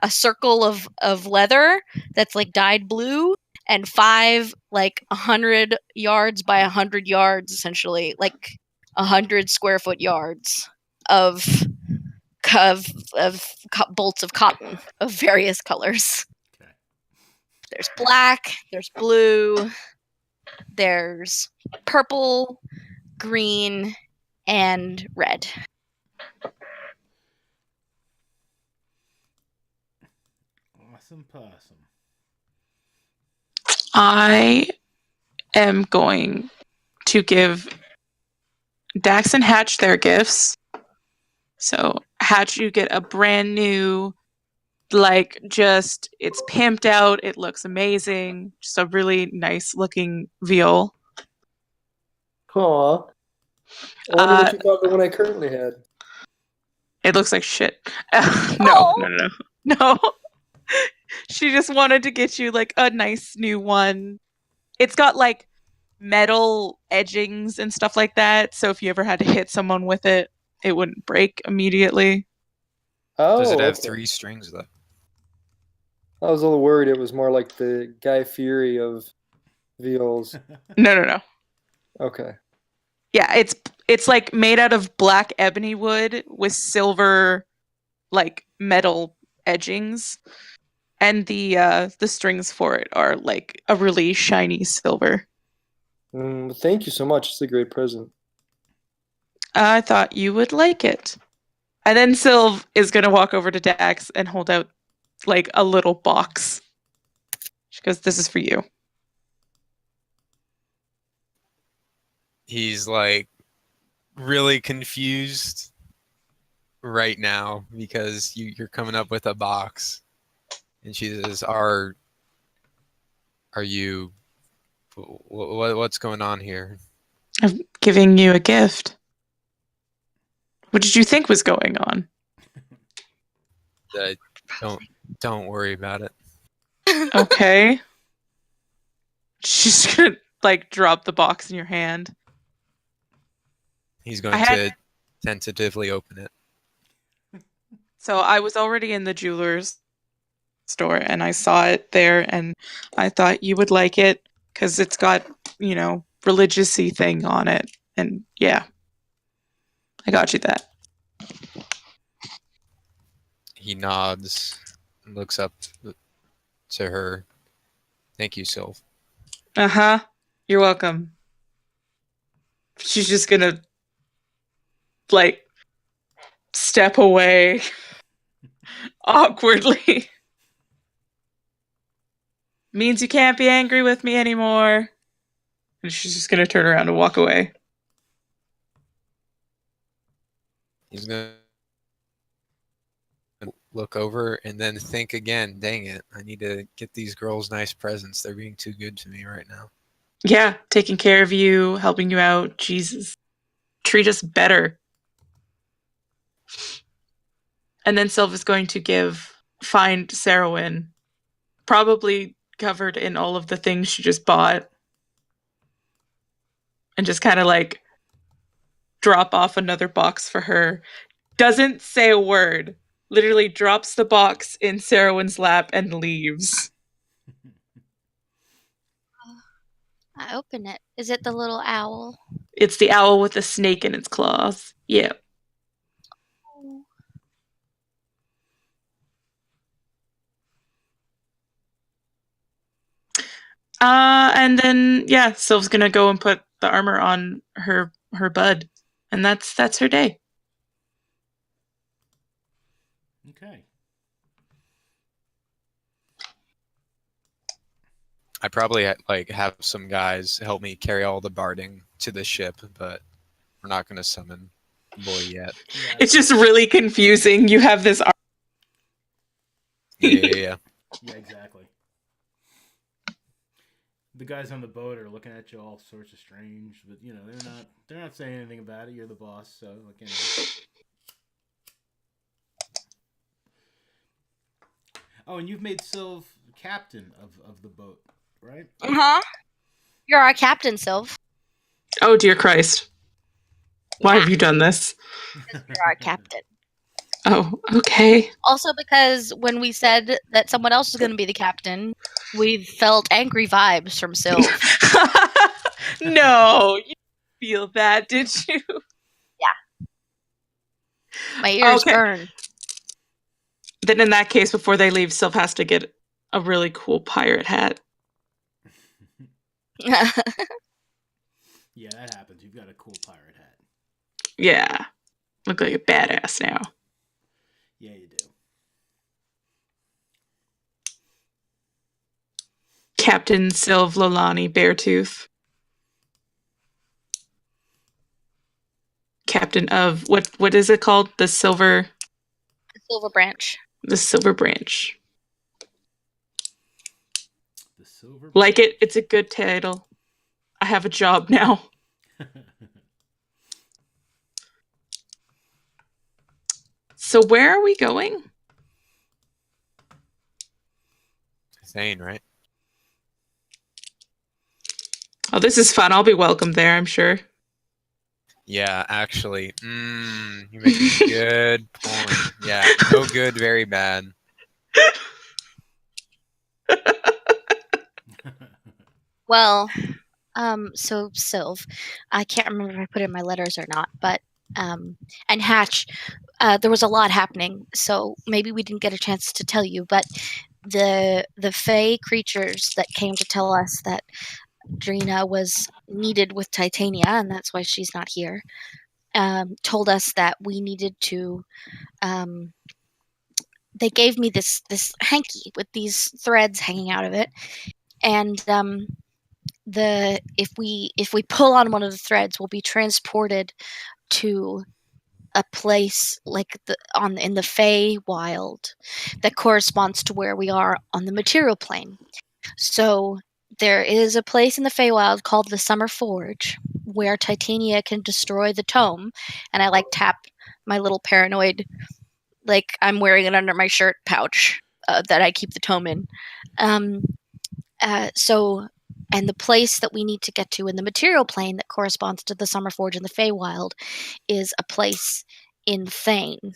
S2: a circle of leather that's like dyed blue and 5 like 100 yards by 100 yards, essentially like 100 square foot yards of bolts of cotton of various colors.
S1: Okay.
S2: There's black, there's blue, there's purple, green, and red.
S1: Awesome possum.
S4: I am going to give Dax and Hatch their gifts. So, Hatch, you get a brand new, like, just, it's pimped out. It looks amazing. Just a really nice looking veal.
S6: Aw. I wonder what you thought of the one I currently had.
S4: It looks like shit.
S2: Oh.
S4: No. She just wanted to get you, like, a nice new one. It's got, like, metal edgings and stuff like that. So if you ever had to hit someone with it, it wouldn't break immediately.
S6: Oh,
S5: Does it have
S6: okay.
S5: 3 strings, though?
S6: I was a little worried it was more like the Guy Fieri of veals.
S4: No.
S6: Okay.
S4: Yeah, it's like made out of black ebony wood with silver, like, metal edgings, and the strings for it are like a really shiny silver.
S6: Thank you so much. It's a great present.
S4: I thought you would like it. And then Sylv is gonna walk over to Dax and hold out like a little box. She goes, "This is for you."
S5: He's like really confused right now because you're coming up with a box, and she says, "Are you? What's going on here?"
S4: I'm giving you a gift. What did you think was going on?
S5: Don't worry about it.
S4: Okay. She's gonna like drop the box in your hand.
S5: He's going to tentatively open it.
S4: So I was already in the jeweler's store and I saw it there and I thought you would like it because it's got, religious-y thing on it. And yeah, I got you that.
S5: He nods and looks up to her. Thank you, Sylv.
S4: Uh-huh. You're welcome. She's just gonna, like, step away awkwardly. Means you can't be angry with me anymore. And she's just gonna turn around and walk away.
S5: He's going to look over and then think again. Dang it. I need to get these girls nice presents. They're being too good to me right now.
S4: Yeah, taking care of you, helping you out. Jesus. Treat us better. And then Sylva's going to find Sarowyn, probably covered in all of the things she just bought. and just kind of like drop off another box for her. Doesn't say a word. Literally drops the box in Sarahwin's lap and leaves.
S2: I open it. Is it the little owl?
S4: It's the owl with the snake in its claws. Yeah.
S2: Oh.
S4: And then yeah, Sylv's gonna go and put the armor on her bud, and that's her day.
S1: Okay.
S5: I probably like have some guys help me carry all the barding to the ship, but we're not going to summon boy yet.
S1: Yeah,
S4: It's just really confusing. You have this.
S5: Yeah.
S1: Yeah, exactly. The guys on the boat are looking at you all sorts of strange, but you know they're not saying anything about it. You're the boss, so like anyway. Oh, and you've made Sylv captain of the boat, right?
S2: You're our captain, Sylv.
S4: Oh dear Christ! Why have you done this?
S2: You're our captain.
S4: Oh, okay.
S2: Also, because when we said that someone else was going to be the captain, we felt angry vibes from Sylv.
S4: No, you feel that, did you?
S2: My ears
S4: Okay.
S2: burn.
S4: Then in that case, before they leave, Sylv has to get a really cool pirate hat.
S1: Yeah, that happens. You've got a cool pirate hat.
S4: Yeah. Look like a badass now.
S1: Yeah, you do.
S4: Captain Sylv Lolani Beartooth. Captain of what is it called? The Silver
S2: Branch.
S4: The Silver Branch.
S1: The Silver Branch.
S4: Like it, it's a good title. I have a job now. So where are we going?
S5: Thane, right?
S4: Oh, this is fun. I'll be welcome there, I'm sure.
S5: Yeah, actually, you make a good point. Yeah, no good, very bad.
S2: Well, so Sylv, I can't remember if I put it in my letters or not, but and Hatch, there was a lot happening, so maybe we didn't get a chance to tell you, but the Fey creatures that came to tell us that Drina was needed with Titania, and that's why she's not here, told us that we needed to. They gave me this hanky with these threads hanging out of it, and if we pull on one of the threads, we'll be transported to a place like in the Fey Wild that corresponds to where we are on the material plane. So there is a place in the Feywild called the Summer Forge where Titania can destroy the tome, and I like tap my little paranoid, like I'm wearing it under my shirt pouch that I keep the tome in. And the place that we need to get to in the material plane that corresponds to the Summer Forge in the Feywild is a place in Thane.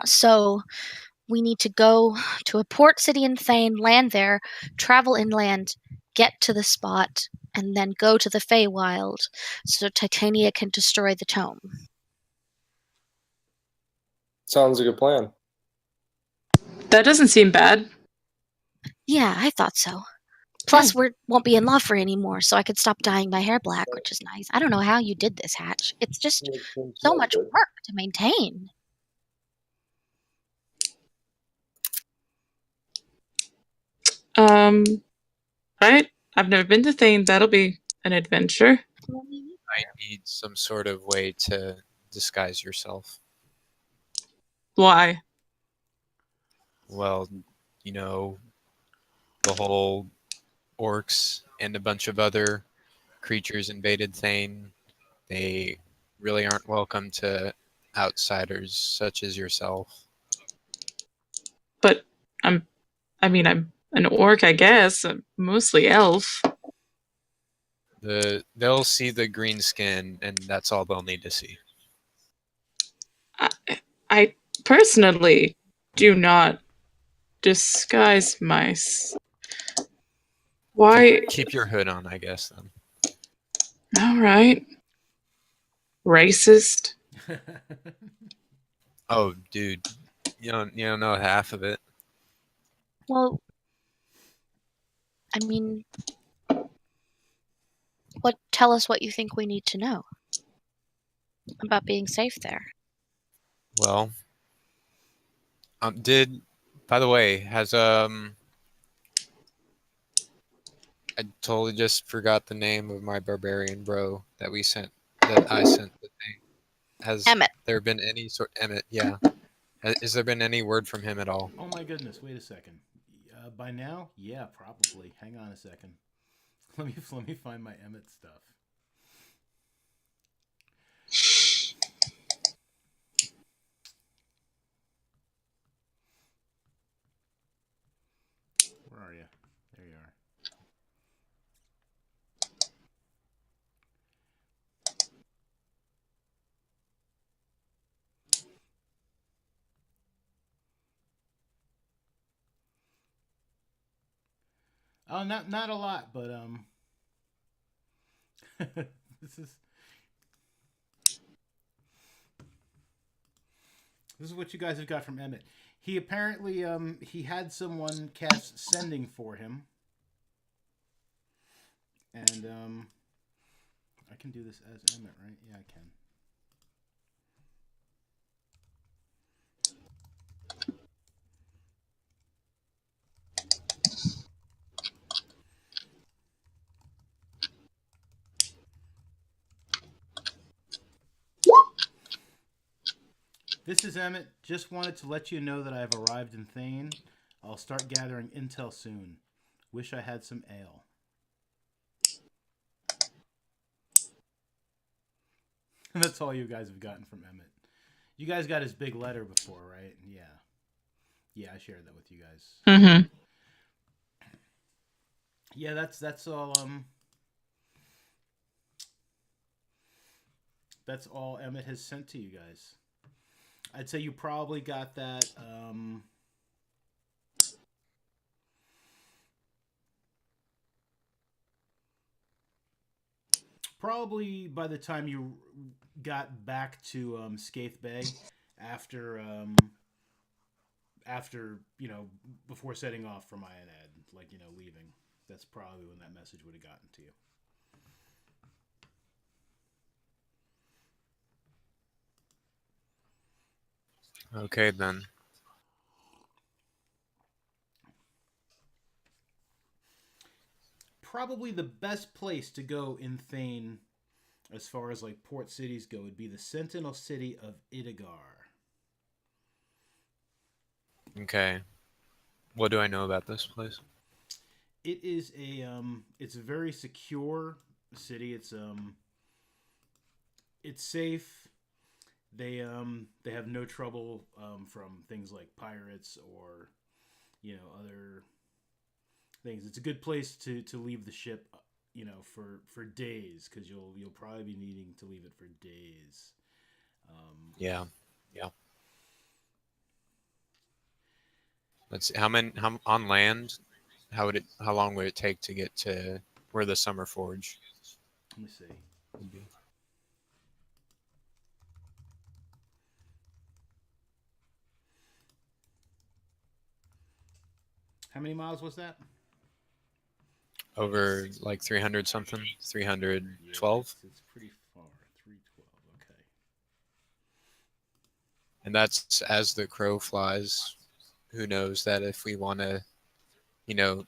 S2: So we need to go to a port city in Thane, land there, travel inland, get to the spot, and then go to the Feywild so Titania can destroy the tome.
S6: Sounds like a plan.
S4: That doesn't seem bad.
S2: Yeah, I thought so. Plus, we won't be in Lawfrey anymore, so I could stop dyeing my hair black, which is nice. I don't know how you did this, Hatch. It's just so much work to maintain.
S4: Right? I've never been to Thane. That'll be an adventure.
S5: I need some sort of way to disguise yourself.
S4: Why?
S5: Well, you know, the whole orcs and a bunch of other creatures invaded Thane. They really aren't welcome to outsiders such as yourself.
S4: But I'm an orc, I guess. I'm mostly elf.
S5: They'll see the green skin, and that's all they'll need to see.
S4: I personally do not disguise myself. Why?
S5: Keep your hood on, I guess. Then.
S4: All right. Racist.
S5: Oh, dude, you don't know half of it.
S2: Well, I mean, tell us what you think we need to know about being safe there.
S5: Well, by the way, has I totally just forgot the name of my barbarian bro that I sent the thing. Has
S2: Emmett.
S5: there been any sort Emmett? Yeah. Has there been any word from him at all?
S1: Oh my goodness! Wait a second. By now, yeah, probably. Hang on a second. Let me find my Emmett stuff. Where are you? There you are. Oh, not a lot, but this is what you guys have got from Emmett. He apparently he had someone cast sending for him, and I can do this as Emmett, right? Yeah, I can. This is Emmett. Just wanted to let you know that I have arrived in Thane. I'll start gathering intel soon. Wish I had some ale. And that's all you guys have gotten from Emmett. You guys got his big letter before, right? Yeah. Yeah, I shared that with you guys.
S4: Mm-hmm.
S1: Yeah, that's all that's all Emmett has sent to you guys. I'd say you probably got that probably by the time you got back to Skaith Bay after before setting off from Ionad, like leaving. That's probably when that message would have gotten to you.
S5: Okay, then.
S1: Probably the best place to go in Thane, as far as like port cities go, would be the Sentinel City of Idagar.
S5: Okay. What do I know about this place?
S1: It is it's a very secure city. It's safe. They have no trouble from things like pirates or other things. It's a good place to leave the ship, for days, because you'll probably be needing to leave it for days.
S5: Yeah. Let's see. How on land? How long would it take to get to where the Summer Forge
S1: Let me see.
S5: would be?
S1: How many miles was that?
S5: Over like 300 something, 312.
S1: Yeah, it's pretty far. 312. Okay.
S5: And that's as the crow flies. Who knows that if we want to,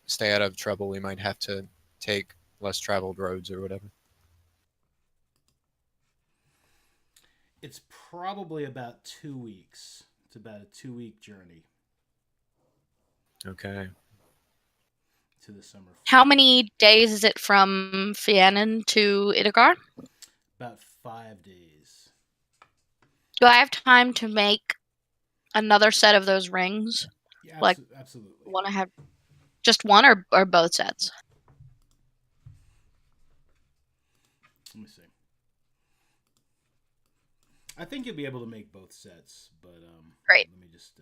S5: stay out of trouble, we might have to take less traveled roads or whatever.
S1: It's probably about 2 weeks. It's about a 2-week journey
S5: Okay.
S1: to the Summer Forge.
S2: How many days is it from Fiannan to Idagar?
S1: About 5 days.
S2: Do I have time to make another set of those rings?
S1: Yeah,
S2: Like,
S1: absolutely.
S2: Want to have just one or both sets?
S1: Let me see. I think you'll be able to make both sets, but
S2: Great.
S1: let me just.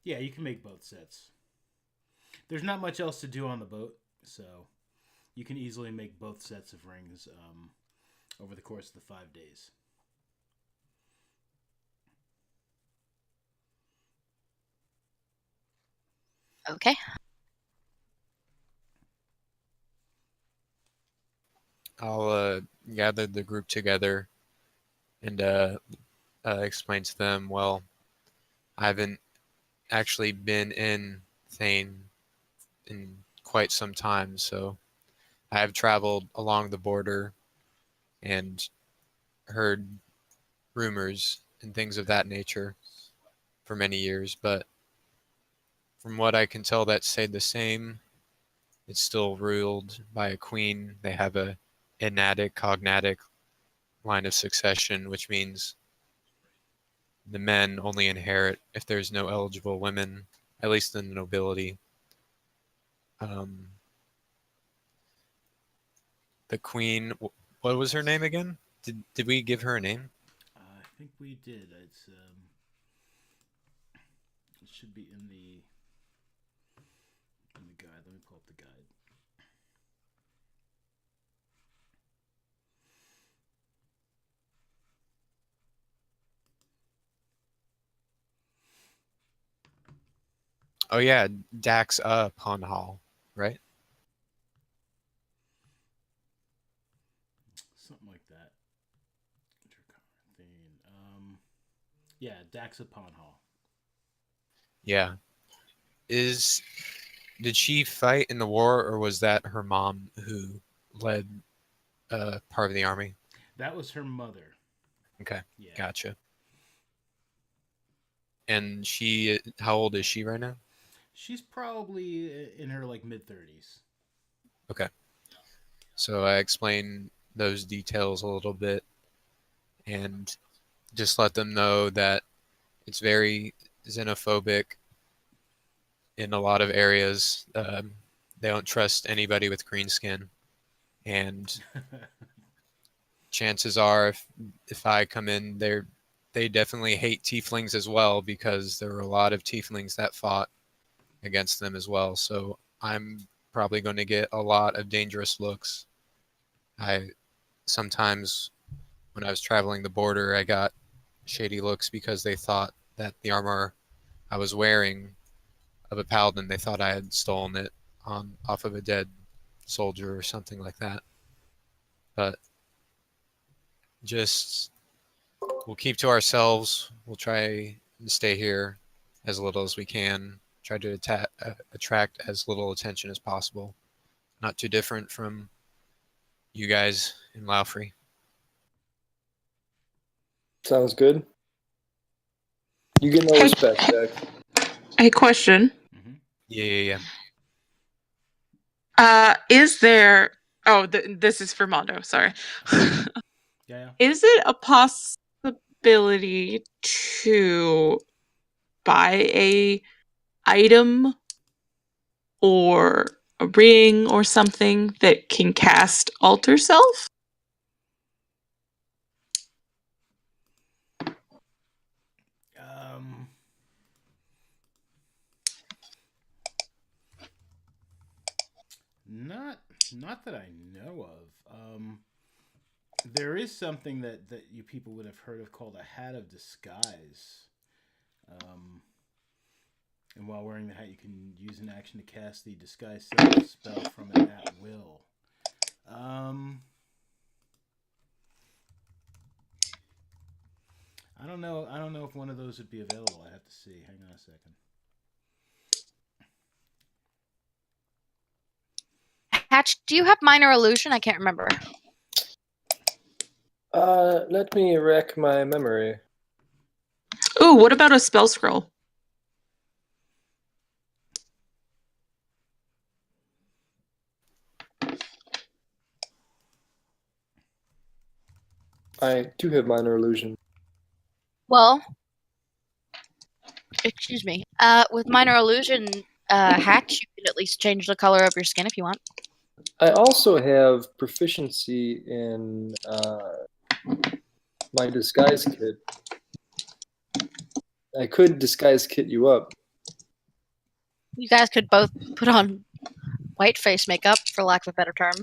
S1: Yeah, you can make both sets. There's not much else to do on the boat, so you can easily make both sets of rings over the course of the 5 days.
S2: Okay.
S5: I'll gather the group together and explain to them, well, I haven't actually been in Thane in quite some time, so I have traveled along the border and heard rumors and things of that nature for many years, but from what I can tell, that stayed the same. It's still ruled by a queen. They have a enatic, cognatic line of succession, which means the men only inherit if there's no eligible women, at least in the nobility. The queen, what was her name again? Did we give her a name?
S1: I think we did. It should be in the guide. Let me pull up the guide.
S5: Oh yeah, Dax Pond Hall, right?
S1: Something like that. Yeah, Dax upon Hall.
S5: Yeah. Did she fight in the war, or was that her mom who led part of the army?
S1: That was her mother.
S5: Okay,
S1: Yeah.
S5: gotcha. And how old is she right now?
S1: She's probably in her like mid-30s.
S5: Okay. So I explain those details a little bit and just let them know that it's very xenophobic in a lot of areas. They don't trust anybody with green skin. And chances are, if I come in, they definitely hate tieflings as well, because there were a lot of tieflings that fought against them as well. So I'm probably going to get a lot of dangerous looks. I sometimes, when I was traveling the border, I got shady looks because they thought that the armor I was wearing of a paladin, they thought I had stolen it off of a dead soldier or something like that. But just, we'll keep to ourselves. We'll try and stay here as little as we can. Try to attract as little attention as possible. Not too different from you guys in Laufrey.
S6: Sounds good. You get no
S4: Hey.
S6: respect, Jack.
S4: A question.
S1: Mm-hmm.
S5: Yeah.
S4: Is there? Oh, this is for Mondo. Sorry.
S1: Yeah.
S4: Is it a possibility to buy a item or a ring or something that can cast Alter Self?
S1: Not that I know of. There is something that you people would have heard of called a hat of disguise. And while wearing the hat, you can use an action to cast the disguise spell from it at will. I don't know. I don't know if one of those would be available. I have to see. Hang on a second.
S2: Hatch, do you have minor illusion? I can't remember.
S6: Let me rack my memory.
S4: Ooh, what about a spell scroll?
S6: I do have minor illusion.
S2: Well, excuse me. With minor illusion, hatch, you can at least change the color of your skin if you want.
S6: I also have proficiency in my disguise kit. I could disguise kit you up.
S2: You guys could both put on white face makeup, for lack of a better term.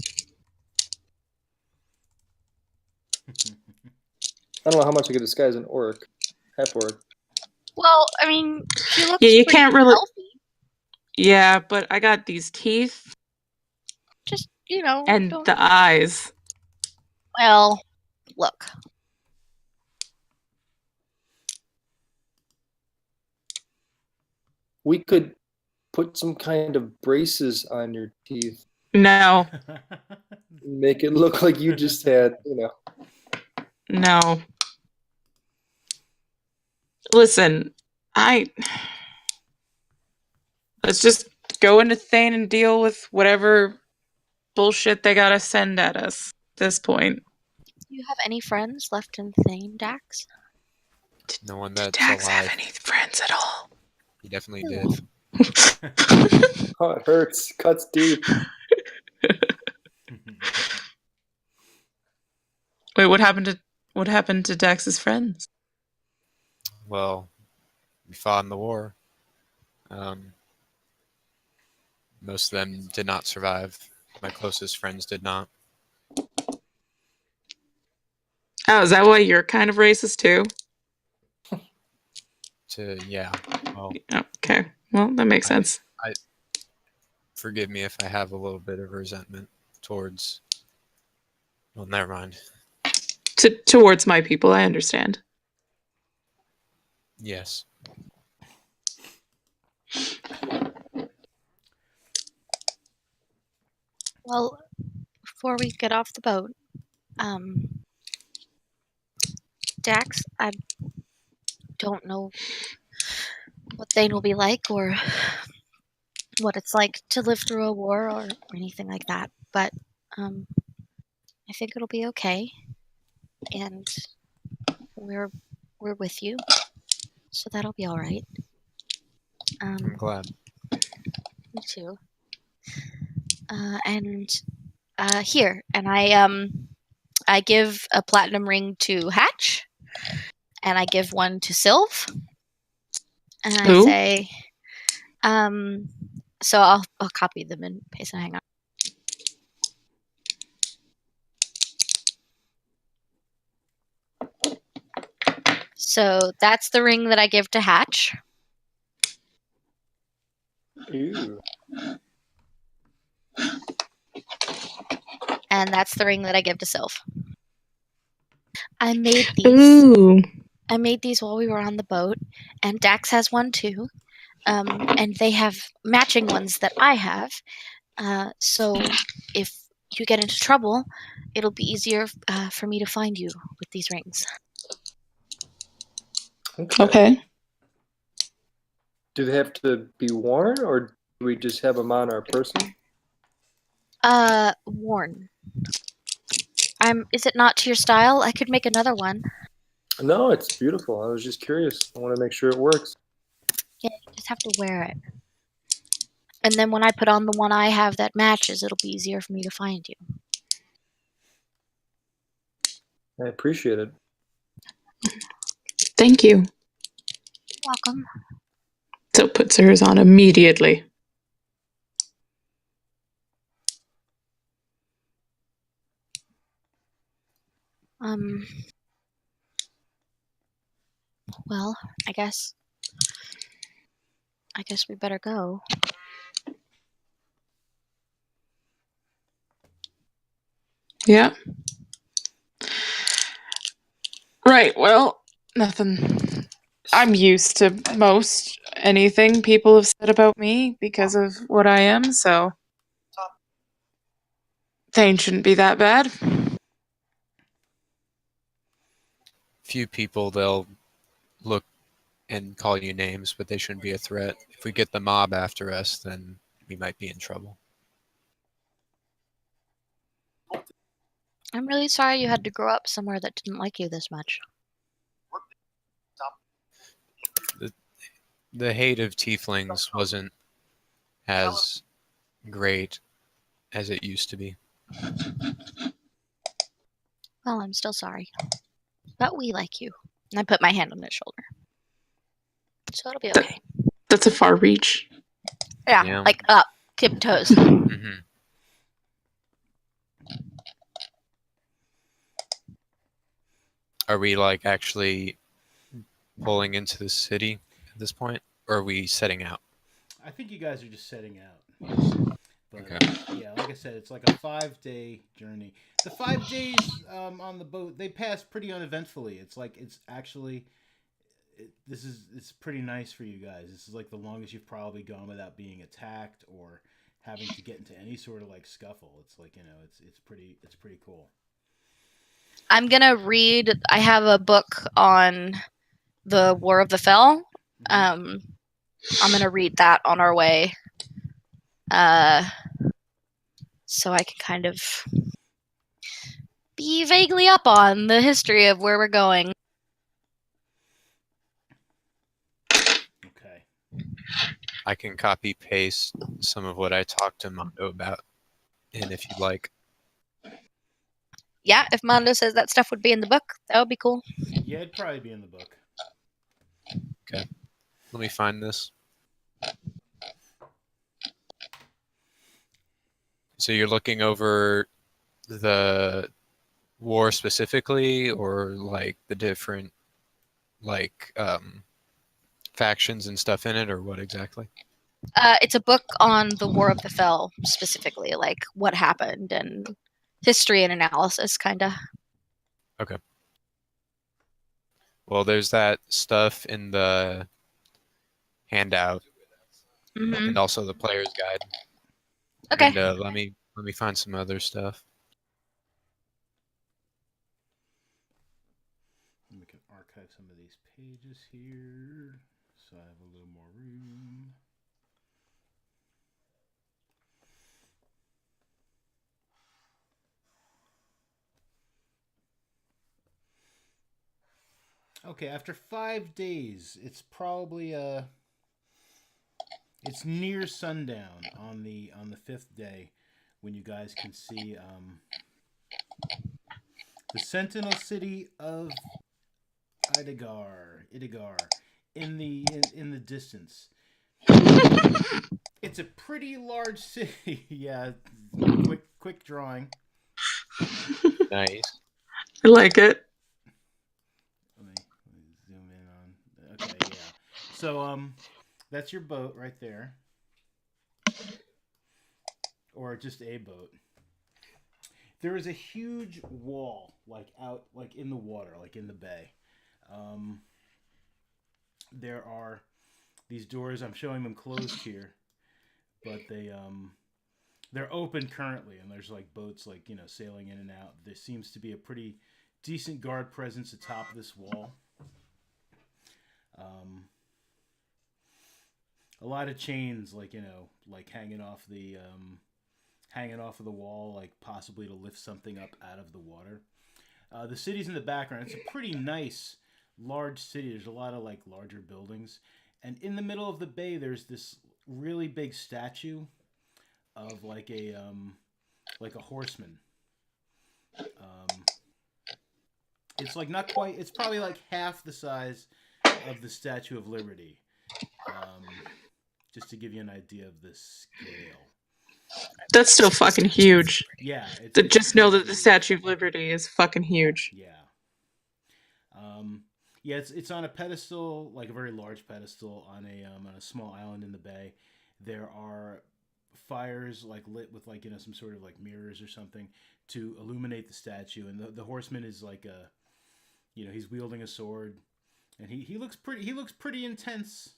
S6: I don't know how much I could disguise an orc, half orc.
S2: Well, I mean, she looks
S4: Yeah, you
S2: pretty
S4: can't really.
S2: healthy.
S4: Yeah, but I got these teeth
S2: Just,
S4: and
S2: don't.
S4: the eyes.
S2: Well, look.
S6: We could put some kind of braces on your teeth.
S4: No,
S6: Make it look like you just had,
S4: no. Listen, let's just go into Thane and deal with whatever bullshit they gotta send at us at this point.
S2: Do you have any friends left in Thane, Dax?
S5: No one
S4: Did
S5: that's
S4: Dax have
S5: alive.
S4: any friends at all?
S5: He definitely
S2: Ew.
S5: did.
S6: Oh, it hurts. Cuts deep.
S4: Wait, what happened to Dax's friends?
S5: Well, we fought in the war. Most of them did not survive. My closest friends did not.
S4: Oh, is that why you're kind of racist too?
S5: Yeah. Well,
S4: Okay. Well, that makes sense.
S5: forgive me if I have a little bit of resentment towards. Well, never mind.
S4: Towards my people, I understand.
S5: Yes.
S2: Well, before we get off the boat, Dax, I don't know what Thane will be like or what it's like to live through a war or anything like that, but I think it'll be okay, and we're with you, so that'll be all right.
S5: I'm glad.
S2: Me too. And here, and I give a platinum ring to Hatch, and I give one to Sylve, and I
S4: Who?
S2: say, so I'll copy them and paste it. Hang on. So that's the ring that I give to Hatch.
S6: Ew.
S2: And that's the ring that I give to Sylve. I made these.
S4: Ooh.
S2: I made these while we were on the boat, and Dax has one too. And they have matching ones that I have. So if you get into trouble, it'll be easier for me to find you with these rings.
S4: Okay.
S6: Do they have to be worn, or do we just have them on our person?
S2: Worn. Is it not to your style? I could make another one.
S6: No, it's beautiful. I was just curious. I want to make sure it works.
S2: Yeah, you just have to wear it. And then when I put on the one I have that matches, it'll be easier for me to find you.
S6: I appreciate it.
S4: Thank you.
S2: Welcome.
S4: So puts hers on immediately.
S2: Well, I guess we better go.
S4: Yeah. Right, well, nothing. I'm used to most anything people have said about me because of what I am, so Thane shouldn't be that bad.
S5: Few people, they'll look and call you names, but they shouldn't be a threat. If we get the mob after us, then we might be in trouble.
S2: I'm really sorry you had to grow up somewhere that didn't like you this much.
S5: the hate of tieflings wasn't as great as it used to be.
S2: Well, I'm still sorry. But we like you. And I put my hand on his shoulder. So it'll be okay.
S4: That's a far reach.
S2: Yeah. Like up, tiptoes.
S5: Mm-hmm. Are we like actually pulling into the city at this point, or are we setting out?
S1: I think you guys are just setting out. But
S5: Okay.
S1: yeah, like I said, it's like a 5-day journey. The 5 days on the boat, they pass pretty uneventfully. It's like it's actually it's pretty nice for you guys. This is like the longest you've probably gone without being attacked or having to get into any sort of like scuffle. It's like, it's pretty cool.
S2: I'm gonna read. I have a book on the War of the Fell. I'm gonna read that on our way, so I can kind of be vaguely up on the history of where we're going.
S1: Okay.
S5: I can copy paste some of what I talked to Mondo about, and if you'd like.
S2: Yeah, if Mondo says that stuff would be in the book, that would be cool.
S1: Yeah, it'd probably be in the book.
S5: Okay. Let me find this. So you're looking over the war specifically, or like the different like factions and stuff in it, or what exactly?
S2: It's a book on the War of the Fell specifically, like what happened and history and analysis, kind of.
S5: Okay. Well, there's that stuff in the handout, and also the player's guide.
S2: Okay.
S5: And let me find some other stuff.
S1: We can archive some of these pages here, so I have a little more room. Okay, after 5 days, it's probably it's near sundown on the 5th day when you guys can see the Sentinel City of Idigar in the distance. It's a pretty large city. Yeah, quick drawing.
S5: Nice.
S4: I like it.
S1: Let me zoom in on. Okay, yeah. So that's your boat right there, or just a boat. There is a huge wall, like out, like in the water, like in the bay. There are these doors. I'm showing them closed here, but they're open currently, and there's like boats like sailing in and out. There seems to be a pretty decent guard presence atop this wall. A lot of chains, like hanging off of the wall, like possibly to lift something up out of the water. The city's in the background. It's a pretty nice, large city. There's a lot of like larger buildings, and in the middle of the bay, there's this really big statue of like a horseman. It's like not quite. It's probably like half the size of the Statue of Liberty. Just to give you an idea of the scale.
S4: That's still fucking huge.
S1: Yeah.
S4: Just know that the Statue of Liberty is fucking huge.
S1: Yeah. Yeah, it's on a pedestal, like a very large pedestal on a small island in the bay. There are fires like lit with like some sort of like mirrors or something to illuminate the statue, and the horseman is like he's wielding a sword, and he looks pretty intense.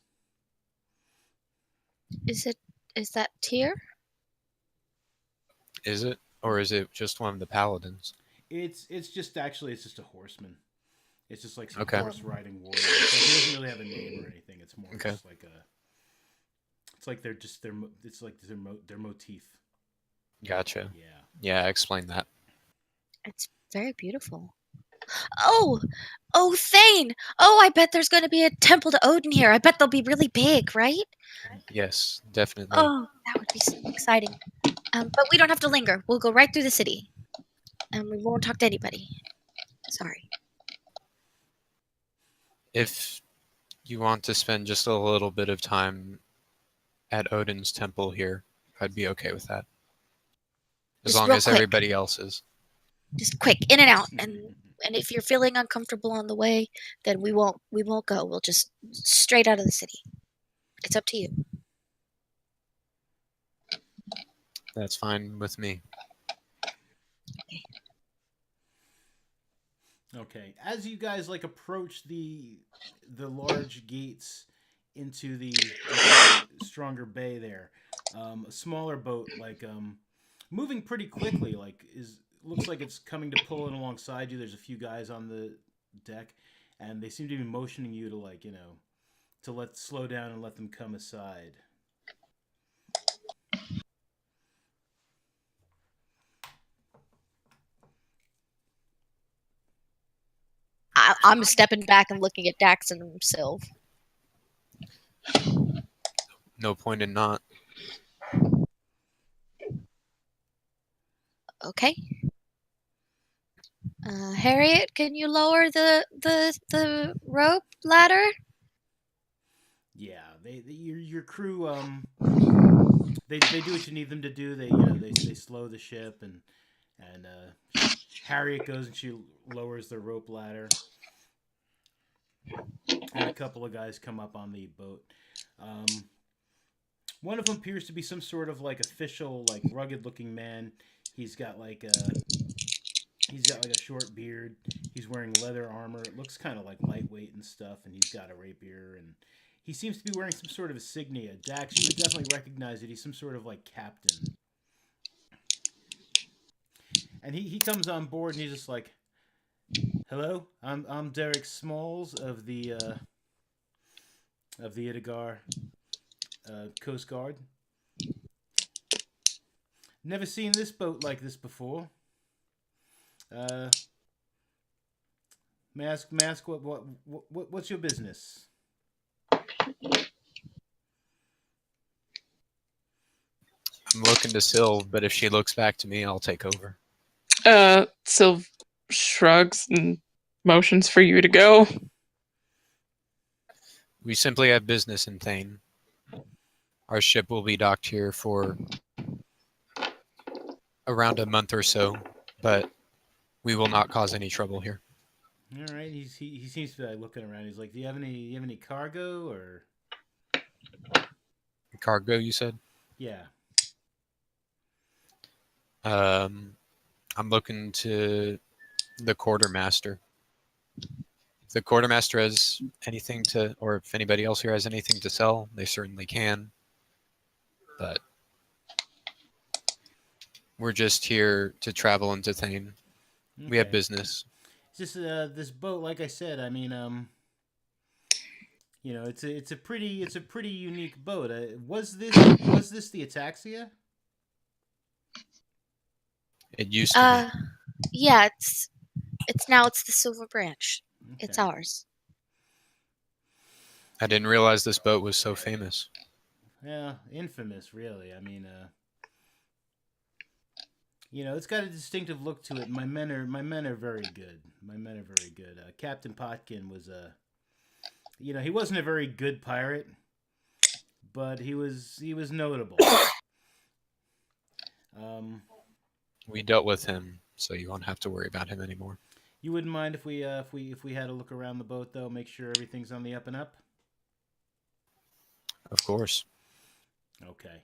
S2: Is that Tyr?
S5: Is it, or is it just one of the paladins?
S1: It's just a horseman. It's just like some
S5: Okay.
S1: horse riding warrior. Like, he doesn't really have a name or anything. It's more just like it's like their motif.
S5: Gotcha.
S1: Yeah.
S5: Yeah, explain that.
S2: It's very beautiful. Oh, oh, Thane! Oh, I bet there's going to be a temple to Odin here. I bet they'll be really big, right?
S5: Yes, definitely.
S2: Oh, that would be so exciting. But we don't have to linger. We'll go right through the city. And we won't talk to anybody. Sorry.
S5: If you want to spend just a little bit of time at Odin's temple here, I'd be okay with that. As
S2: Just
S5: long
S2: real
S5: as
S2: quick.
S5: everybody else is.
S2: Just quick, in and out. And if you're feeling uncomfortable on the way, then we won't go. We'll just straight out of the city. It's up to you.
S5: That's fine with me.
S1: Okay. As you guys like approach the large gates into the stronger bay there, a smaller boat moving pretty quickly looks like it's coming to pull in alongside you. There's a few guys on the deck, and they seem to be motioning you to slow down and let them come aside.
S2: I'm stepping back and looking at Dax and Sylv.
S5: No point in not.
S2: Okay. Harriet, can you lower the rope ladder?
S1: Yeah, your crew they do what you need them to do. They slow the ship and Harriet goes and she lowers the rope ladder, and a couple of guys come up on the boat. One of them appears to be some sort of official, rugged looking man. He's got a short beard. He's wearing leather armor. It looks kind of lightweight and stuff, and he's got a rapier, and he seems to be wearing some sort of insignia. Dax, you would definitely recognize it. He's some sort of captain. And he comes on board and he's just like, "Hello, I'm Derek Smalls of the Itagar Coast Guard. Never seen this boat like this before. May I ask what's your business?"
S5: I'm looking to Sylv, but if she looks back to me, I'll take over.
S4: Sylv shrugs and motions for you to go.
S5: We simply have business in Thane. Our ship will be docked here for around a month or so, but we will not cause any trouble here.
S1: All right. He seems to be looking around. He's like, "Do you have any cargo or?"
S5: Cargo, you said?
S1: Yeah.
S5: I'm looking to the quartermaster. If the quartermaster has anything to, or if anybody else here has anything to sell, they certainly can. But we're just here to travel into Thane.
S1: Okay.
S5: We have business.
S1: It's just this boat, like I said. I mean, it's a pretty unique boat. Was this the Ataxia?
S5: It used to be.
S2: Yeah, it's the Silver Branch.
S1: Okay.
S2: It's ours.
S5: I didn't realize this boat was so famous.
S1: Yeah, infamous, really. I mean, it's got a distinctive look to it. My men are very good. Captain Potkin was he wasn't a very good pirate, but he was notable.
S5: We dealt with him, so you won't have to worry about him anymore.
S1: You wouldn't mind if we had a look around the boat, though, make sure everything's on the up and up?
S5: Of course.
S1: Okay.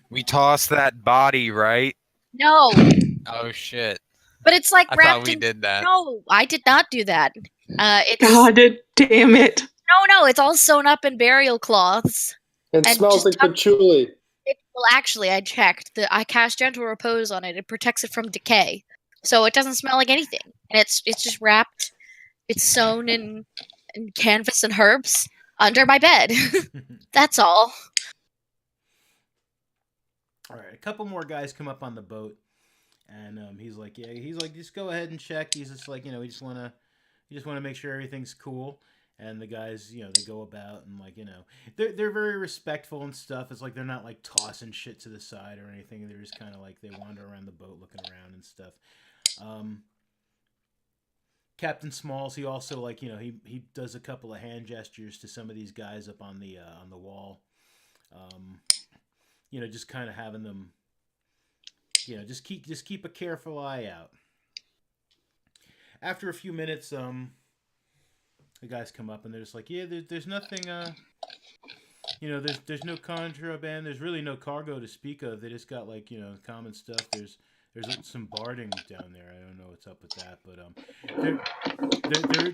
S5: We tossed that body, right?
S2: No.
S5: Oh shit!
S2: But it's
S5: I
S2: wrapped
S5: thought we
S2: in...
S5: did that.
S2: No, I did not do that. It's...
S4: God damn it!
S2: No, it's all sewn up in burial cloths.
S6: It smells like patchouli.
S2: Well, actually, I checked. I cast Gentle Repose on it. It protects it from decay, so it doesn't smell like anything. And it's just wrapped. It's sewn in canvas and herbs under my bed. That's all.
S1: All right, a couple more guys come up on the boat, And he's like, yeah, he's like, just go ahead and check. He's just like, we just want to make sure everything's cool. And the guys, they go about and like, they're very respectful and stuff. It's like they're not like tossing shit to the side or anything. They're just kind of like they wander around the boat looking around and stuff. Um, Captain Smalls, he also like he does a couple of hand gestures to some of these guys up on the wall. Um, just kind of having them, just keep a careful eye out. After a few minutes, the guys come up and they're just like, yeah, there's nothing, there's no contraband. There's really no cargo to speak of. They just got like common stuff. There's some barding down there. I don't know what's up with that, but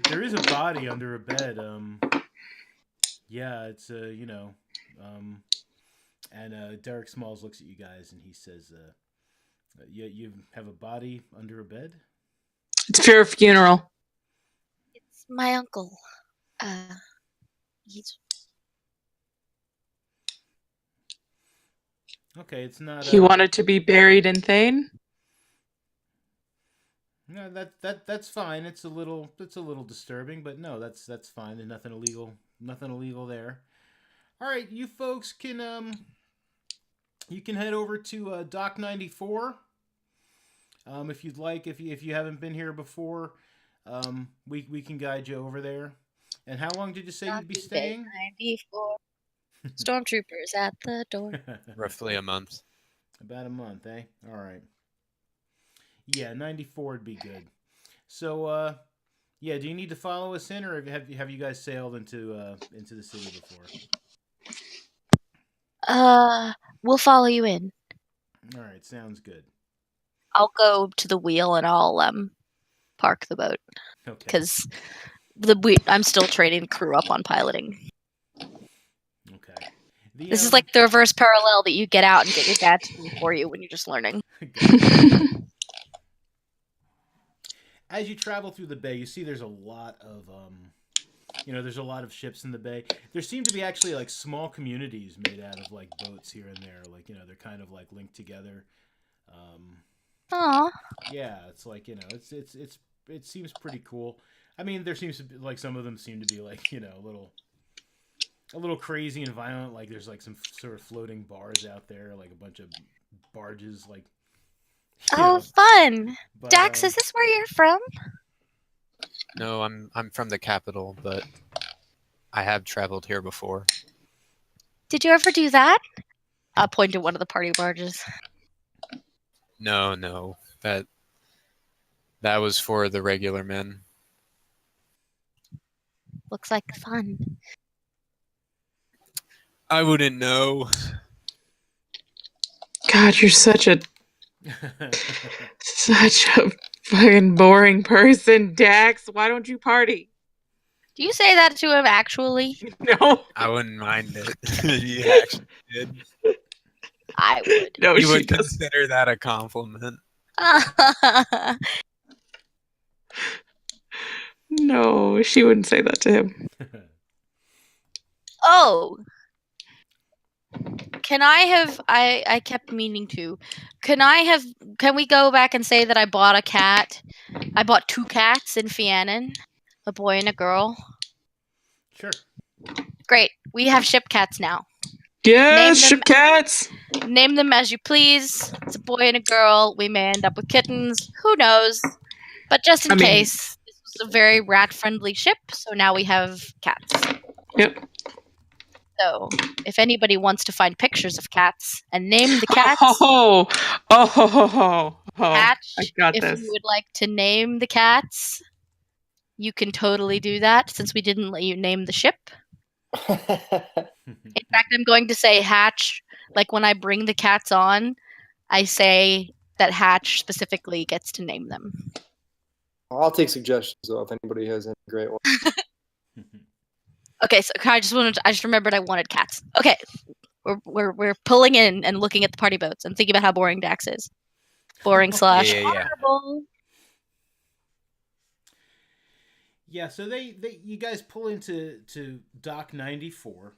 S1: there is a body under a bed. Yeah, it's and Derek Smalls looks at you guys and he says, you have a body under a bed?
S4: It's for a funeral.
S2: It's my uncle. He's
S1: Okay, it's not.
S4: He wanted to be buried in Thane.
S1: No, that's fine. It's a little disturbing, but no, that's fine. There's nothing illegal there. All right, you folks can you can head over to Dock 94. If you'd like, if you haven't been here before, we can guide you over there. And how long did you say you'd be staying?
S2: 94. Stormtroopers at the door.
S5: Roughly a month.
S1: About a month, eh? All right. Yeah, 94 would be good. So, yeah, do you need to follow us in, or have you guys sailed into the city before?
S2: We'll follow you in.
S1: All right, sounds good.
S2: I'll go to the wheel and I'll park the boat
S1: Okay.
S2: because I'm still training the crew up on piloting.
S1: Okay.
S2: This is like the reverse parallel that you get out and get your dad to do for you when you're just learning.
S1: As you travel through the bay, you see there's a lot of there's a lot of ships in the bay. There seem to be actually like small communities made out of like boats here and there. Like they're kind of like linked together.
S2: Aww.
S1: Yeah, it's like it seems pretty cool. I mean, there seems to be like some of them seem to be like a little crazy and violent. Like there's like some sort of floating bars out there, like a bunch of barges, like.
S2: Fun!
S1: But,
S2: Dax, is this where you're from?
S5: No, I'm from the capital, but I have traveled here before.
S2: Did you ever do that? I'll point to one of the party barges.
S5: No, that was for the regular men.
S2: Looks like fun.
S5: I wouldn't know.
S4: God, you're such a fucking boring person, Dax. Why don't you party?
S2: Do you say that to him actually?
S4: No.
S5: I wouldn't mind it. You actually did.
S2: I would.
S4: No,
S5: You
S4: she
S5: would
S4: doesn't.
S5: consider that a compliment.
S4: No, she wouldn't say that to him.
S2: Oh. Can I have... I kept meaning to. Can we go back and say that I bought a cat? I bought 2 cats in Fiannon. A boy and a girl.
S1: Sure.
S2: Great. We have ship cats now.
S4: Yes, ship cats!
S2: Name them as you please. It's a boy and a girl. We may end up with kittens. Who knows? But just in case, this was a very rat-friendly ship, so now we have cats.
S4: Yep.
S2: So, if anybody wants to find pictures of cats and name the cats, Hatch,
S4: I got
S2: if
S4: this.
S2: you would like to name the cats, you can totally do that since we didn't let you name the ship. In fact, I'm going to say Hatch. Like when I bring the cats on, I say that Hatch specifically gets to name them.
S6: I'll take suggestions though if anybody has any great ones.
S2: Okay, so I just remembered I wanted cats. Okay, we're pulling in and looking at the party boats and thinking about how boring Dax is. Boring / honorable.
S1: Yeah, so you guys pull into Dock 94.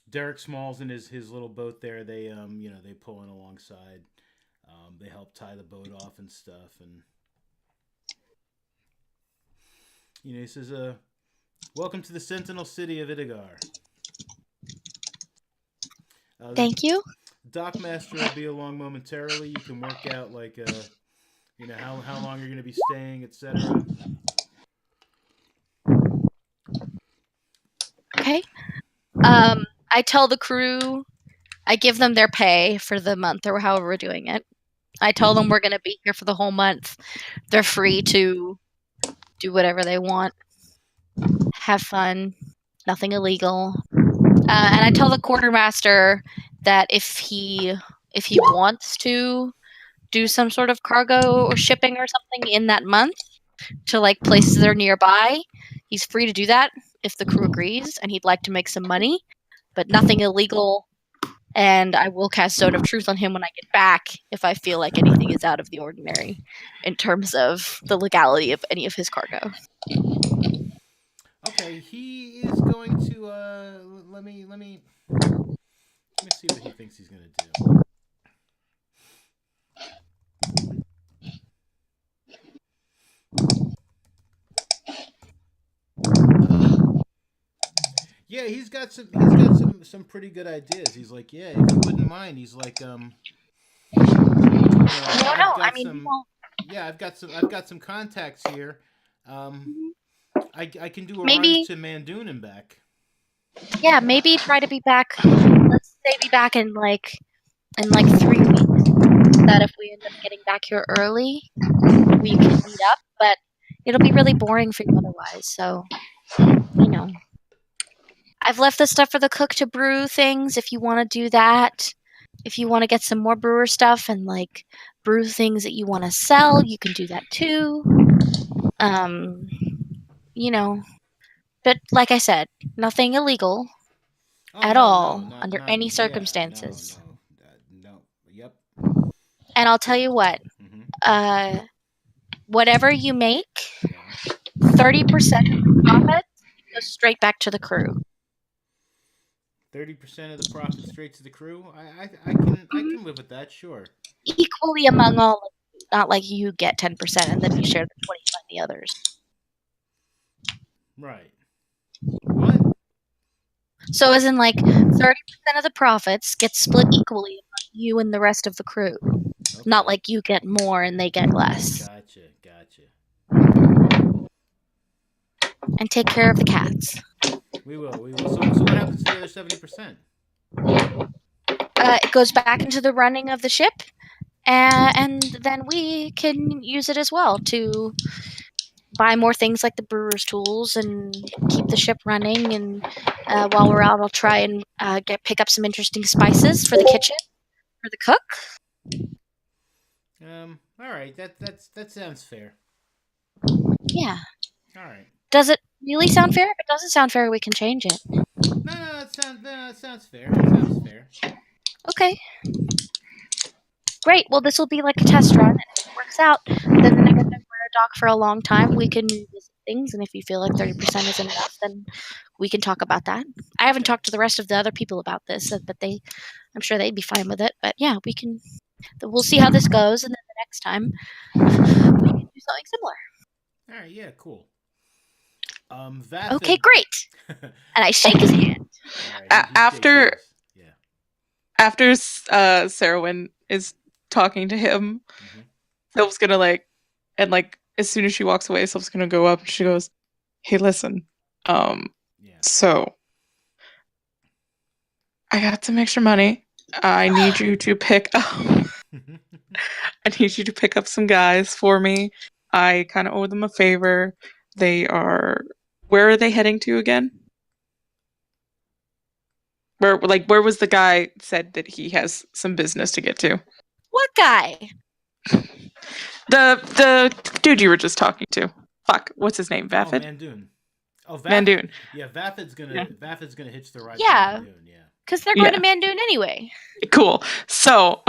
S1: Derek Smalls and his little boat there. They they pull in alongside. They help tie the boat off and stuff, and he says, "Welcome to the Sentinel City of Idigar."
S2: Thank you.
S1: Dockmaster will be along momentarily. You can work out how long you're going to be staying, etc.
S2: Okay. I tell the crew, I give them their pay for the month or however we're doing it. I tell them we're going to be here for the whole month. They're free to do whatever they want, have fun, nothing illegal. And I tell the quartermaster that if he wants to do some sort of cargo or shipping or something in that month to like places that are nearby, he's free to do that if the crew agrees and he'd like to make some money, but nothing illegal. And I will cast Zone of Truth on him when I get back if I feel like anything is out of the ordinary in terms of the legality of any of his cargo.
S1: Okay, he is going to let me see what he thinks he's gonna do. Yeah, he's got some pretty good ideas. He's like, yeah, if you wouldn't mind, he's like, I've got some contacts here. I can do a run to Mandoon and back.
S2: Yeah, maybe try to be back. Let's say be back in like 3 weeks. That if we end up getting back here early, we can meet up. But it'll be really boring for you otherwise. So, I've left the stuff for the cook to brew things. If you want to do that, if you want to get some more brewer stuff and like brew things that you want to sell, you can do that too. But like I said, nothing illegal at all under any circumstances.
S1: No. Yep.
S2: And I'll tell you what, whatever you make, 30% of the profit goes straight back to the crew.
S1: 30% of the profit straight to the crew. I can live with that. Sure.
S2: Equally among all of you, not like you get 10% and then you share the 20 on the others.
S1: Right. What?
S2: So as in like 30% of the profits get split equally among you and the rest of the crew. Okay. Not like you get more and they get less.
S1: Gotcha.
S2: And take care of the cats.
S1: We will. So what happens to the other 70%?
S2: It goes back into the running of the ship, and then we can use it as well to buy more things like the brewer's tools and keep the ship running. And while we're out, I'll try and pick up some interesting spices for the kitchen, for the cook.
S1: All right. That sounds fair.
S2: Yeah.
S1: All right.
S2: Does it really sound fair? If it doesn't sound fair, we can change it.
S1: No, it sounds fair. It sounds fair.
S2: Okay. Great. Well, this will be like a test run. If it works out, then the next time we're a dock for a long time, we can revisit things. And if you feel like 30% isn't enough, then we can talk about that. I haven't talked to the rest of the other people about this, but I'm sure they'd be fine with it. But yeah, we'll see how this goes, and then the next time we can do something similar.
S1: All right. Yeah. Cool. Vathid.
S2: Okay, great. And I shake his hand.
S1: Right,
S4: after Sarahwyn is talking to him, Sylph's gonna as soon as she walks away, Sylph's gonna go up and she goes, "Hey, listen, so I got some extra money. I need you to pick up. I need you to pick up some guys for me. I kind of owe them a favor. Where are they heading to again? Where was the guy said that he has some business to get to?
S2: What guy?
S4: The dude you were just talking to. Fuck, what's his name? Vathid?
S1: Mandoon.
S4: Mandoon.
S1: Yeah, Vathid's gonna hitch the ride.
S2: Yeah.
S1: To Mandoon, yeah.
S2: Because they're going to Mandoon anyway.
S4: Cool. So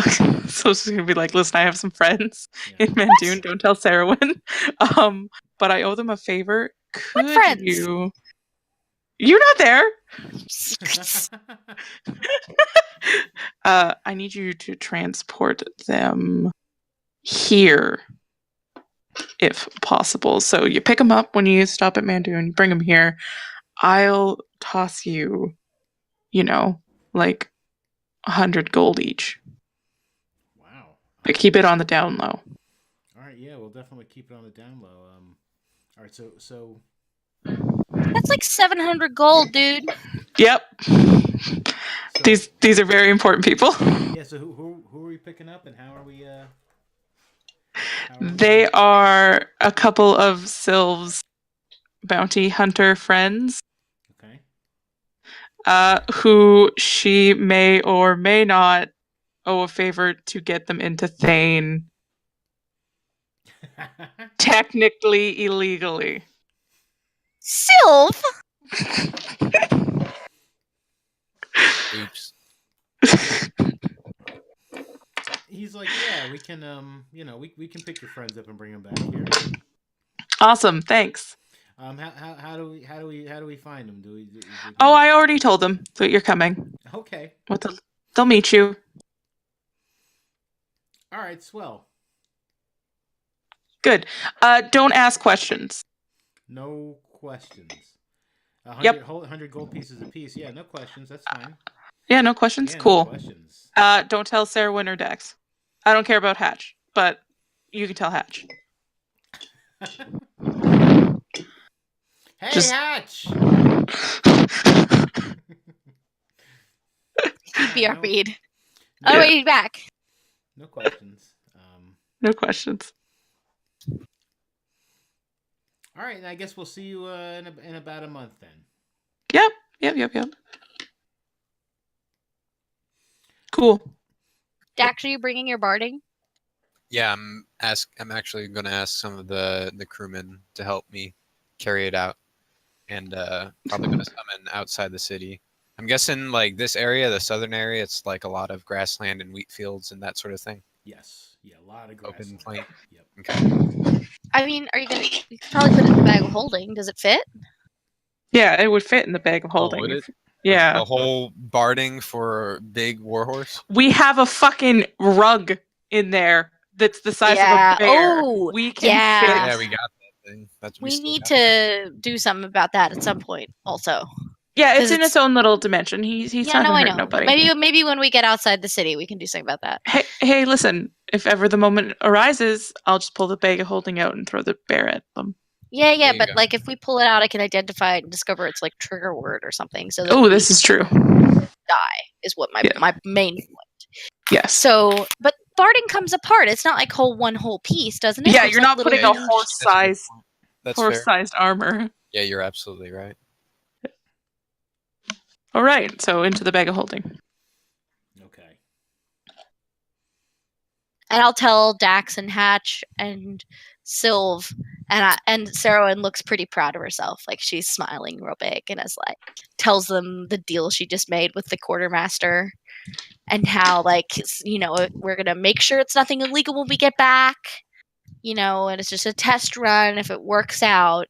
S4: she's gonna be like, listen, I have some friends in Mandoon. What? Don't tell Sarahwyn. But I owe them a favor.
S2: What friends?
S4: You're not there. I need you to transport them here, if possible. So you pick them up when you stop at Mandu and you bring them here. I'll toss you, like 100 gold each.
S1: Wow.
S4: But keep it on the down low.
S1: All right, yeah, we'll definitely keep it on the down low. All right, so
S2: That's like 700 gold, dude.
S4: Yep.
S1: So,
S4: These are very important people.
S1: Yeah. So who are we picking up, and how are we?
S4: They are a couple of Sylve's bounty hunter friends.
S1: Okay.
S4: Who she may or may not owe a favor to get them into Thane. Technically, illegally.
S2: Sylve.
S5: Oops.
S1: He's like, yeah, we can, we can pick your friends up and bring them back here.
S4: Awesome, thanks.
S1: How do we find them?
S4: Oh, I already told them that you're coming.
S1: Okay.
S4: They'll meet you.
S1: All right, swell.
S4: Good. Don't ask questions.
S1: No questions. 100 gold pieces apiece. Yeah, no questions. That's fine.
S4: Yeah, no questions.
S1: Yeah,
S4: cool.
S1: No questions.
S4: Don't tell Sarah or Dex. I don't care about Hatch, but you can tell Hatch.
S1: Hey, Hatch!
S2: BRB'd.
S1: No,
S2: Oh, wait, he's back.
S1: No questions.
S4: No questions.
S1: All right, I guess we'll see you in about a month then.
S4: Yep. Cool.
S2: Dax, are you bringing your barding?
S5: Yeah, I'm actually going to ask some of the crewmen to help me carry it out, and probably going to summon outside the city. I'm guessing like this area, the southern area, it's like a lot of grassland and wheat fields and that sort of thing.
S1: Yes. Yeah, a lot of grass.
S5: Open plain.
S1: Yep.
S5: Okay.
S2: I mean, you could probably put it in the bag of holding. Does it fit?
S4: Yeah, it would fit in the bag of holding.
S5: would it?
S4: Yeah.
S5: A whole barding for big warhorse?
S4: We have a fucking rug in there that's the size of a bear.
S2: Oh,
S4: we can
S2: yeah.
S4: fit.
S5: Yeah, we got that thing.
S2: We need to do something about that at some point, also.
S4: Yeah, it's in its own little dimension. He's not gonna hurt nobody.
S2: Maybe when we get outside the city, we can do something about that.
S4: Hey, listen. If ever the moment arises, I'll just pull the bag of holding out and throw the bear at them.
S2: Yeah, but like if we pull it out, I can identify it and discover its like trigger word or something. So that
S4: this is true.
S2: Die is what my main point.
S4: Yes.
S2: So, but barding comes apart. It's not like one whole piece, doesn't it?
S4: Yeah,
S2: There's
S4: you're
S2: like
S4: not putting a horse-sized armor.
S5: Yeah, you're absolutely right.
S4: All right, so into the bag of holding.
S1: Okay.
S2: And I'll tell Dax and Hatch and Sylve, and Sarah looks pretty proud of herself. Like she's smiling real big and tells them the deal she just made with the quartermaster and how we're gonna make sure it's nothing illegal when we get back. And it's just a test run. If it works out,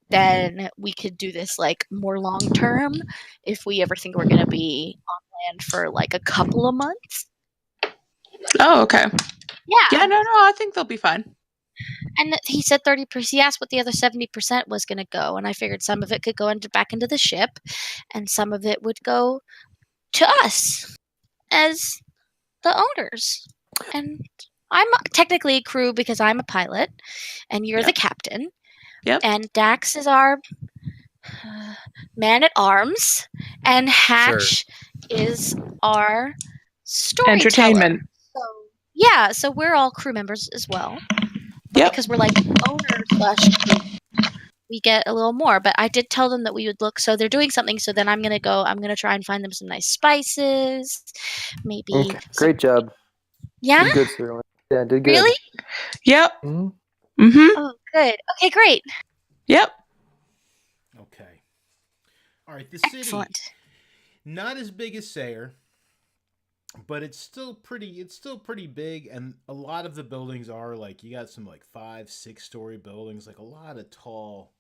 S2: then we could do this like more long term if we ever think we're going to be on land for like a couple of months.
S4: Oh, okay.
S2: Yeah.
S4: No, I think they'll be fine.
S2: And he said 30%. He asked what the other 70% was going to go, and I figured some of it could go back into the ship, and some of it would go to us as the owners. And I'm technically a crew because I'm a pilot, and you're the captain.
S4: Yep.
S2: And Dax is our man at arms, and Hatch is our storyteller.
S4: Entertainment.
S2: So we're all crew members as well.
S4: Yep.
S2: Because we're like owners / we get a little more. But I did tell them that we would look. So they're doing something. So then I'm gonna try and find them some nice spices. Maybe.
S3: Okay. Great job.
S2: Yeah.
S3: Did good, Sterling. Yeah, did good.
S2: Really?
S4: Yep.
S3: Mm-hmm.
S2: Oh, good. Okay, great.
S4: Yep.
S1: Okay. All right, the city.
S2: Excellent.
S1: Not as big as Sayre, but it's still pretty big, and a lot of the buildings are like, you got some like 5-6 story buildings, like a lot of tall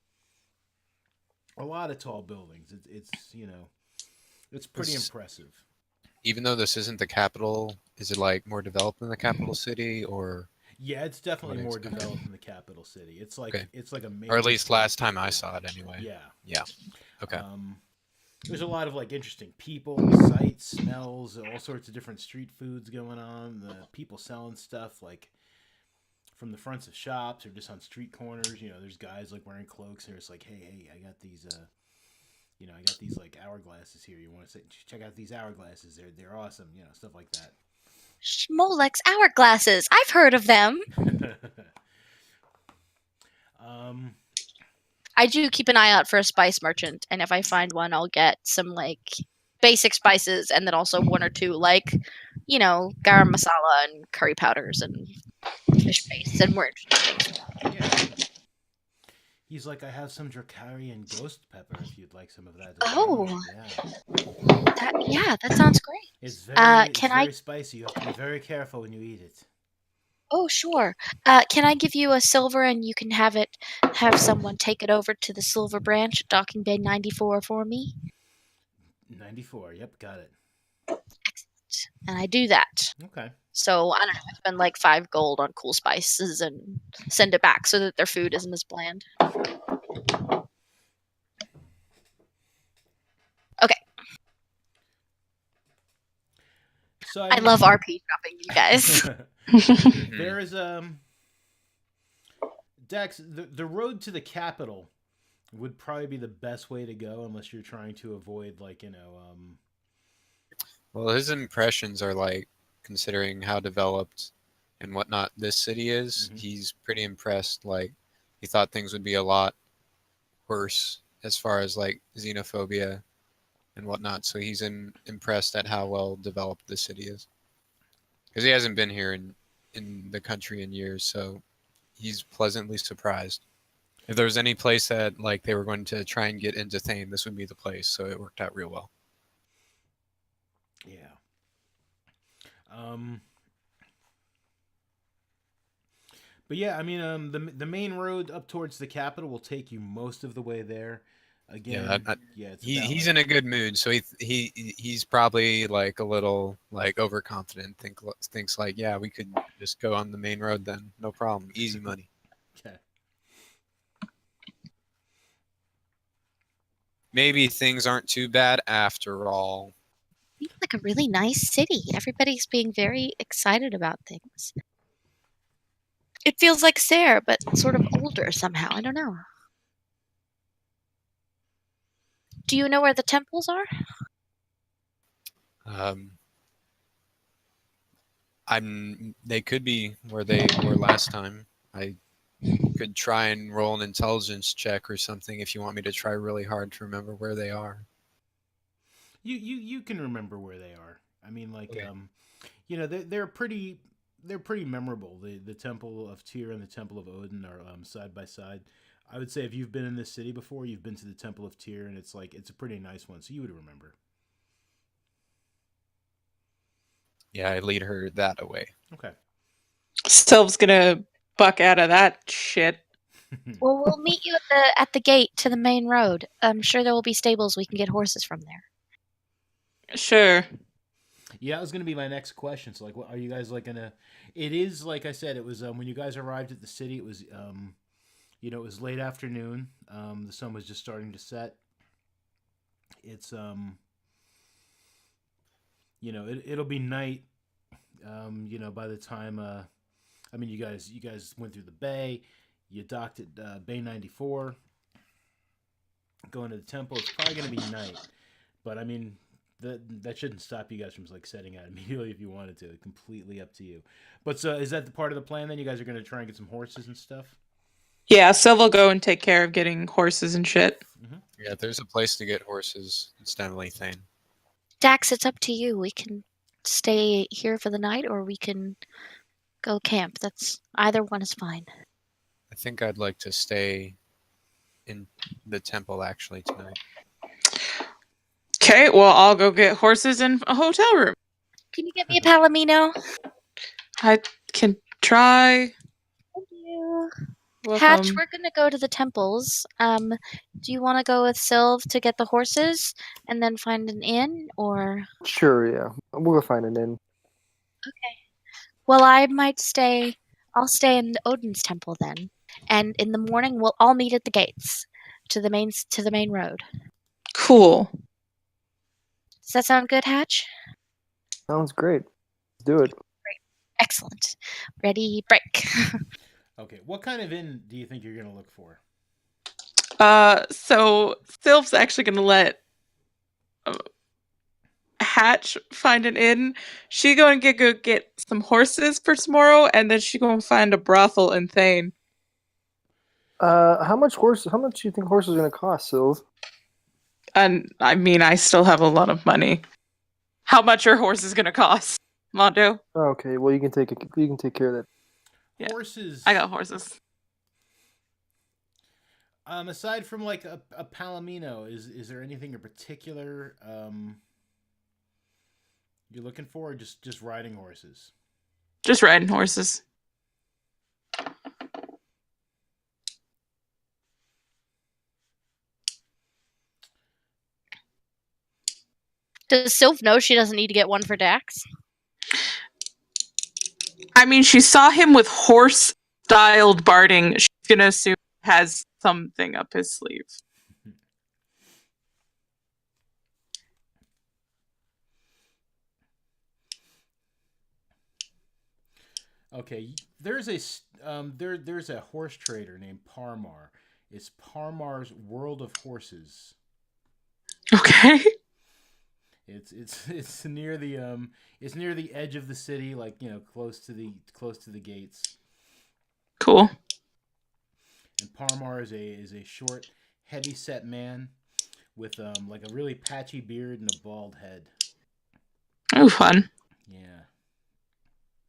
S1: A lot of tall buildings. It's it's pretty impressive.
S5: Even though this isn't the capital, is it like more developed than the capital city, or
S1: Yeah, it's definitely
S5: what
S1: more
S5: exactly?
S1: developed than the capital city.
S5: Okay,
S1: It's like a
S5: or at
S1: major
S5: least
S1: city.
S5: last time I saw it, anyway.
S1: Yeah.
S5: Yeah. Okay.
S1: There's a lot of like interesting people, sights, smells, all sorts of different street foods going on. The people selling stuff like from the fronts of shops or just on street corners. There's guys like wearing cloaks and it's like, hey, I got these. I got these like hourglasses here. You want to check out these hourglasses? They're awesome. Stuff like that.
S2: Schmolex hourglasses. I've heard of them. I do keep an eye out for a spice merchant, and if I find one, I'll get some like basic spices, and then also one or two like, garam masala and curry powders and fish pastes and more interesting things.
S1: Yeah. He's like, I have some Dracarian ghost pepper if you'd like some of that.
S2: Oh,
S1: yeah.
S2: That sounds great.
S1: It's very,
S2: Can
S1: very spicy. You have to be very careful when you eat it.
S2: Oh, sure. Can I give you a silver and you can have someone take it over to the Silver Branch at Docking Bay 94 for me?
S1: 94. Yep, got it.
S2: Excellent. And I do that.
S1: Okay.
S2: So, I don't know, I spend like 5 gold on cool spices and send it back so that their food isn't as bland. Okay. So I love RP shopping, you guys.
S1: There is Dex, the road to the capital would probably be the best way to go unless you're trying to avoid
S5: Well, his impressions are like, considering how developed and whatnot this city is, he's pretty impressed. Like, he thought things would be a lot worse as far as like xenophobia and whatnot. So he's impressed at how well developed the city is, because he hasn't been here in the country in years. So he's pleasantly surprised. If there was any place that like they were going to try and get into Thane, this would be the place. So it worked out real well.
S1: Yeah. But yeah, I mean, the main road up towards the capital will take you most of the way there. Again,
S5: he's in a good mood, so he's probably like a little like overconfident. Thinks like, yeah, we could just go on the main road then, no problem, easy money.
S1: Okay.
S5: Maybe things aren't too bad after all.
S2: Seems like a really nice city. Everybody's being very excited about things. It feels like Sayre, but sort of older somehow. I don't know. Do you know where the temples are?
S5: They could be where they were last time. I could try and roll an intelligence check or something if you want me to try really hard to remember where they are.
S1: You can remember where they are. I mean, like,
S5: okay.
S1: They're pretty memorable. The Temple of Tyr and the Temple of Odin are side by side. I would say if you've been in this city before, you've been to the Temple of Tyr, and it's a pretty nice one, so you would remember.
S5: Yeah, I lead her that away.
S1: Okay.
S4: Sylve's gonna buck out of that shit.
S2: Well, we'll meet you at the gate to the main road. I'm sure there will be stables we can get horses from there.
S4: Sure.
S1: Yeah, that was going to be my next question. So, like, what are you guys like gonna? It is like I said. It was when you guys arrived at the city. It was it was late afternoon. The sun was just starting to set. It's it'll be night. By the time you guys went through the bay. You docked at Bay 94. Going to the temple. It's probably going to be night, but I mean. That shouldn't stop you guys from like setting out immediately if you wanted to. Completely up to you. But so is that the part of the plan then? You guys are going to try and get some horses and stuff?
S4: Yeah, Sylve will go and take care of getting horses and shit.
S5: Mm-hmm. Yeah, if there's a place to get horses, it's definitely Thane.
S2: Dax, it's up to you. We can stay here for the night or we can go camp. Either one is fine.
S5: I think I'd like to stay in the temple actually tonight.
S4: Okay, well, I'll go get horses in a hotel room.
S2: Can you get me a palomino?
S4: I can try.
S2: Thank you. Hatch,
S4: Welcome.
S2: we're gonna go to the temples. Do you want to go with Sylv to get the horses and then find an inn, or?
S3: Sure, yeah. We'll find an inn.
S2: Okay. Well, I might stay. I'll stay in Odin's temple then, and in the morning we'll all meet at the gates to the main road.
S4: Cool.
S2: Does that sound good, Hatch?
S3: Sounds great. Let's do it.
S2: Excellent. Ready, break.
S1: Okay, what kind of inn do you think you're gonna look for?
S4: So Sylph's actually gonna let Hatch find an inn. She going to go get some horses for tomorrow, and then she going to find a brothel in Thane.
S3: How much do you think horses are gonna cost, Sylv?
S4: And I mean, I still have a lot of money. How much are horses gonna cost, Mondo?
S3: Okay, well you can take care of that.
S4: Yeah.
S1: Horses.
S4: I got horses.
S1: Aside from like a palomino, is there anything in particular you're looking for, or just riding horses?
S4: Just riding horses.
S2: Does Sylph know she doesn't need to get one for Dax?
S4: I mean, she saw him with horse-styled barding. She's gonna assume he has something up his sleeve.
S1: Okay, there's a horse trader named Parmar. It's Parmar's World of Horses.
S4: Okay.
S1: It's near the edge of the city, like, you know, close to the gates.
S4: Cool.
S1: And Parmar is a short, heavy set man with like a really patchy beard and a bald head.
S4: Oh, fun.
S1: Yeah.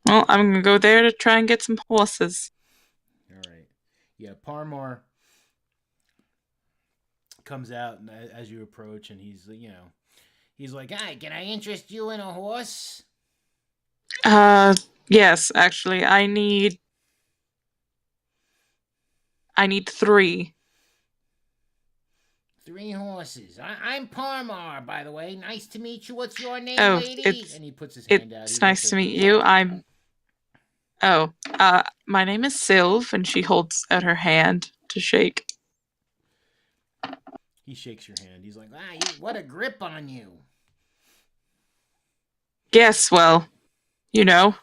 S4: Well, I'm gonna go there to try and get some horses.
S1: All right. Yeah, Parmar comes out as you approach, and he's like, "Hi, can I interest you in a horse?"
S4: Yes, actually, I need 3.
S1: 3 horses. I'm Parmar, by the way. Nice to meet you. What's your name,
S4: Oh,
S1: lady? And he puts his hand out.
S4: It's nice to meet you. My name is Sylv, and she holds out her hand to shake.
S1: He shakes your hand. He's like, what a grip on you.
S4: Yes, well, you know,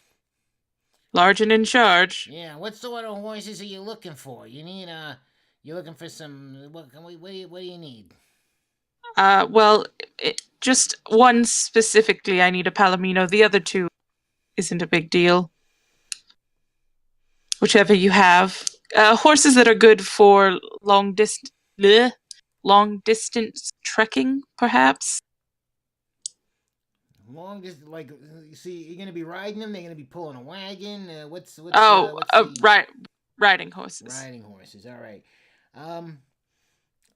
S4: large and in charge.
S1: Yeah, what sort of horses are you looking for? You're looking for some, what do you need?
S4: Well, just one specifically, I need a palomino. The other 2 isn't a big deal. Whichever you have. Horses that are good for long distance trekking, perhaps.
S1: Long distance, like, you see, you're gonna be riding them. They're gonna be pulling a wagon.
S4: Riding horses.
S1: Riding horses. All right.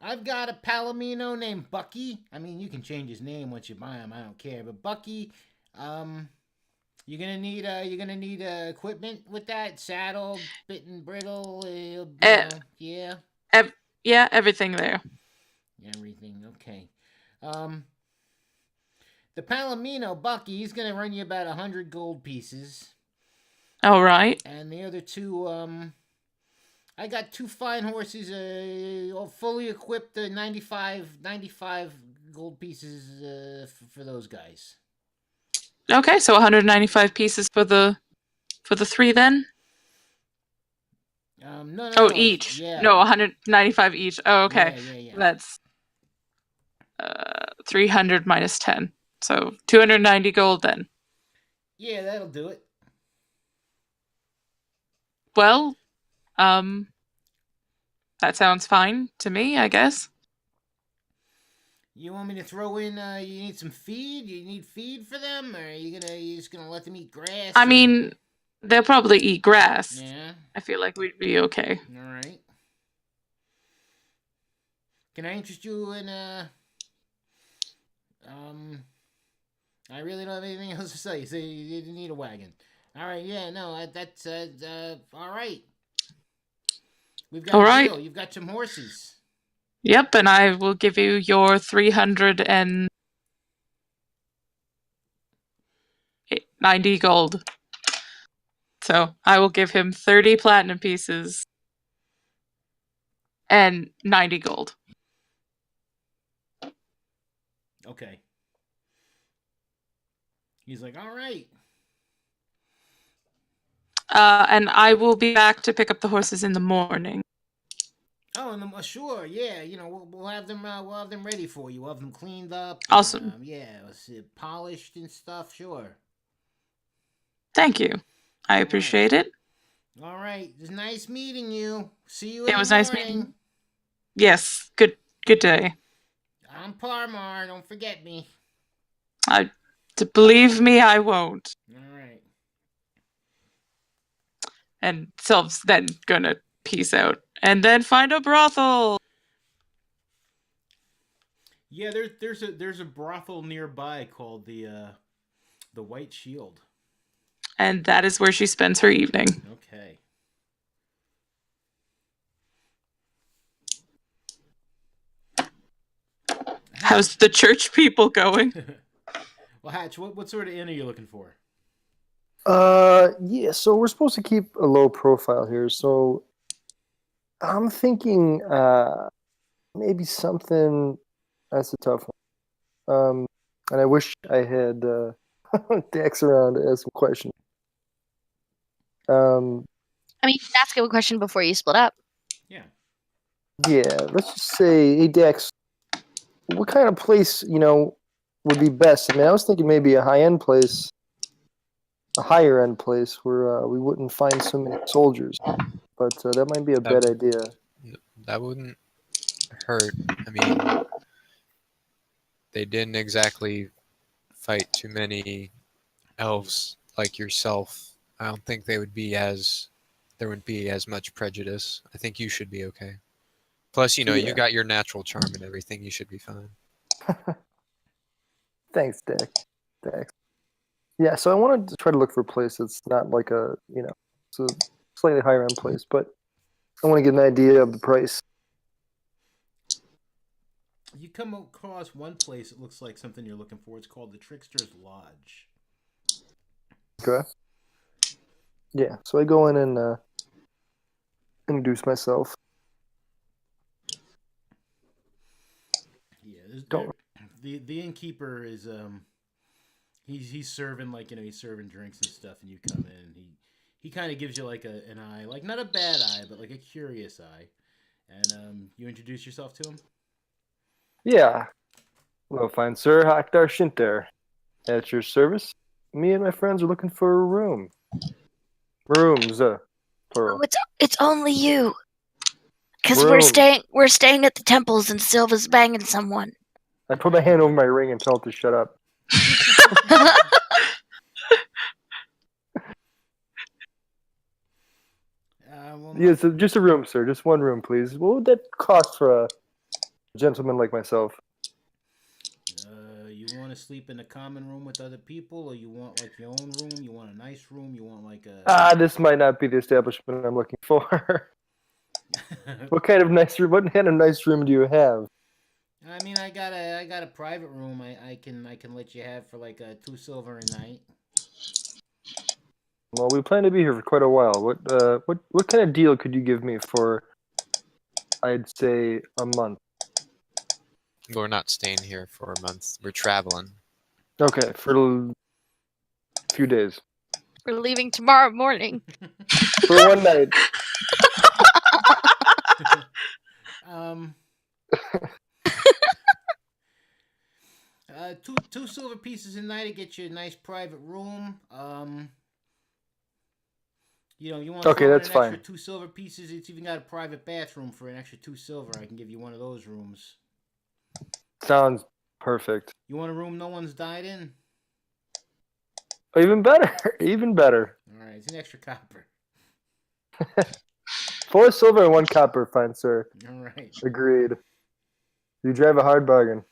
S1: I've got a palomino named Bucky. I mean, you can change his name once you buy him. I don't care. But Bucky, you're gonna need equipment with that, saddle, bit and bridle. Yeah.
S4: Yeah, everything there.
S1: Everything. Okay. The palomino Bucky, he's gonna run you about 100 gold pieces.
S4: All right.
S1: And the other 2, I got 2 fine horses, fully equipped, 95 gold pieces for those guys.
S4: Okay, so 195 pieces for the 3 then?
S1: No,
S4: each.
S1: Yeah.
S4: No, 195 each. Oh, okay.
S1: Yeah.
S4: That's 300 minus 10. So 290 gold then.
S1: Yeah, that'll do it.
S4: Well, that sounds fine to me, I guess.
S1: You want me to throw in, you need some feed? You need feed for them? Or are you just gonna let them eat grass?
S4: I mean, they'll probably eat grass.
S1: Yeah.
S4: I feel like we'd be okay.
S1: Alright. Can I interest you in, I really don't have anything else to say. So you need a wagon. Alright, yeah, no, that's, alright. We've got
S4: All
S1: a
S4: right.
S1: deal. You've got some horses.
S4: Yep, and I will give you your 390 gold. So I will give him 30 platinum pieces and 90 gold.
S1: Okay. He's like, all right.
S4: And I will be back to pick up the horses in the morning.
S1: Oh, and sure, yeah. We'll have them. We'll have them ready for you. We'll have them cleaned up.
S4: Awesome.
S1: And, yeah, polished and stuff. Sure.
S4: Thank you. I appreciate it.
S1: All right. It was nice meeting you. See you in
S4: It
S1: the
S4: was
S1: morning.
S4: nice meeting you. Yes. Good day.
S1: I'm Parmar. Don't forget me.
S4: Believe me, I won't.
S1: All right.
S4: And Sylph's then gonna peace out and then find a brothel.
S1: Yeah, there's a brothel nearby called the White Shield.
S4: And that is where she spends her evening.
S1: Okay.
S4: How's the church people going?
S1: Well, Hatch, what sort of inn are you looking for?
S3: Yeah, so we're supposed to keep a low profile here, so I'm thinking maybe something that's a tough one. And I wish I had Dex around to ask some questions.
S2: I mean, you can ask him a question before you split up.
S1: Yeah.
S3: Yeah, let's just say, hey Dex, what kind of place, would be best? I mean, I was thinking maybe a high-end place, a higher-end place where we wouldn't find so many soldiers. But that might be a bad idea.
S5: That wouldn't hurt. I mean, they didn't exactly fight too many elves like yourself. I don't think there would be as much prejudice. I think you should be okay. Plus, you
S3: Yeah.
S5: got your natural charm and everything. You should be fine.
S3: Thanks, Dex. Yeah, so I wanted to try to look for a place that's not like it's a slightly higher end place, but I want to get an idea of the price.
S1: You come across one place that looks like something you're looking for. It's called the Trickster's Lodge.
S3: Okay. Yeah, so I go in and introduce myself.
S1: Yeah, the innkeeper is he's serving he's serving drinks and stuff, and you come in and he kind of gives you like an eye, like not a bad eye, but like a curious eye, and you introduce yourself to him.
S3: Yeah. Hello, fine sir. Hakdar Shinter. At your service. Me and my friends are looking for a room. Rooms, plural.
S2: Oh, it's only you. Because
S3: Room.
S2: we're staying at the temples and Silva's banging someone.
S3: I put my hand over my ring and tell it to shut up. Yes, just a room, sir. Just one room, please. What would that cost for a gentleman like myself?
S1: You want to sleep in a common room with other people, or you want like your own room? You want a nice room? You want like a...
S3: This might not be the establishment I'm looking for. What kind of nice room do you have?
S1: I mean, I got a private room. I can let you have for like 2 silver a night.
S3: Well, we plan to be here for quite a while. What kind of deal could you give me for, I'd say, a month?
S5: We're not staying here for a month. We're traveling.
S3: Okay, for a few days.
S2: We're leaving tomorrow morning.
S3: For one night.
S1: Two silver pieces a night to get you a nice private room. You want to
S3: okay,
S1: throw
S3: that's
S1: in an
S3: fine.
S1: extra 2 silver pieces. It's even got a private bathroom for an extra 2 silver. I can give you one of those rooms.
S3: Sounds perfect.
S1: You want a room no one's died in?
S3: Oh, even better. Even better.
S1: All right, it's an extra copper.
S3: 4 silver and 1 copper, fine sir.
S1: All right.
S3: Agreed. You drive a hard bargain.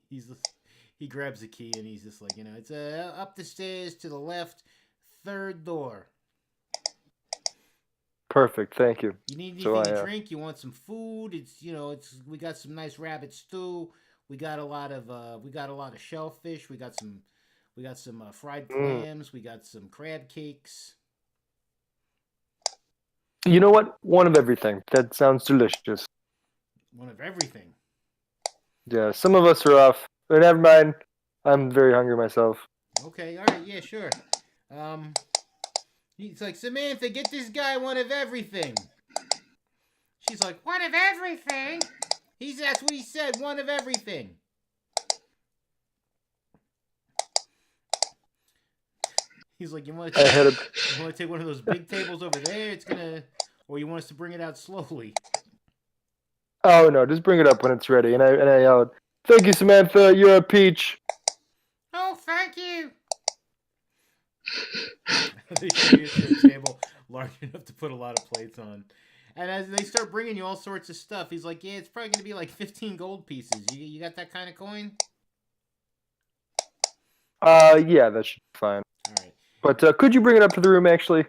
S1: He grabs the key and he's just like, it's up the stairs to the left, 3rd door.
S3: Perfect. Thank you.
S1: You need anything
S3: So
S1: to drink? You want some food? We got some nice rabbit stew. We got a lot of shellfish. We got some fried clams. We got some crab cakes.
S3: You know what? One of everything. That sounds delicious.
S1: One of everything.
S3: Yeah, some of us are off. But never mind. I'm very hungry myself.
S1: Okay, all right, yeah, sure. He's like, Samantha, get this guy one of everything. She's like, one of everything? That's what he said, one of everything. He's like, you want to take one of those big tables over there? Or you want us to bring it out slowly?
S3: Oh no, just bring it up when it's ready. And I yelled, "Thank you, Samantha. You're a peach."
S1: Oh, thank you. They show you to a table large enough to put a lot of plates on. And as they start bringing you all sorts of stuff, he's like, yeah, it's probably going to be like 15 gold pieces. You got that kind of coin?
S3: Yeah, that should be fine.
S1: All right.
S3: But could you bring it up to the room, actually?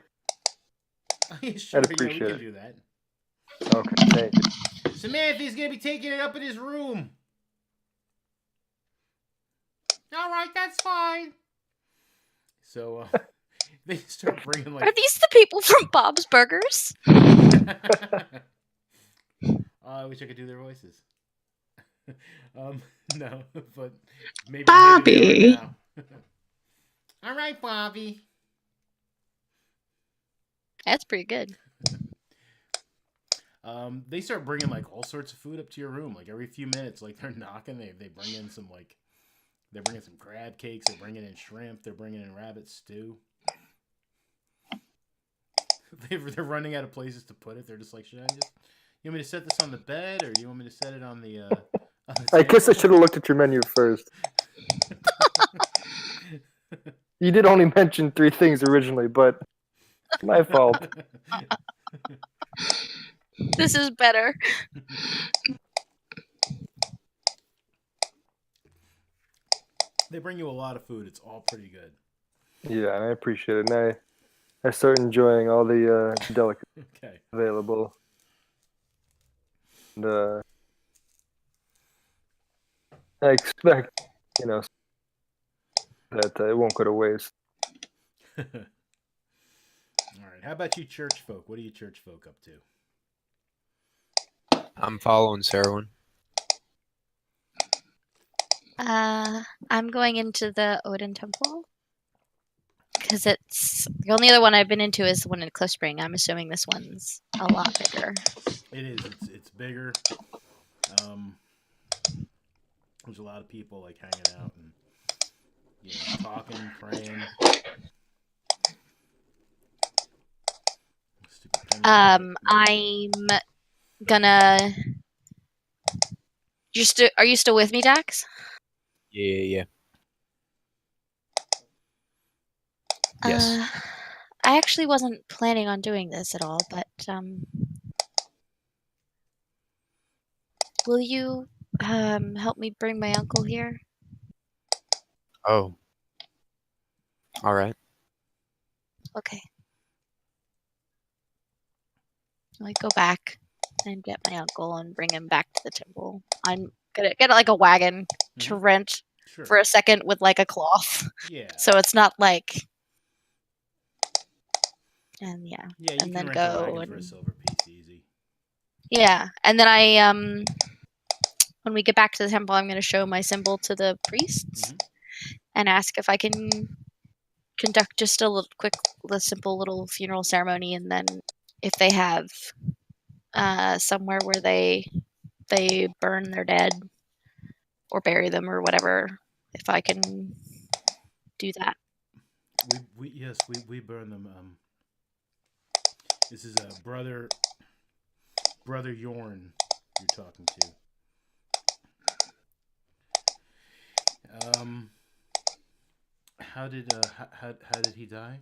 S1: Sure,
S3: I'd appreciate
S1: we can
S3: it.
S1: do that.
S3: Okay, thank you.
S1: Samantha's going to be taking it up in his room. All right, that's fine. So, they start bringing like...
S2: Are these the people from Bob's Burgers?
S1: I wish I could do their voices. No, but maybe
S4: Bobby.
S1: Maybe they are now. All right, Bobby.
S2: That's pretty good.
S1: They start bringing like all sorts of food up to your room. Like every few minutes, like they're knocking. They bring in some they're bringing some crab cakes. They're bringing in shrimp. They're bringing in rabbit stew. They're running out of places to put it. They're just like, you want me to set this on the bed, or do you want me to set it on the? On the
S3: I guess I should have looked at your menu first. You did only mention 3 things originally, but my fault.
S2: This is better.
S1: They bring you a lot of food. It's all pretty good.
S3: Yeah, and I appreciate it. And I start enjoying all the delicacies available. And I expect, that it won't go to waste.
S1: All right. How about you church folk? What are you church folk up to?
S5: I'm following Sarwin.
S2: I'm going into the Odin Temple. Because it's... The only other one I've been into is the one in Cliff Spring. I'm assuming this one's a lot bigger.
S1: It is. It's bigger. There's a lot of people like hanging out and talking, praying.
S2: I'm gonna... Are you still with me, Dax?
S5: Yeah. Yes.
S2: I actually wasn't planning on doing this at all, but will you help me bring my uncle here?
S5: Oh. All right.
S2: Okay. I go back and get my uncle and bring him back to the temple. I'm gonna get like a wagon to rent for a second with like a cloth.
S1: Yeah.
S2: So it's not like... And
S1: Yeah,
S2: and then
S1: rent
S2: go
S1: a wagon
S2: and...
S1: for a silver piece easy.
S2: Yeah, and then I when we get back to the temple, I'm going to show my symbol to the priests and ask if I can conduct just a simple little funeral ceremony, and then if they have somewhere where they burn their dead or bury them or whatever, if I can do that.
S1: We burn them. This is a brother Yorn you're talking to. How did he die?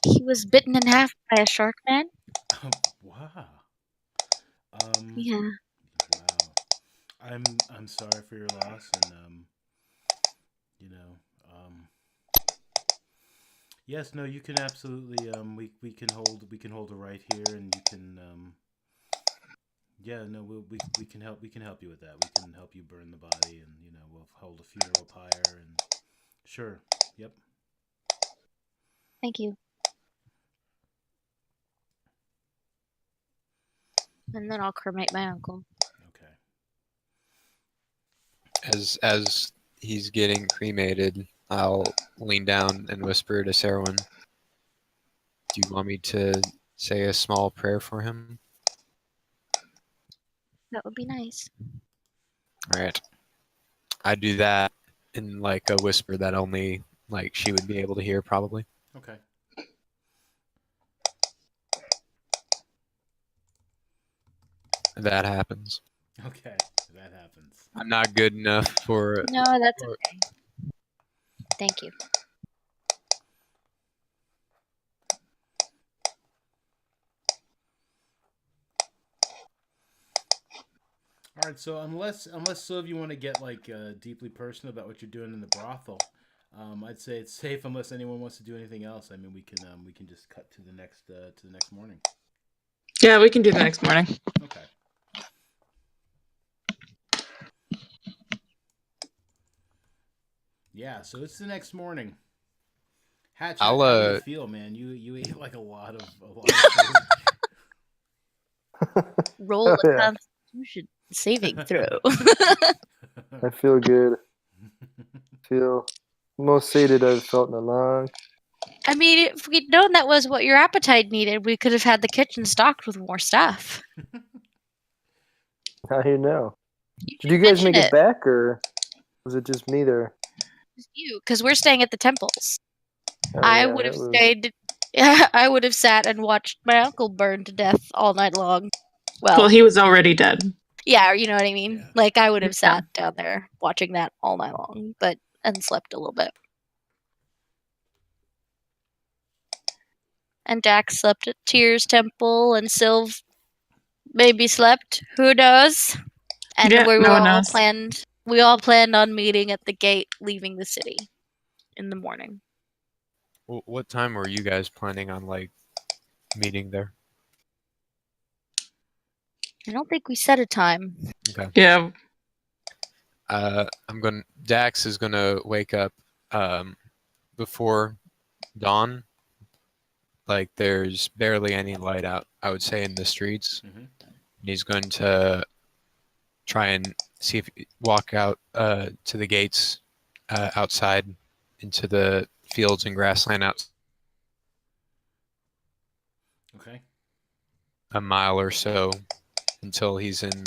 S2: He was bitten in half by a shark man.
S1: Oh, wow.
S2: Yeah.
S1: Wow. I'm sorry for your loss, and Yes, no, you can absolutely. We can hold a right here, and you can. Yeah, no, we can help. We can help you with that. We can help you burn the body, and we'll hold a funeral pyre, and sure. Yep.
S2: Thank you. And then I'll cremate my uncle.
S1: Okay.
S5: As he's getting cremated, I'll lean down and whisper to Sarwin, "Do you want me to say a small prayer for him?"
S2: That would be nice.
S5: All right. I do that in like a whisper that only like she would be able to hear, probably.
S1: Okay.
S5: That happens.
S1: Okay. That happens.
S5: I'm not good enough for.
S2: No, that's okay. Thank you.
S1: All right. So unless some of you want to get like deeply personal about what you're doing in the brothel, I'd say it's safe unless anyone wants to do anything else. I mean, we can just cut to the next morning.
S4: Yeah, we can do the next morning.
S1: Okay. Yeah, so it's the next morning. Hatch, how do you feel, man? You ate like a lot of food.
S2: Roll a Constitution saving throw.
S3: I feel good. Feel most sated I've felt in a long.
S2: I mean, if we'd known that was what your appetite needed, we could have had the kitchen stocked with more stuff.
S3: How do you know?
S2: You
S3: Did you guys
S2: mention
S3: make it back, or was it just me there?
S2: Just you, because we're staying at the temples.
S3: Oh,
S2: I
S3: yeah,
S2: would have
S3: that was-
S2: stayed. I would have sat and watched my uncle burn to death all night long.
S4: Well, he was already dead.
S2: Yeah, you know what I mean?
S1: Yeah.
S2: Like, I would have
S4: Yeah.
S2: sat down there watching that all night long, and slept a little bit. And Dax slept at Tyr's temple, and Sylv maybe slept. Who knows? And
S4: Yeah,
S2: we
S4: no one
S2: all
S4: knows.
S2: planned on meeting at the gate leaving the city in the morning.
S5: What time were you guys planning on like meeting there?
S2: I don't think we set a time.
S5: Okay.
S4: Yeah.
S5: Dax is gonna wake up before dawn. Like there's barely any light out, I would say, in the streets.
S1: Mm-hmm.
S5: And he's going to try and see if walk out to the gates outside into the fields and grassland out
S1: Okay.
S5: a mile or so until he's in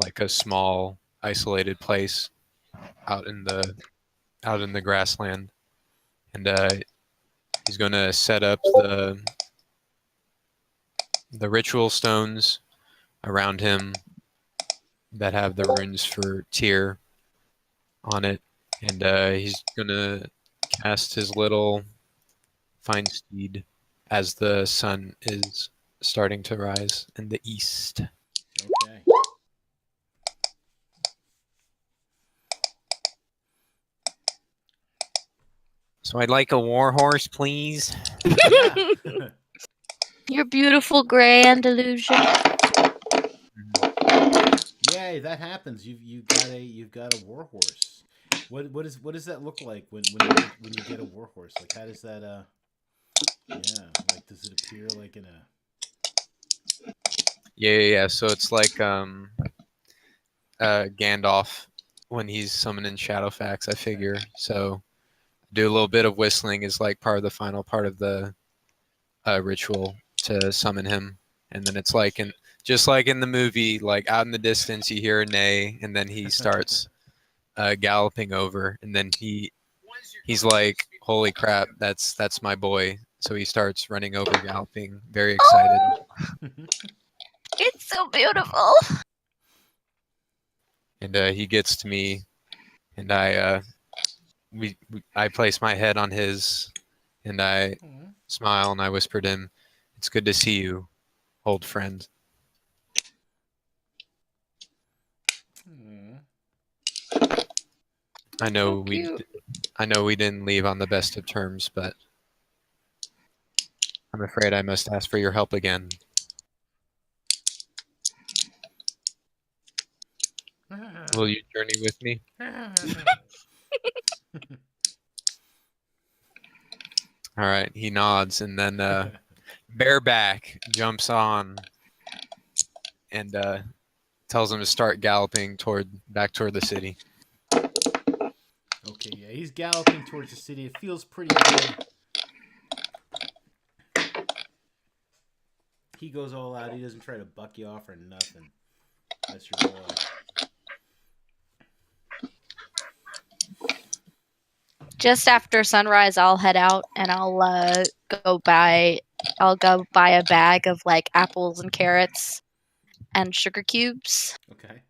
S5: like a small isolated place out in the grassland, and he's going to set up the ritual stones around him that have the runes for Tyr on it, and he's going to cast his little find steed as the sun is starting to rise in the east.
S1: Okay.
S5: So I'd like a war horse, please.
S1: Yeah.
S2: Your beautiful grand illusion.
S1: Yay, that happens. You've got a war horse. What does that look like when you get a war horse? Like how does that yeah, like does it appear like in a
S5: Yeah. So it's like Gandalf when he's summoning Shadowfax, I figure. So do a little bit of whistling is like part of the final part of the ritual to summon him, and then it's like just like in the movie, like out in the distance you hear a neigh, and then he starts galloping over, and then he's like, "Holy crap, that's my boy!" So he starts running over, galloping, very excited.
S2: It's so beautiful.
S5: And he gets to me, and I place my head on his, and I smile, and I whisper to him, "It's good to see you, old friend." I know
S2: So cute.
S5: I know we didn't leave on the best of terms, but I'm afraid I must ask for your help again. Will you journey with me? All right, he nods, and then Bareback jumps on and tells him to start galloping back toward the city.
S1: Okay, yeah, he's galloping towards the city. It feels pretty good. He goes all out. He doesn't try to buck you off or nothing. That's your boy.
S2: Just after sunrise, I'll head out and go buy a bag of like apples and carrots and sugar cubes.
S1: Okay.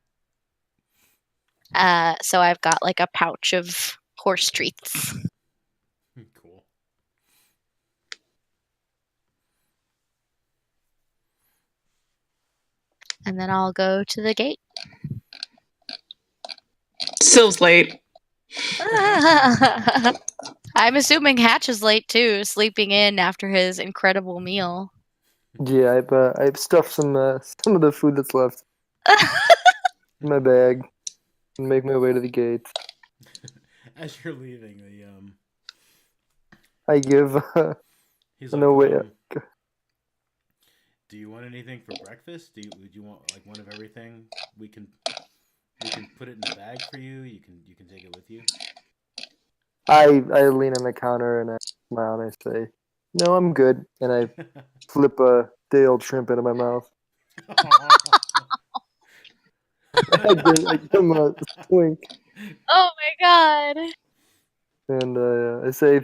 S2: So I've got like a pouch of horse treats.
S1: Cool.
S2: And then I'll go to the gate.
S4: Syl's late.
S2: I'm assuming Hatch is late too, sleeping in after his incredible meal.
S3: Yeah, I've stuffed some of the food that's left in my bag and make my way to the gate.
S1: As you're leaving,
S3: I give
S1: he's
S3: no
S1: like,
S3: way.
S1: do you want anything for breakfast? Would you want like one of everything? We can put it in a bag for you. You can take it with you.
S3: I lean on the counter and I smile and I say, "No, I'm good." And I flip a day-old shrimp into my mouth. I give him a wink
S2: Oh my god.
S3: and I say,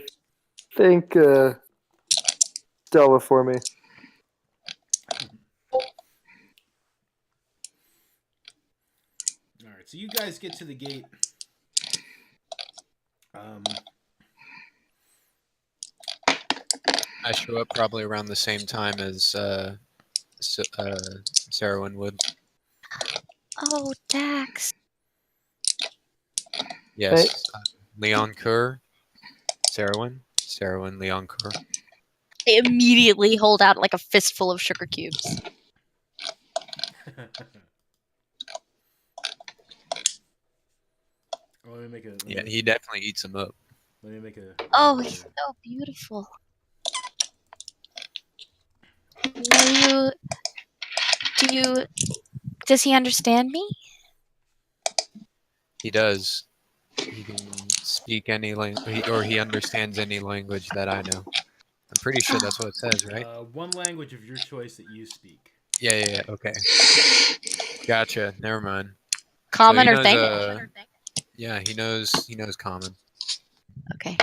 S3: "Thank Stella for me."
S1: All right, so you guys get to the gate.
S5: I show up probably around the same time as Sarowyn would.
S2: Oh, Dax.
S5: Yes. Leon Kerr, Sarowyn, Leon Kerr.
S2: I immediately hold out like a fistful of sugar cubes.
S5: He definitely eats them up.
S1: Let me make a.
S2: Oh, he's so beautiful. Does he understand me?
S5: He does. He can speak any language, or he understands any language that I know. I'm pretty sure that's what it says, right?
S1: One language of your choice that you speak.
S5: Yeah. Okay. Gotcha. Never mind.
S2: Common
S5: So
S2: or thing?
S5: Yeah, he knows common.
S2: Okay.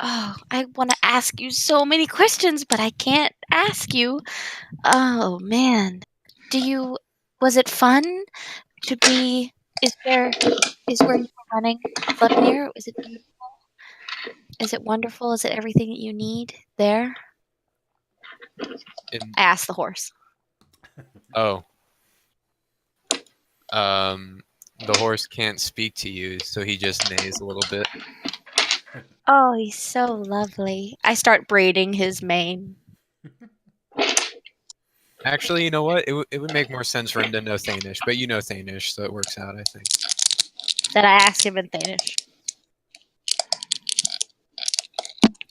S2: Oh, I want to ask you so many questions, but I can't ask you. Oh man. Was it fun to be, is where you were running flood near? Is it beautiful? Is it wonderful? Is it everything that you need there? I asked the horse.
S5: Oh. The horse can't speak to you, so he just neighs a little bit.
S2: Oh, he's so lovely. I start braiding his mane.
S5: Actually, you know what? It would make more sense for him to know Thanish, but you know Thanish, so it works out, I think.
S2: That I asked him in Danish.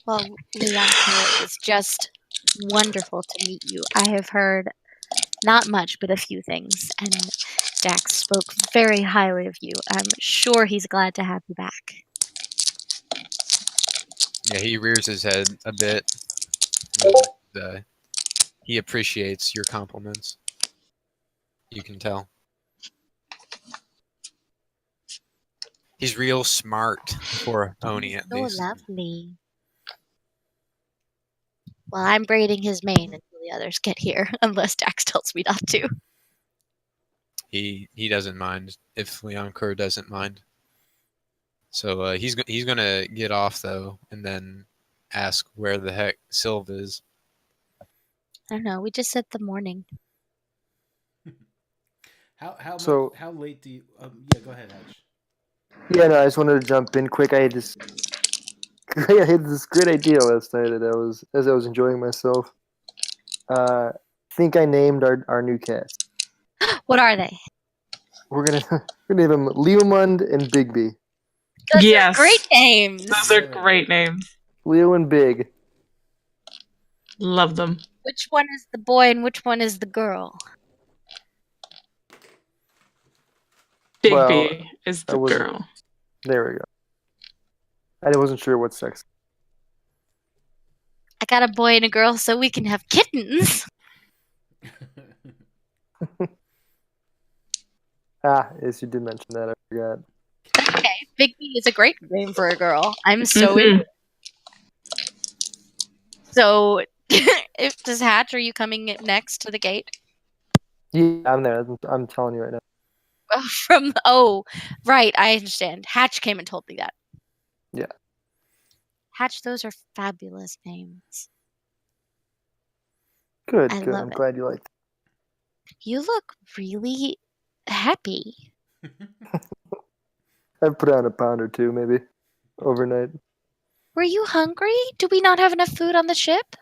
S2: Well, Leon, it's just wonderful to meet you. I have heard not much, but a few things, and Dax spoke very highly of you. I'm sure he's glad to have you back.
S5: Yeah, he rears his head a bit. He appreciates your compliments. You can tell. He's real smart for a pony, at least.
S2: So lovely. Well, I'm braiding his mane until the others get here, unless Dax tells me not to.
S5: He doesn't mind if Leon Kerr doesn't mind. So he's gonna get off though, and then ask where the heck Sylv is.
S2: I don't know. We just said the morning.
S1: How late do you? Yeah, go ahead, Hatch.
S3: Yeah, no, I just wanted to jump in quick. I just I had this great idea last night as I was enjoying myself. I think I named our new cats.
S2: What are they?
S3: We're gonna name them Leomund and Bigby.
S2: Those
S4: Yes.
S2: are great names.
S4: Those are great names.
S3: Leo and Big.
S4: Love them.
S2: Which one is the boy and which one is the girl?
S4: Big
S3: Well,
S4: B is
S3: I
S4: the
S3: wasn't-
S4: girl.
S3: There we go. I wasn't sure what sex.
S2: I got a boy and a girl so we can have kittens.
S3: Yes, you did mention that. I forgot.
S2: Okay, Big B is a great name for a girl. I'm so
S4: Mhm.
S2: into it. So, if does Hatch, are you coming next to the gate?
S3: Yeah, I'm there. I'm telling you right now.
S2: Right, I understand. Hatch came and told me that.
S3: Yeah.
S2: Hatch, those are fabulous names.
S3: Good,
S2: I
S3: good.
S2: love
S3: I'm
S2: it.
S3: glad you liked
S2: You look really happy.
S3: it. I've put on a pound or two, maybe, overnight.
S2: Were you hungry? Do we not have enough food on the ship?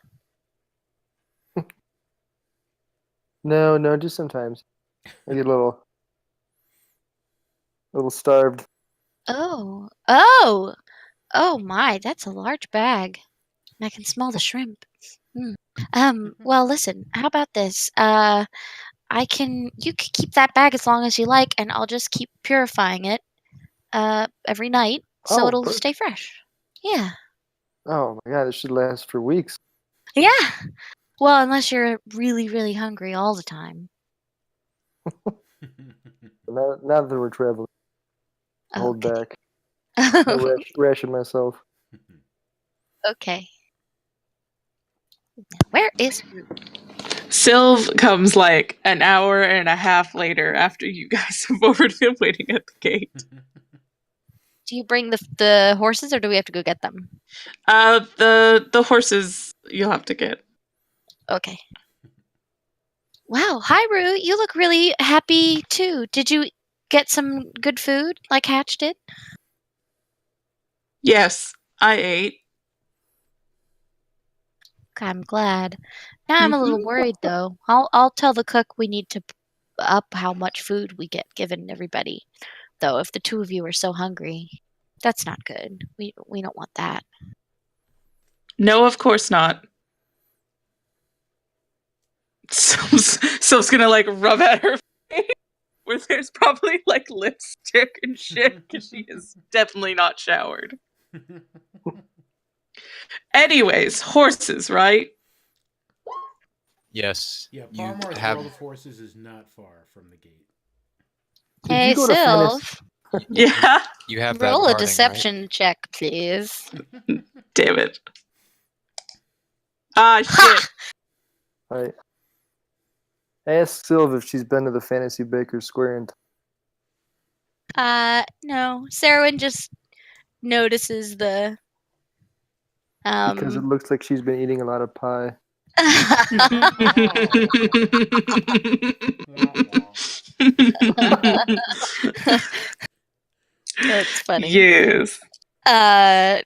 S3: No, just sometimes. I get a little starved.
S2: Oh, my, that's a large bag. I can smell the shrimp. Well, listen, how about this? You can keep that bag as long as you like, and I'll just keep purifying it, every night, so
S3: Oh,
S2: it'll
S3: perfect.
S2: stay fresh. Yeah.
S3: Oh my god, this should last for weeks.
S2: Yeah. Well, unless you're really, really hungry all the time.
S3: Now that we're traveling, I'll hold
S2: Okay.
S3: back. I ration myself.
S2: Okay. Where is Root?
S4: Sylv comes like an hour and a half later after you guys have already been waiting at the gate.
S2: Do you bring the horses, or do we have to go get them?
S4: The horses you'll have to get.
S2: Okay. Wow. Hi, Root. You look really happy too. Did you get some good food like Hatch did?
S4: Yes, I ate.
S2: I'm glad. Now I'm a little worried though. I'll tell the cook we need to up how much food we get given everybody. Though if the two of you are so hungry, that's not good. We don't want that.
S4: No, of course not. Sylv's gonna like rub at her face where there's probably like lipstick and shit because she is definitely not showered. Anyways, horses, right?
S5: Yes.
S1: Yeah,
S5: You
S1: Parmar's
S5: have
S1: World of Horses is not far from the gate.
S3: Did
S2: Hey,
S3: you go to
S2: Sylv,
S4: Yeah.
S5: you have that
S2: roll a
S5: harding,
S2: deception check, please.
S4: Damn it. Ah, shit.
S3: I asked Sylv if she's been to the Fantasy Baker Square and
S2: No. Sarwin just notices the
S3: because it looks like she's been eating a lot of pie.
S2: That's funny.
S4: Yes.
S2: No.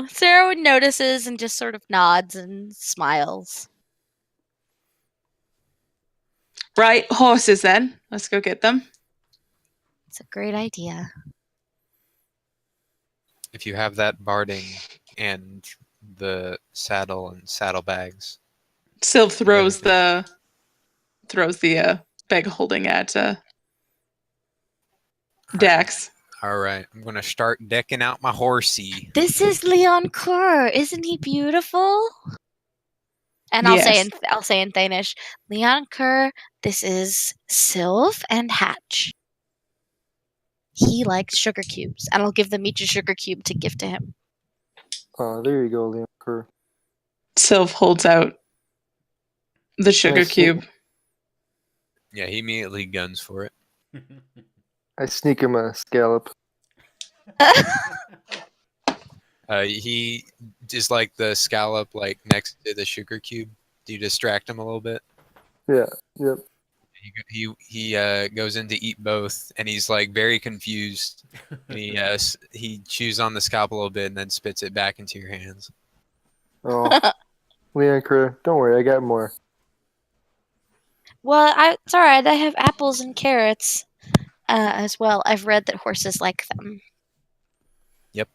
S2: Sarwin notices and just sort of nods and smiles.
S4: Right, horses then. Let's go get them.
S2: It's a great idea.
S5: If you have that barding and the saddle and saddlebags.
S4: Sylv throws the bag holding at Dax.
S5: All right, I'm gonna start decking out my horsey.
S2: This is Leon Kerr. Isn't he beautiful? And I'll
S4: Yes.
S2: say in Danish, Leon Kerr, this is Sylv and Hatch. He likes sugar cubes, and I'll give them each a sugar cube to give to him.
S3: Oh, there you go, Liam Kerr.
S4: Sylv holds out the sugar
S3: Nice.
S4: cube.
S5: Yeah, he immediately guns for it.
S3: I sneak him a scallop.
S5: He just like the scallop like next to the sugar cube. Do you distract him a little bit?
S3: Yeah, yep.
S5: He goes in to eat both, and he's like very confused. And he chews on the scalp a little bit and then spits it back into your hands.
S3: Oh, Leon, don't worry, I got more.
S2: Well, it's alright. I have apples and carrots as well. I've read that horses like them.
S5: Yep.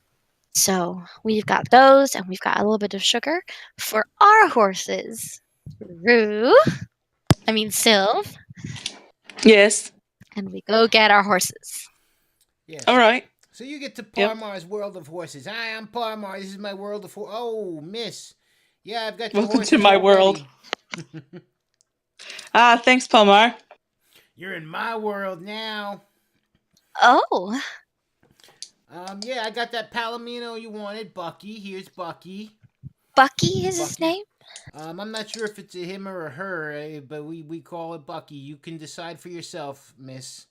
S2: So we've got those, and we've got a little bit of sugar for our horses. Sylv.
S4: Yes.
S2: And we go get our horses.
S1: Yes.
S4: All right.
S1: So you get to
S4: Yep.
S1: Parmar's World of Horses. Hi, I'm Parmar. This is my world of horses. Oh, miss. Yeah, I've got your
S4: Welcome
S1: horses
S4: to my
S1: already.
S4: world. Thanks, Palmar.
S1: You're in my world now.
S2: Oh.
S1: Yeah, I got that Palomino you wanted, Bucky. Here's Bucky.
S2: Bucky is his name?
S1: I'm not sure if it's a him or a her, but we call it Bucky. You can decide for yourself, miss.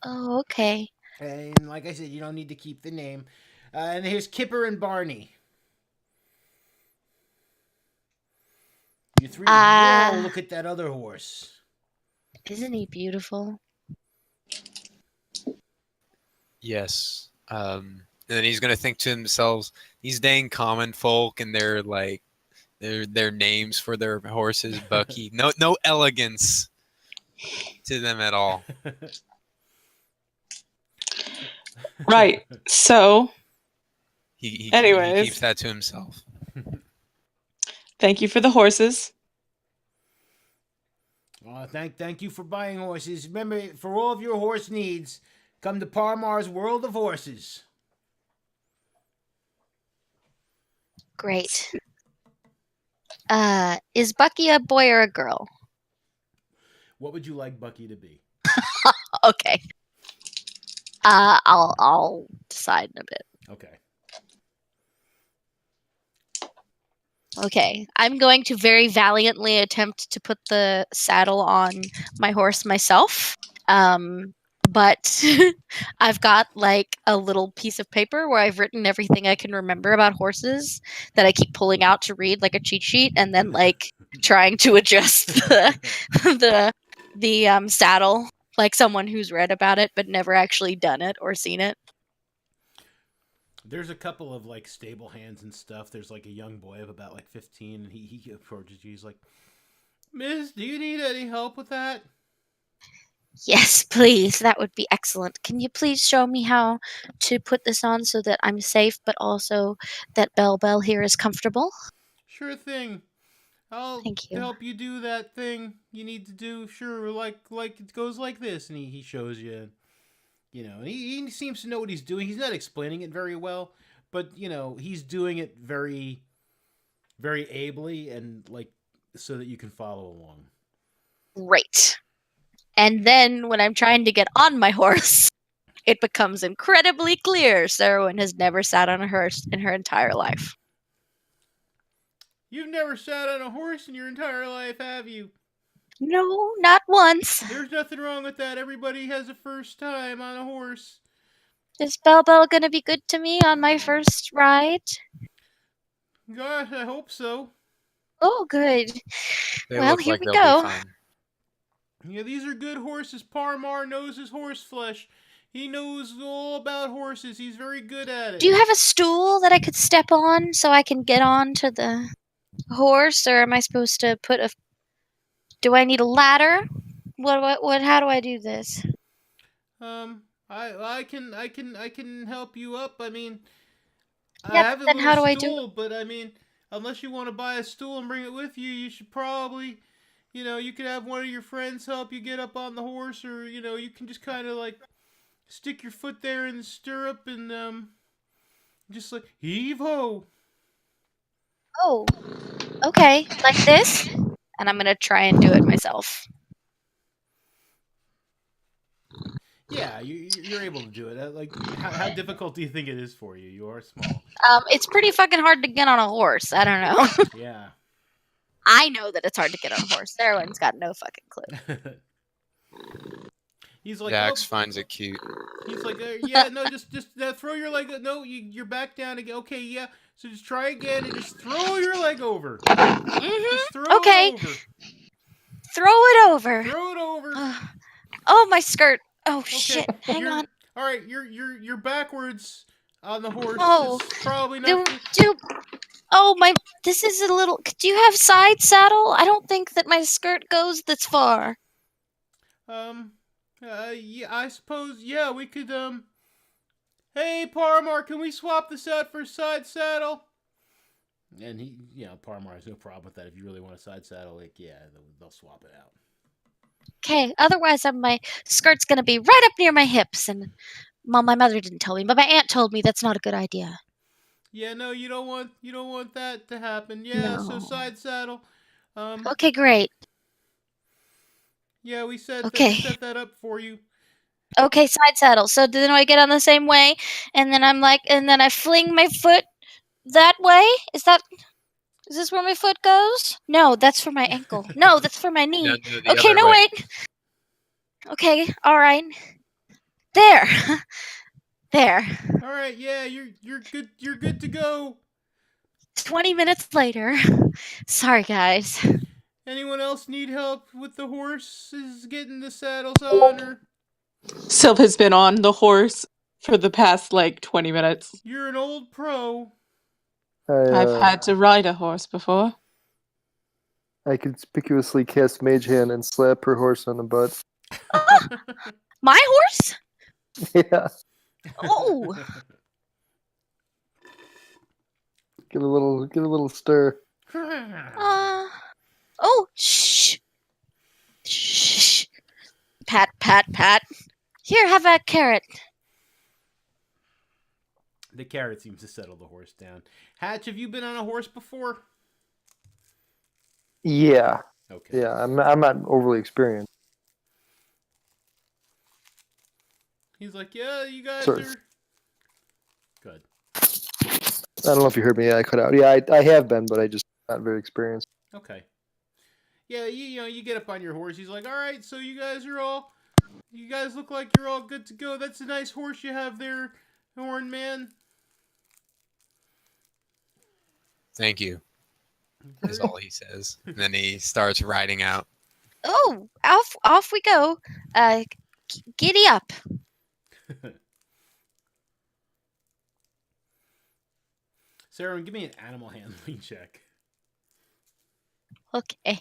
S2: Oh, okay.
S1: And like I said, you don't need to keep the name. And here's Kipper and Barney. You three. Whoa, look at that other horse.
S2: Isn't he beautiful?
S5: Yes. And then he's gonna think to himself, these dang common folk and their their names for their horses, Bucky. No elegance to them at all.
S4: Right. So,
S5: He
S4: anyways,
S5: keeps that to himself.
S4: thank you for the horses.
S1: Thank you for buying horses. Remember, for all of your horse needs, come to Parmar's World of Horses.
S2: Great. Is Bucky a boy or a girl?
S1: What would you like Bucky to be?
S2: Okay. I'll decide in a bit.
S1: Okay.
S2: Okay. I'm going to very valiantly attempt to put the saddle on my horse myself. But I've got like a little piece of paper where I've written everything I can remember about horses that I keep pulling out to read like a cheat sheet, and then like trying to adjust the saddle like someone who's read about it but never actually done it or seen it.
S1: There's a couple of like stable hands and stuff. There's like a young boy of about like 15, and he approaches you. He's like, "Miss, do you need any help with that?"
S2: Yes, please. That would be excellent. Can you please show me how to put this on so that I'm safe, but also that Bell here is comfortable?
S1: Sure thing. I'll
S2: Thank you.
S1: help you do that thing you need to do. Sure, like it goes like this, and he shows you. You know, he seems to know what he's doing. He's not explaining it very well, but you know, he's doing it very, very ably and like so that you can follow along.
S2: Great. And then when I'm trying to get on my horse, it becomes incredibly clear Sarowyn has never sat on a horse in her entire life.
S1: You've never sat on a horse in your entire life, have you?
S2: No, not once.
S1: There's nothing wrong with that. Everybody has a first time on a horse.
S2: Is Bell gonna be good to me on my first ride?
S1: Gosh, I hope so.
S2: Oh, good.
S5: They
S2: Well,
S5: look
S2: here
S5: like
S2: we
S5: they'll
S2: go.
S5: be fine.
S1: Yeah, these are good horses. Parmar knows his horse flesh. He knows all about horses. He's very good at it.
S2: Do you have a stool that I could step on so I can get on to the horse, or am I supposed to put a... Do I need a ladder? What, how do I do this?
S1: I can help you up. I mean, I
S2: Yep,
S1: have a
S2: then
S1: little
S2: how do I do
S1: stool, but I mean, unless you want to buy a stool and bring it with you, you should probably, you know, you could have one of your friends help you get up on the horse, or you know, you can just kind of like stick your foot there in the stirrup and just like heave ho.
S2: Oh, okay, like this? And I'm gonna try and do it myself.
S1: Yeah, you're able to do it. Like, how difficult do you think it is for you? You are small.
S2: It's pretty fucking hard to get on a horse. I don't know.
S1: Yeah.
S2: I know that it's hard to get on a horse. Sarowyn's got no fucking clue.
S1: He's like,
S5: Dax finds it cute.
S1: He's like, yeah, no, just throw your leg. No, you're back down again. Okay, yeah. So just try again and just throw your leg over.
S2: Mm-hmm.
S1: Just throw
S2: Okay.
S1: it over.
S2: Throw it over.
S1: Throw it over.
S2: Oh, my skirt. Oh,
S1: Okay.
S2: shit. Hang on.
S1: All right, you're backwards on the horse.
S2: Oh.
S1: It's probably not.
S2: Oh, this is a little. Do you have side saddle? I don't think that my skirt goes this far.
S1: Yeah, I suppose. Yeah, we could. Hey, Parmar, can we swap this out for a side saddle? And Parmar has no problem with that. If you really want a side saddle, like, yeah, they'll swap it out.
S2: Okay. Otherwise, my skirt's gonna be right up near my hips, and well, my mother didn't tell me, but my aunt told me that's not a good idea.
S1: Yeah, no, you don't want that to happen. Yeah,
S2: No.
S1: so side saddle.
S2: Okay, great.
S1: Yeah, we set that up for you.
S2: Okay, side saddle. So then I get on the same way, and then I fling my foot that way. Is this where my foot goes? No, that's for my ankle. No, that's for my knee.
S5: No, the
S2: Okay,
S5: other
S2: no,
S5: way.
S2: wait. Okay, all right. There. There.
S1: All right, yeah, you're good. You're good to go.
S2: 20 minutes later. Sorry, guys.
S1: Anyone else need help with the horses getting the saddles on? Or
S4: Sylv has been on the horse for the past 20 minutes.
S1: you're an old pro.
S4: I've had to ride a horse before.
S3: I conspicuously cast Mage Hand and slap her horse on the butt.
S2: My horse?
S3: Yeah.
S2: Oh.
S3: Give a little stir.
S2: Oh, shh. Shh. Pat, pat, pat. Here, have a carrot.
S1: The carrot seems to settle the horse down. Hatch, have you been on a horse before?
S3: Yeah.
S1: Okay.
S3: Yeah, I'm not overly experienced.
S1: He's like, yeah, you guys
S3: Sort
S1: are
S3: of.
S1: good.
S3: I don't know if you heard me. Yeah, I cut out. Yeah, I have been, but I just not very experienced.
S1: Okay. Yeah, you get up on your horse. He's like, all right, so you guys look like you're all good to go. That's a nice horse you have there, Horn Man.
S5: Thank you, is all he says. And then he starts riding out.
S2: Oh, off we go. Giddy up.
S1: Sarah, give me an animal handling check.
S2: Okay.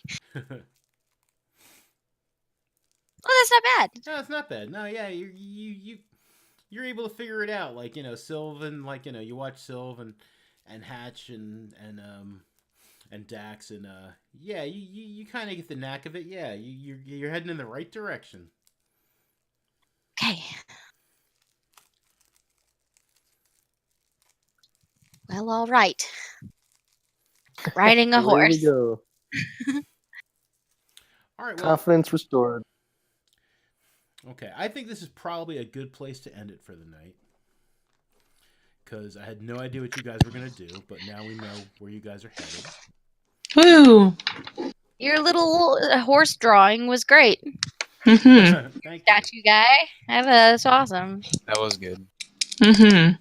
S2: Oh, that's not bad.
S1: No, it's not bad. No, yeah, you're able to figure it out. Like, Sylvan, you watch Sylv and Hatch and Dax, and yeah, you kind of get the knack of it. Yeah, you're heading in the right direction.
S2: Okay. Well, all right. Riding a
S3: Away
S2: horse.
S3: we go.
S1: All right, well,
S3: Confidence restored.
S1: okay, I think this is probably a good place to end it for the night. Because I had no idea what you guys were going to do, but now we know where you guys are headed.
S4: Woo!
S2: Your little horse drawing was great.
S4: Mm-hmm.
S1: Thank you.
S2: Statue guy. That's awesome.
S5: That was good.
S4: Mm-hmm.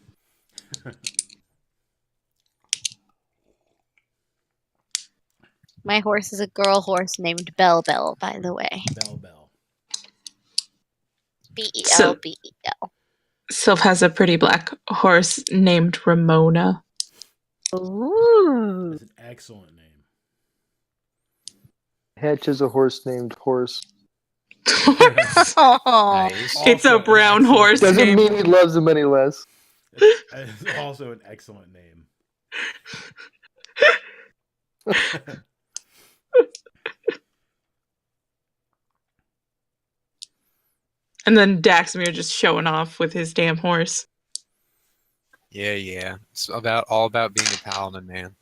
S2: My horse is a girl horse named Bell Bell, by the way.
S1: Bell.
S2: Bellbell.
S4: Sylv has a pretty black horse named Ramona.
S2: Ooh.
S1: That's an excellent name.
S3: Hatch is a horse named Horse.
S2: Aw.
S5: Nice.
S4: It's a brown horse
S3: Doesn't
S4: named...
S3: mean he loves him any less.
S1: It's also an excellent name.
S4: And then Daxmir just showing off with his damn horse.
S5: Yeah. It's all about being a paladin, man.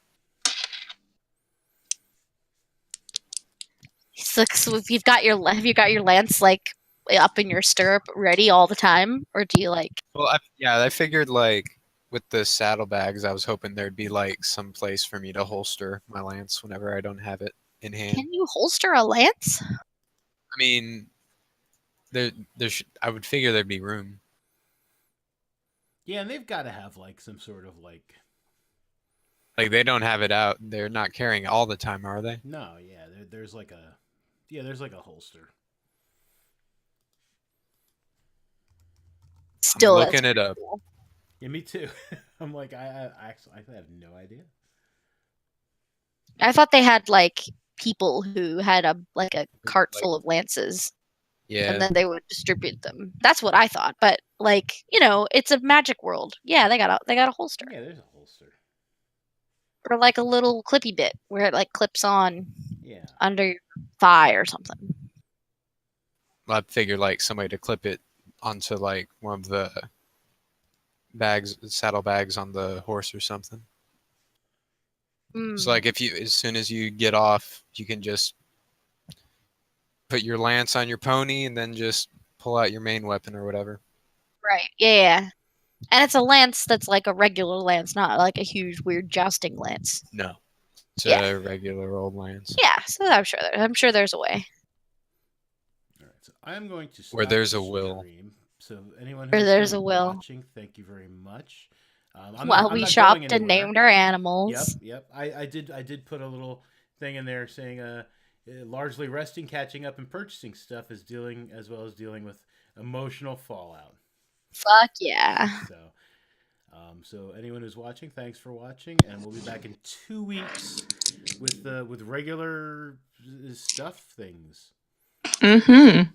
S2: So if have you got your lance up in your stirrup ready all the time, or do you
S5: Well, I figured with the saddlebags, I was hoping there'd be some place for me to holster my lance whenever I don't have it in hand.
S2: Can you holster a lance?
S5: I mean, I would figure there'd be room.
S1: Yeah, and they've got to have some sort of
S5: They don't have it out. They're not carrying it all the time, are they?
S1: No, yeah, there's a Yeah, there's like a holster.
S2: Still,
S5: I'm
S2: that's
S5: looking it
S2: pretty
S5: up.
S2: cool.
S1: Yeah, me too. I'm like, I actually, I have no idea.
S2: I thought they had like people who had a cart
S5: Like,
S2: full of lances, and
S5: yeah,
S2: then they would distribute them. That's what I thought. But like, it's a magic world. Yeah, they got a holster
S1: Yeah, there's a holster.
S2: or like a little clippy bit where it like clips on
S1: Yeah.
S2: under your thigh or something.
S5: I figured like somebody to clip it onto like one of the saddle bags on the horse or something.
S2: Mm,
S5: So like as soon as you get off, you can just put your lance on your pony and then just pull out your main weapon or whatever.
S2: right. Yeah. And it's a lance that's like a regular lance, not like a huge weird jousting lance.
S5: No, it's
S2: Yeah.
S5: a regular old lance.
S2: Yeah, so I'm sure there's a way.
S1: All right. So I'm going to stop
S5: Where there's
S1: the
S5: a will.
S1: stream. So anyone
S2: Where
S1: who's
S2: there's
S1: been
S2: a will.
S1: watching, thank you very much.
S2: While
S1: I'm
S2: we
S1: not
S2: shopped
S1: going
S2: and
S1: anywhere.
S2: named our animals.
S1: Yep. I did put a little thing in there saying largely resting, catching up, and purchasing stuff is dealing as well as dealing with emotional fallout.
S2: Fuck yeah.
S1: So anyone who's watching, thanks for watching, and we'll be back in 2 weeks with regular stuff things.
S4: Mm-hmm.